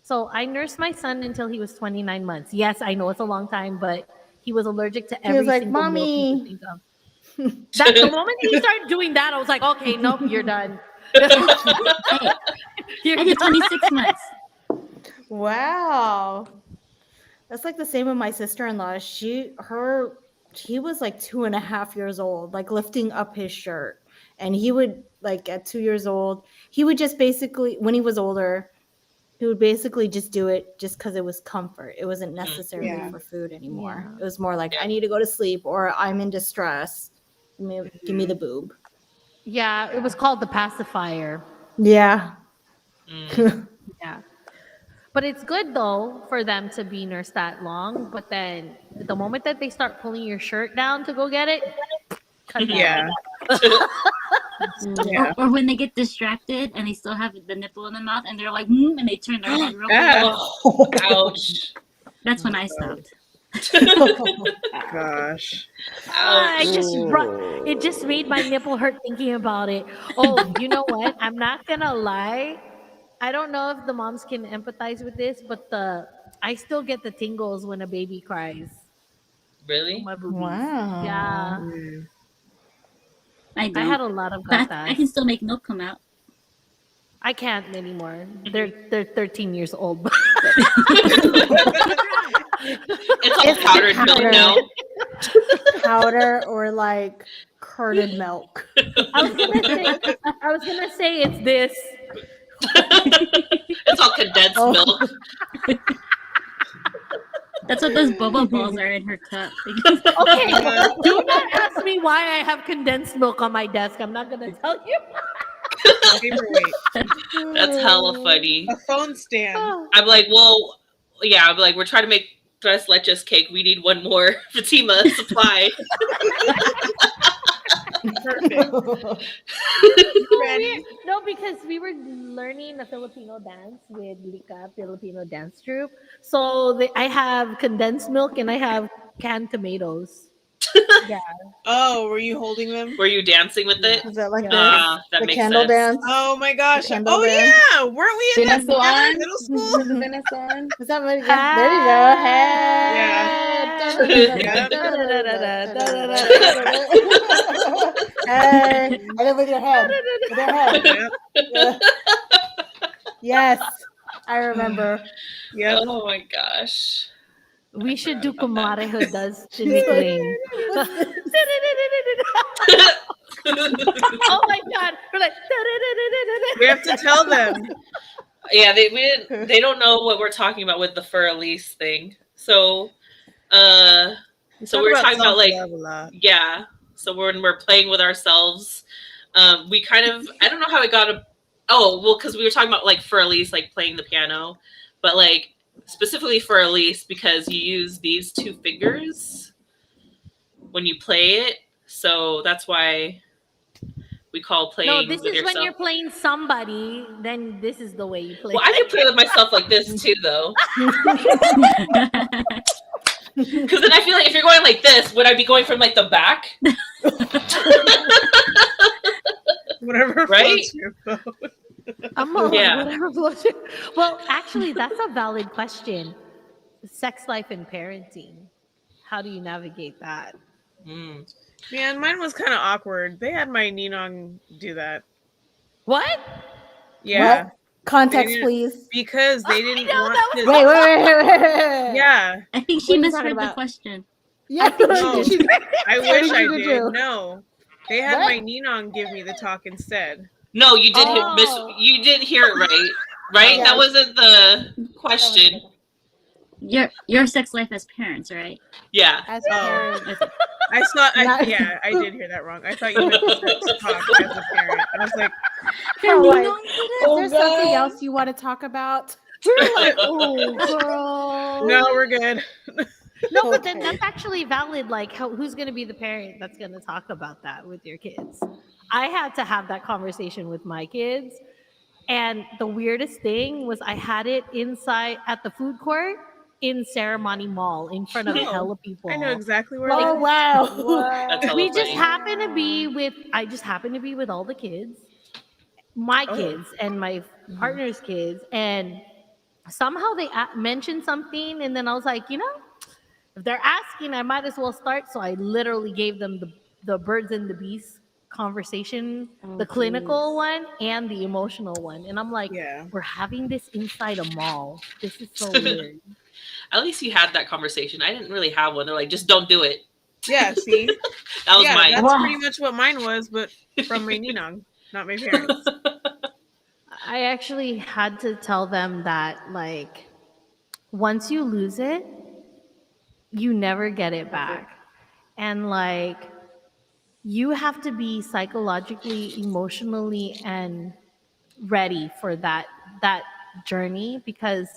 S4: So I nursed my son until he was 29 months. Yes, I know it's a long time, but he was allergic to
S3: He was
S4: every
S3: like,
S4: single milk he could
S3: "Mommy."
S4: think of. That the moment he started doing that, I was like, okay, nope, you're done.
S7: Hey,
S4: You're
S7: I did
S4: done.
S7: 26 months.
S3: Wow. That's like the same with my sister-in-law. He was like 2.5 years old, like lifting up his shirt. And he would like at 2 years old, he would just basically when he was older, he would basically just do it just because it was comfort. It wasn't necessarily
S2: Yeah.
S3: for food anymore.
S4: Yeah.
S3: It was more like
S1: Yeah.
S3: I need to go to sleep or I'm in distress. Give me the boob.
S4: Yeah, it was called the pacifier.
S3: Yeah.
S1: Mm.
S4: Yeah. But it's good though for them to be nursed that long. But then the moment that they start pulling your shirt down to go get it, cut it
S2: Yeah. Yeah.
S7: Or when they get distracted and they still have the nipple in their mouth and they're like, and they turn their head real quick.
S2: Ah,
S1: Oh, ouch.
S7: That's when I stopped.
S2: gosh.
S1: Ouch.
S4: It just made my nipple hurt thinking about it. Oh, you know what? I'm not gonna lie. I don't know if the moms can empathize with this, but I still get the tingles when a baby cries.
S1: Really?
S4: My boobies.
S3: Wow.
S4: Yeah.
S2: Mm.
S7: I don't.
S4: I had a lot of
S7: But
S4: gatas.
S7: I can still make milk come out.
S4: I can't anymore. They're 13 years old.
S1: It's all powdered milk
S3: powder.
S1: now.
S3: Powder or like curded milk.
S4: I was gonna say it's this.
S1: It's all condensed
S3: Oh.
S1: milk.
S7: That's what those boba balls are in her cup.
S4: Okay, do not ask me why I have condensed milk on my desk. I'm not gonna tell you.
S2: Paperweight.
S1: That's hella funny.
S2: A phone stand.
S1: I'm like, well, yeah, I'm like, we're trying to make tres leches cake. We need one more Fatima supply.
S2: Perfect. Ready?
S4: No, because we were learning a Filipino dance with Lika Filipino dance troupe. So I have condensed milk and I have canned tomatoes. Yeah.
S2: Oh, were you holding them?
S1: Were you dancing with it?
S3: Is that like
S4: Yeah.
S1: That
S3: the
S1: makes
S3: candle
S1: sense.
S3: dance?
S2: Oh my gosh.
S3: candle
S2: Oh
S3: dance.
S2: yeah. Weren't we in that together
S5: Venezuelan?
S2: in middle school?
S5: Was it Venezuelan?
S3: Is that what? Yeah, there you go. Hey, and then with your head. With your head.
S2: Yep.
S3: Yes, I remember.
S2: Yep.
S1: Oh my gosh.
S4: We should do
S1: forgot about
S4: Kumarehood does Shanique Lane.
S3: What's this?
S4: Oh my god. We're like
S2: We have to tell them.
S1: Yeah, they don't know what we're talking about with the fur Elise thing. So so we're talking about like
S2: self-love a lot.
S1: yeah. So when we're playing with ourselves, we kind of I don't know how it got because we were talking about like for Elise like playing the piano, but like specifically for Elise because you use these two fingers when you play it, so that's why we call playing.
S4: No, this
S1: with
S4: is
S1: yourself.
S4: when you're playing somebody, then this is the way you play.
S1: Well, I can play with myself like this too, though. Because then I feel like if you're going like this, would I be going from like the back?
S2: Whatever
S1: Right?
S2: floats your boat.
S4: I'm all
S1: Yeah.
S4: whatever floats your- Well, actually, that's a valid question. Sex life and parenting. How do you navigate that?
S1: Mm.
S2: Man, mine was kind of awkward. They had my ninong do that.
S4: What?
S2: Yeah.
S3: What? Context,
S2: They didn't-
S3: please.
S2: Because they didn't
S4: know,
S2: want
S4: that
S2: to.
S3: Wait.
S2: Yeah.
S7: I think
S3: What
S7: she
S3: are you
S7: misheard
S3: talking
S7: the
S3: about?
S7: question.
S3: Yeah,
S2: No.
S3: she did.
S2: I
S3: What
S2: wish
S3: did
S2: I
S3: you
S2: did.
S3: do?
S2: No. They had
S3: What?
S2: my ninong give me the talk instead.
S1: No, you did
S4: Oh.
S1: you didn't hear it right. Right?
S3: Yeah.
S1: That wasn't the question.
S7: Your sex life as parents, right?
S1: Yeah.
S3: As
S2: Oh.
S3: parents.
S7: Okay.
S3: Not-
S2: Yeah, I did hear that wrong. I thought you meant sex talk as a parent. I was like,
S3: We're like,
S5: Oh,
S3: is there something
S5: God.
S3: else you want to talk about?
S4: We're like, oh, girl.
S2: no, we're good.
S4: No, but then
S3: Okay.
S4: that's actually valid. Like, who's going to be the parent that's going to talk about that with your kids? I had to have that conversation with my kids. And the weirdest thing was I had it inside at the food court in Ceremony Mall in front of
S2: Oh,
S4: hella people.
S2: I know exactly where
S3: Oh,
S2: that is.
S3: wow.
S1: That's hella
S4: We just
S1: funny.
S4: happened to be with all the kids, my
S2: Oh.
S4: kids and my partner's kids, and somehow they mentioned something, and then I was like, if they're asking, I might as well start. So I literally gave them the birds and the bees conversation, the clinical one and the emotional one, and I'm like,
S2: Yeah.
S4: we're having this inside a mall. This is so weird.
S1: At least you had that conversation. I didn't really have one. They're like, just don't do it.
S2: Yeah, see?
S1: That was
S2: yeah,
S1: mine.
S2: that's pretty much what mine was, but from my ninong, not my parents.
S4: I actually had to tell them that, like, once you lose it, you never get it back. And, like, you have to be psychologically, emotionally, and ready for that journey, because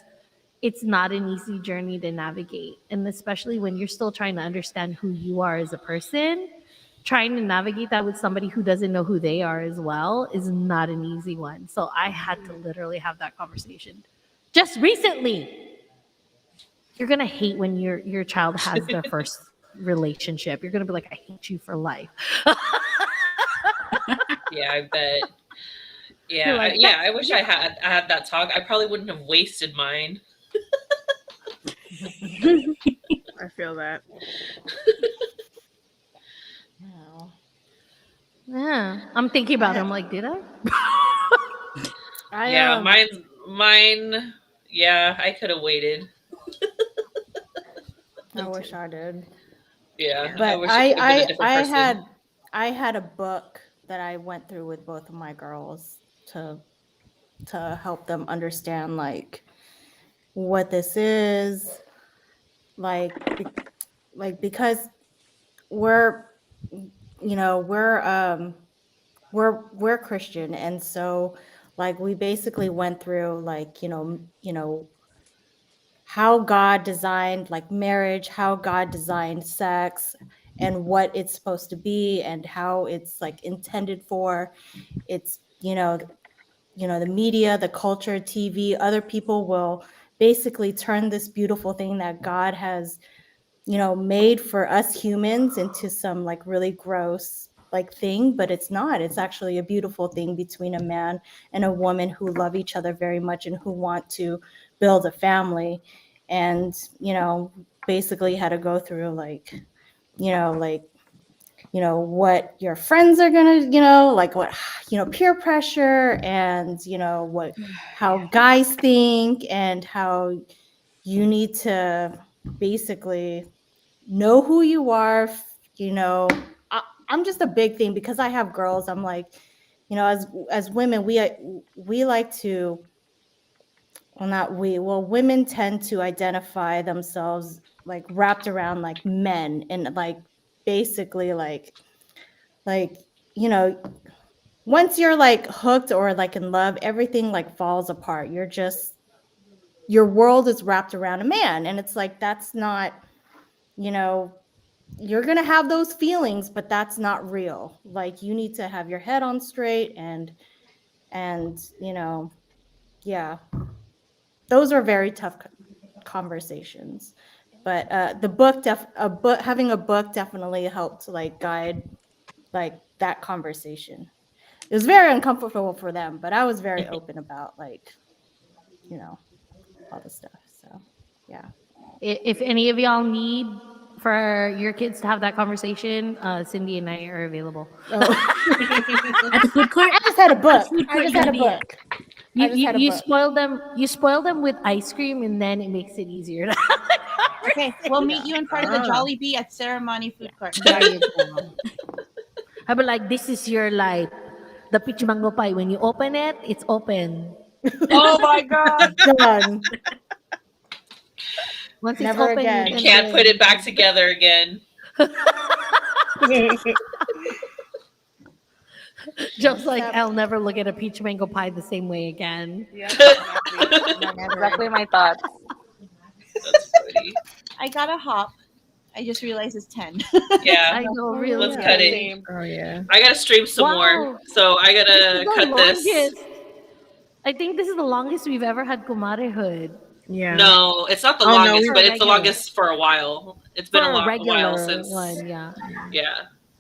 S4: it's not an easy journey to navigate. And especially when you're still trying to understand who you are as a person, trying to navigate that with somebody who doesn't know who they are as well is not an easy one. So I had to literally have that conversation just recently. You're gonna hate when your child has their first relationship. You're gonna be like, I hate you for life.
S1: Yeah, I bet. Yeah,
S4: You're like,
S1: I wish I had that talk. I probably wouldn't have wasted mine.
S2: I feel that.
S4: Yeah, I'm thinking about it. I'm like, did I?
S1: Yeah, mine. Yeah, I could have waited.
S3: I wish I did.
S1: Yeah,
S3: But
S1: wish it could've been a different person.
S3: I had a book that I went through with both of my girls to help them understand, like, what this is, like because we're we're Christian, and so, like, we basically went through, like, how God designed, like, marriage, how God designed sex, and what it's supposed to be and how it's like intended for. It's, the media, the culture, TV, other people will basically turn this beautiful thing that God has, made for us humans into some like really gross like thing, but it's not. It's actually a beautiful thing between a man and a woman who love each other very much and who want to build a family. And, basically had to go through like, what your friends are gonna, like what, peer pressure and, how guys think and how you need to basically know who you are. I'm just a big thing because I have girls. I'm like, as women, we like to, well, not we, well, women tend to identify themselves like wrapped around like men and like basically like once you're like hooked or like in love, everything like falls apart. Your world is wrapped around a man, and it's like that's not, you're gonna have those feelings, but that's not real. Like you need to have your head on straight and yeah, those are very tough conversations. But having a book definitely helped to like guide like that conversation. It was very uncomfortable for them, but I was very open about like, all the stuff. So yeah.
S4: If any of y'all need for your kids to have that conversation, Cindy and I are available.
S3: Oh.
S7: At the food court?
S3: I just had a book.
S7: Food
S3: I
S7: court
S3: just had a
S7: gonna be
S3: book. I just had a
S4: You
S3: book.
S4: spoil them. You spoil them with ice cream, and then it makes it easier. To
S6: Okay, we'll meet you in front of the
S2: Ah.
S6: Jollibee at Ceremony Food Court.
S4: there you go. I'll be like, this is your life. The peach mango pie. When you open it, it's open.
S5: Oh my god.
S3: Done.
S4: Once
S3: Never
S4: it's open,
S3: again.
S1: You
S4: can
S1: can't
S4: drink.
S1: put it back together again.
S4: Just like I'll never look at a peach mango pie the same way again.
S2: Yeah, exactly.
S5: Exactly my thoughts.
S1: That's funny.
S6: I got a hop. I just realized it's 10.
S1: Yeah.
S4: I know, really.
S1: Let's cut it.
S5: Same.
S2: Oh yeah.
S1: I gotta stream some more,
S4: Wow.
S1: so I
S4: This
S1: gotta
S4: is the
S1: cut this.
S4: longest. I think this is the longest we've ever had Kumarehood.
S2: Yeah.
S1: No, it's not the
S2: Oh, no,
S1: longest,
S2: we-
S1: but it's the
S4: Regular.
S1: longest for a while. It's been
S4: For
S1: a
S4: a
S1: while
S4: regular
S1: since.
S4: one, yeah.
S1: Yeah,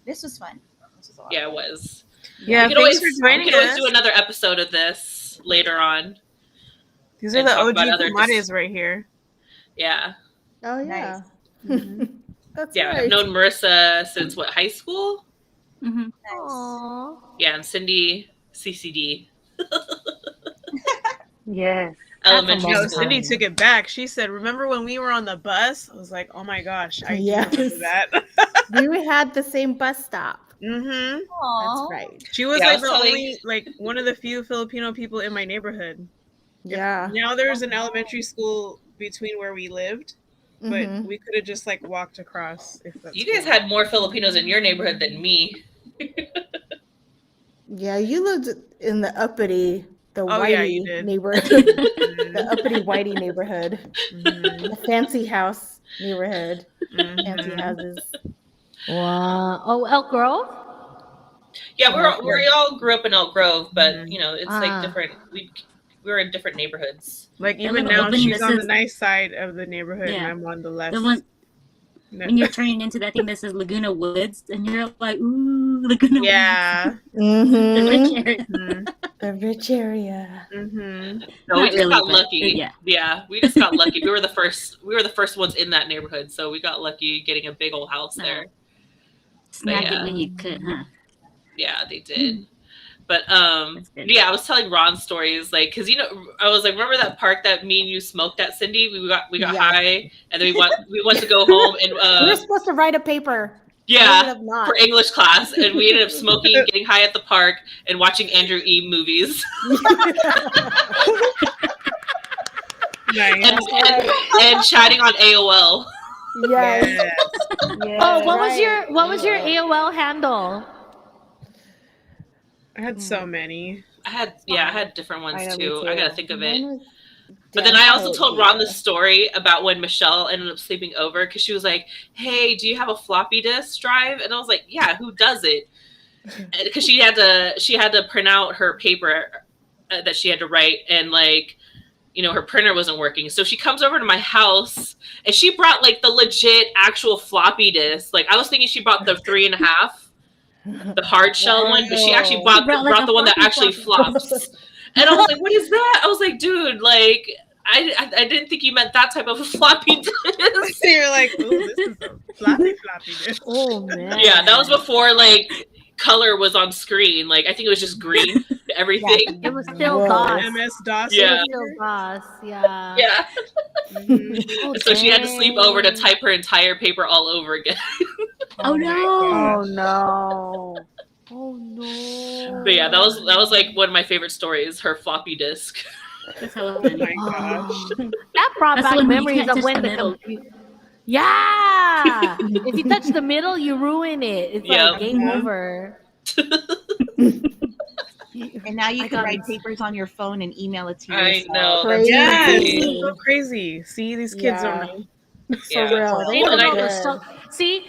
S6: This was fun. This was a lot.
S1: yeah, it was.
S2: Yeah,
S1: we can
S2: thanks
S1: always,
S2: for joining
S1: we can always
S2: us.
S1: do another episode of this later on.
S2: These are
S1: and
S2: the
S1: talk
S2: OG
S1: about other
S2: Kumares right here.
S1: Yeah,
S3: Oh yeah.
S2: Mhm.
S3: That's
S1: yeah.
S3: right.
S1: I've known Marissa since what, high school?
S7: Mhm.
S4: Aww.
S1: Yeah, and Cindy CCD
S5: Yes.
S1: elementary
S4: long
S2: No,
S1: school.
S2: Cindy took it back. She said, "Remember when we were on the bus?" I was like, "Oh my gosh, I do
S3: Yes.
S2: remember that."
S3: We had the same bus stop.
S2: Mm-hmm.
S3: That's right.
S2: She was
S1: Yeah, I
S2: like
S1: was
S2: the
S1: telling-
S2: only, like one of the few Filipino people in my neighborhood.
S3: Yeah.
S2: Now there's an elementary school between where we lived, but
S3: Mhm.
S2: we could have just like walked across. If that's
S1: You guys
S2: cool.
S1: had more Filipinos in your neighborhood than me.
S3: Yeah, you lived in the uppity, the
S2: Oh,
S3: whitey
S2: yeah, you did.
S3: neighborhood,
S2: Mhm.
S3: the uppity whitey neighborhood,
S2: Mhm.
S3: the fancy house neighborhood,
S2: Mhm.
S3: fancy houses.
S4: Wow. Oh, Elk Grove?
S1: Yeah, we all grew up in Elk Grove, but
S2: Mhm.
S1: you know, it's
S4: Ah.
S1: like different. We were in different neighborhoods.
S2: Like
S7: That
S2: even
S7: little
S2: now,
S7: opening
S2: she's
S7: that
S2: on the
S7: says-
S2: nice side of the neighborhood, and
S7: Yeah.
S2: I'm on the left.
S7: The one
S2: No.
S7: when you're turning into that thing that says Laguna Woods, and you're like, ooh, Laguna
S2: Yeah.
S7: Woods. The
S3: Mm-hmm.
S7: rich area.
S2: Mhm.
S3: The rich area.
S2: Mhm.
S1: No, we
S7: Not
S1: just
S7: really,
S1: got
S7: but,
S1: lucky.
S7: yeah.
S1: We just got lucky. We were the first. We were the first ones in that neighborhood, so we got lucky getting a big old house there.
S7: Snagged
S1: yeah.
S7: it when you could, huh?
S1: Yeah, they did.
S7: Hmm.
S1: But
S7: That's good.
S1: yeah, I was telling Ron stories like because I was like, remember that park that me and you smoked at, Cindy? We got
S3: Yeah.
S1: high, and then we went to go home and
S3: We were supposed to write a paper.
S1: yeah.
S3: Ended up not.
S1: For English class, and we ended up smoking, getting high at the park, and watching Andrew E. movies,
S2: Nice.
S1: and chatting on AOL.
S3: Yes.
S2: Yes.
S5: Yes.
S4: Oh, what
S3: Right.
S4: was your AOL handle?
S2: I had so many.
S1: I had different ones
S5: I know, me
S1: too. I gotta
S5: too.
S1: think of
S3: Mine
S1: it.
S3: was
S1: But then I also
S3: Oh,
S1: told Ron
S3: dear.
S1: this story about when Michelle ended up sleeping over because she was like, "Hey, do you have a floppy disk drive?" And I was like, "Yeah, who does it?" Because she had to print out her paper that she had to write, and like, you know, her printer wasn't working. So she comes over to my house and she brought like the legit actual floppy disk. Like I was thinking she brought the 3.5, the hard shell one, but she actually
S2: Wow.
S1: brought the one that actually flops. And I was like, "What is that?" I was like, "Dude, like I didn't think you meant that type of a floppy disk."
S2: You're like, oh, this is a floppy disk.
S4: Oh man.
S1: Yeah, that was before like color was on screen. Like I think it was just green, everything.
S4: It was still
S3: Whoa.
S4: DOS.
S2: MS DOS.
S1: Yeah.
S4: It was
S2: over
S4: still
S2: here.
S4: DOS. Yeah.
S1: Yeah.
S2: Mhm.
S4: Oh,
S1: So she had to sleep over to
S4: dang.
S1: type her entire paper all over again.
S7: Oh
S2: my
S7: no!
S4: Oh
S2: gosh.
S4: no. Oh no.
S1: But yeah, that was like one of my favorite stories, her floppy disk.
S7: That's how
S2: Oh my gosh.
S4: That brought
S7: That's the
S4: back
S7: one where you
S4: memories
S7: can't
S4: of
S7: touch
S4: when
S7: the
S4: the
S7: middle.
S4: Yeah. If you touch the middle, you ruin it. It's
S1: Yep.
S4: like game
S2: Mhm.
S4: over.
S6: And now you
S4: I
S6: can
S4: got
S6: write
S4: it.
S6: papers on your phone and email it to
S1: I
S6: yourself.
S1: know. That's
S2: Yes,
S1: crazy.
S3: Crazy.
S2: so crazy. See, these kids
S3: Yeah.
S2: don't know.
S3: For
S1: Yeah.
S3: real. They
S1: Well,
S3: don't
S1: and
S3: know
S1: I-
S3: good.
S4: See,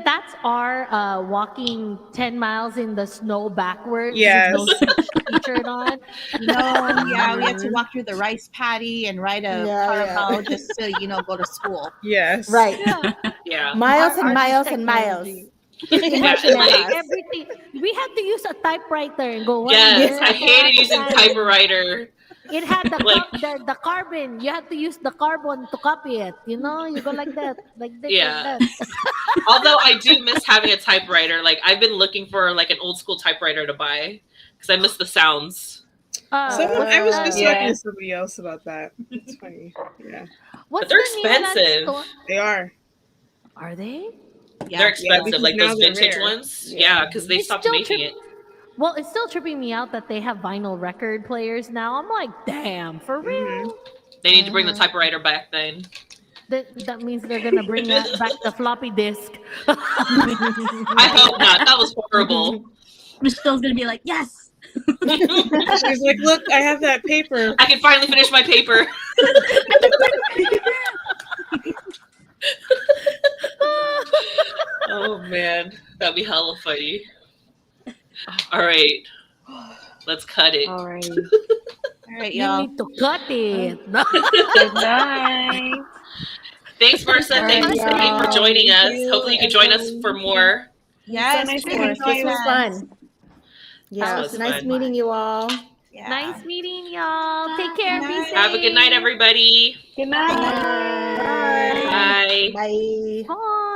S4: that's our walking 10 miles in the snow backwards
S2: Yes.
S4: with no t-shirt on.
S6: No, yeah, we had to walk through the rice paddy and ride a
S3: Yeah,
S6: caramel just to, go to school.
S2: Yes.
S3: Right.
S4: Yeah.
S1: Yeah.
S3: Miles and
S4: Our
S3: miles and miles.
S4: technology.
S3: Too much
S1: Yeah,
S3: in our
S1: like-
S3: house.
S4: Everything. We had to use a typewriter and go.
S1: Yes, I
S4: one
S1: hated
S4: there,
S1: using
S4: one there.
S1: typewriter.
S4: It had the,
S1: Like-
S4: the carbon. You had to use the carbon to copy it. You know, you go like that, like this,
S1: Yeah.
S4: like that.
S1: Although I do miss having a typewriter. Like I've been looking for like an old school typewriter to buy because I miss the sounds.
S2: Someone, I was just
S5: Yeah.
S2: talking to somebody else about that. It's funny. Yeah,
S4: What's
S1: But they're
S4: the name of that
S1: expensive.
S4: store?
S2: they are.
S4: Are they?
S6: Yeah.
S1: They're expensive,
S2: because
S1: like
S2: now
S1: those
S2: they're
S1: vintage
S2: rare.
S1: ones.
S3: Yeah.
S1: Yeah, because they
S4: It's
S1: stopped
S4: still
S1: making it.
S4: Well, it's still tripping me out that they have vinyl record players now. I'm like, damn, for real?
S2: Mhm.
S1: They need to bring the typewriter back then.
S4: That means they're gonna bring back the floppy disk.
S1: I hope not. That was horrible.
S7: Michelle's gonna be like, yes.
S2: She's like, look, I have that paper.
S1: I can finally finish my paper. Oh man, that'd be hella funny. All right, let's cut it.
S5: All right.
S6: All right,
S4: You
S6: y'all.
S4: need to cut it.
S5: Good night.
S1: Thanks, Marissa. Thanks,
S3: right,
S1: Cindy, for
S3: y'all.
S1: joining us.
S2: Thank you,
S1: Hopefully, you can join us for more.
S6: Yes,
S5: nice
S3: Of
S5: to
S3: course.
S5: meet
S3: This was fun. Yeah,
S1: This
S3: it
S1: was
S3: was nice
S1: fun.
S3: meeting you all.
S6: Yeah.
S4: Nice meeting y'all. Take care. Be
S6: Good night.
S4: safe.
S1: Have a good night, everybody.
S5: Good night.
S3: Bye.
S1: Bye.
S3: Bye.
S4: Bye.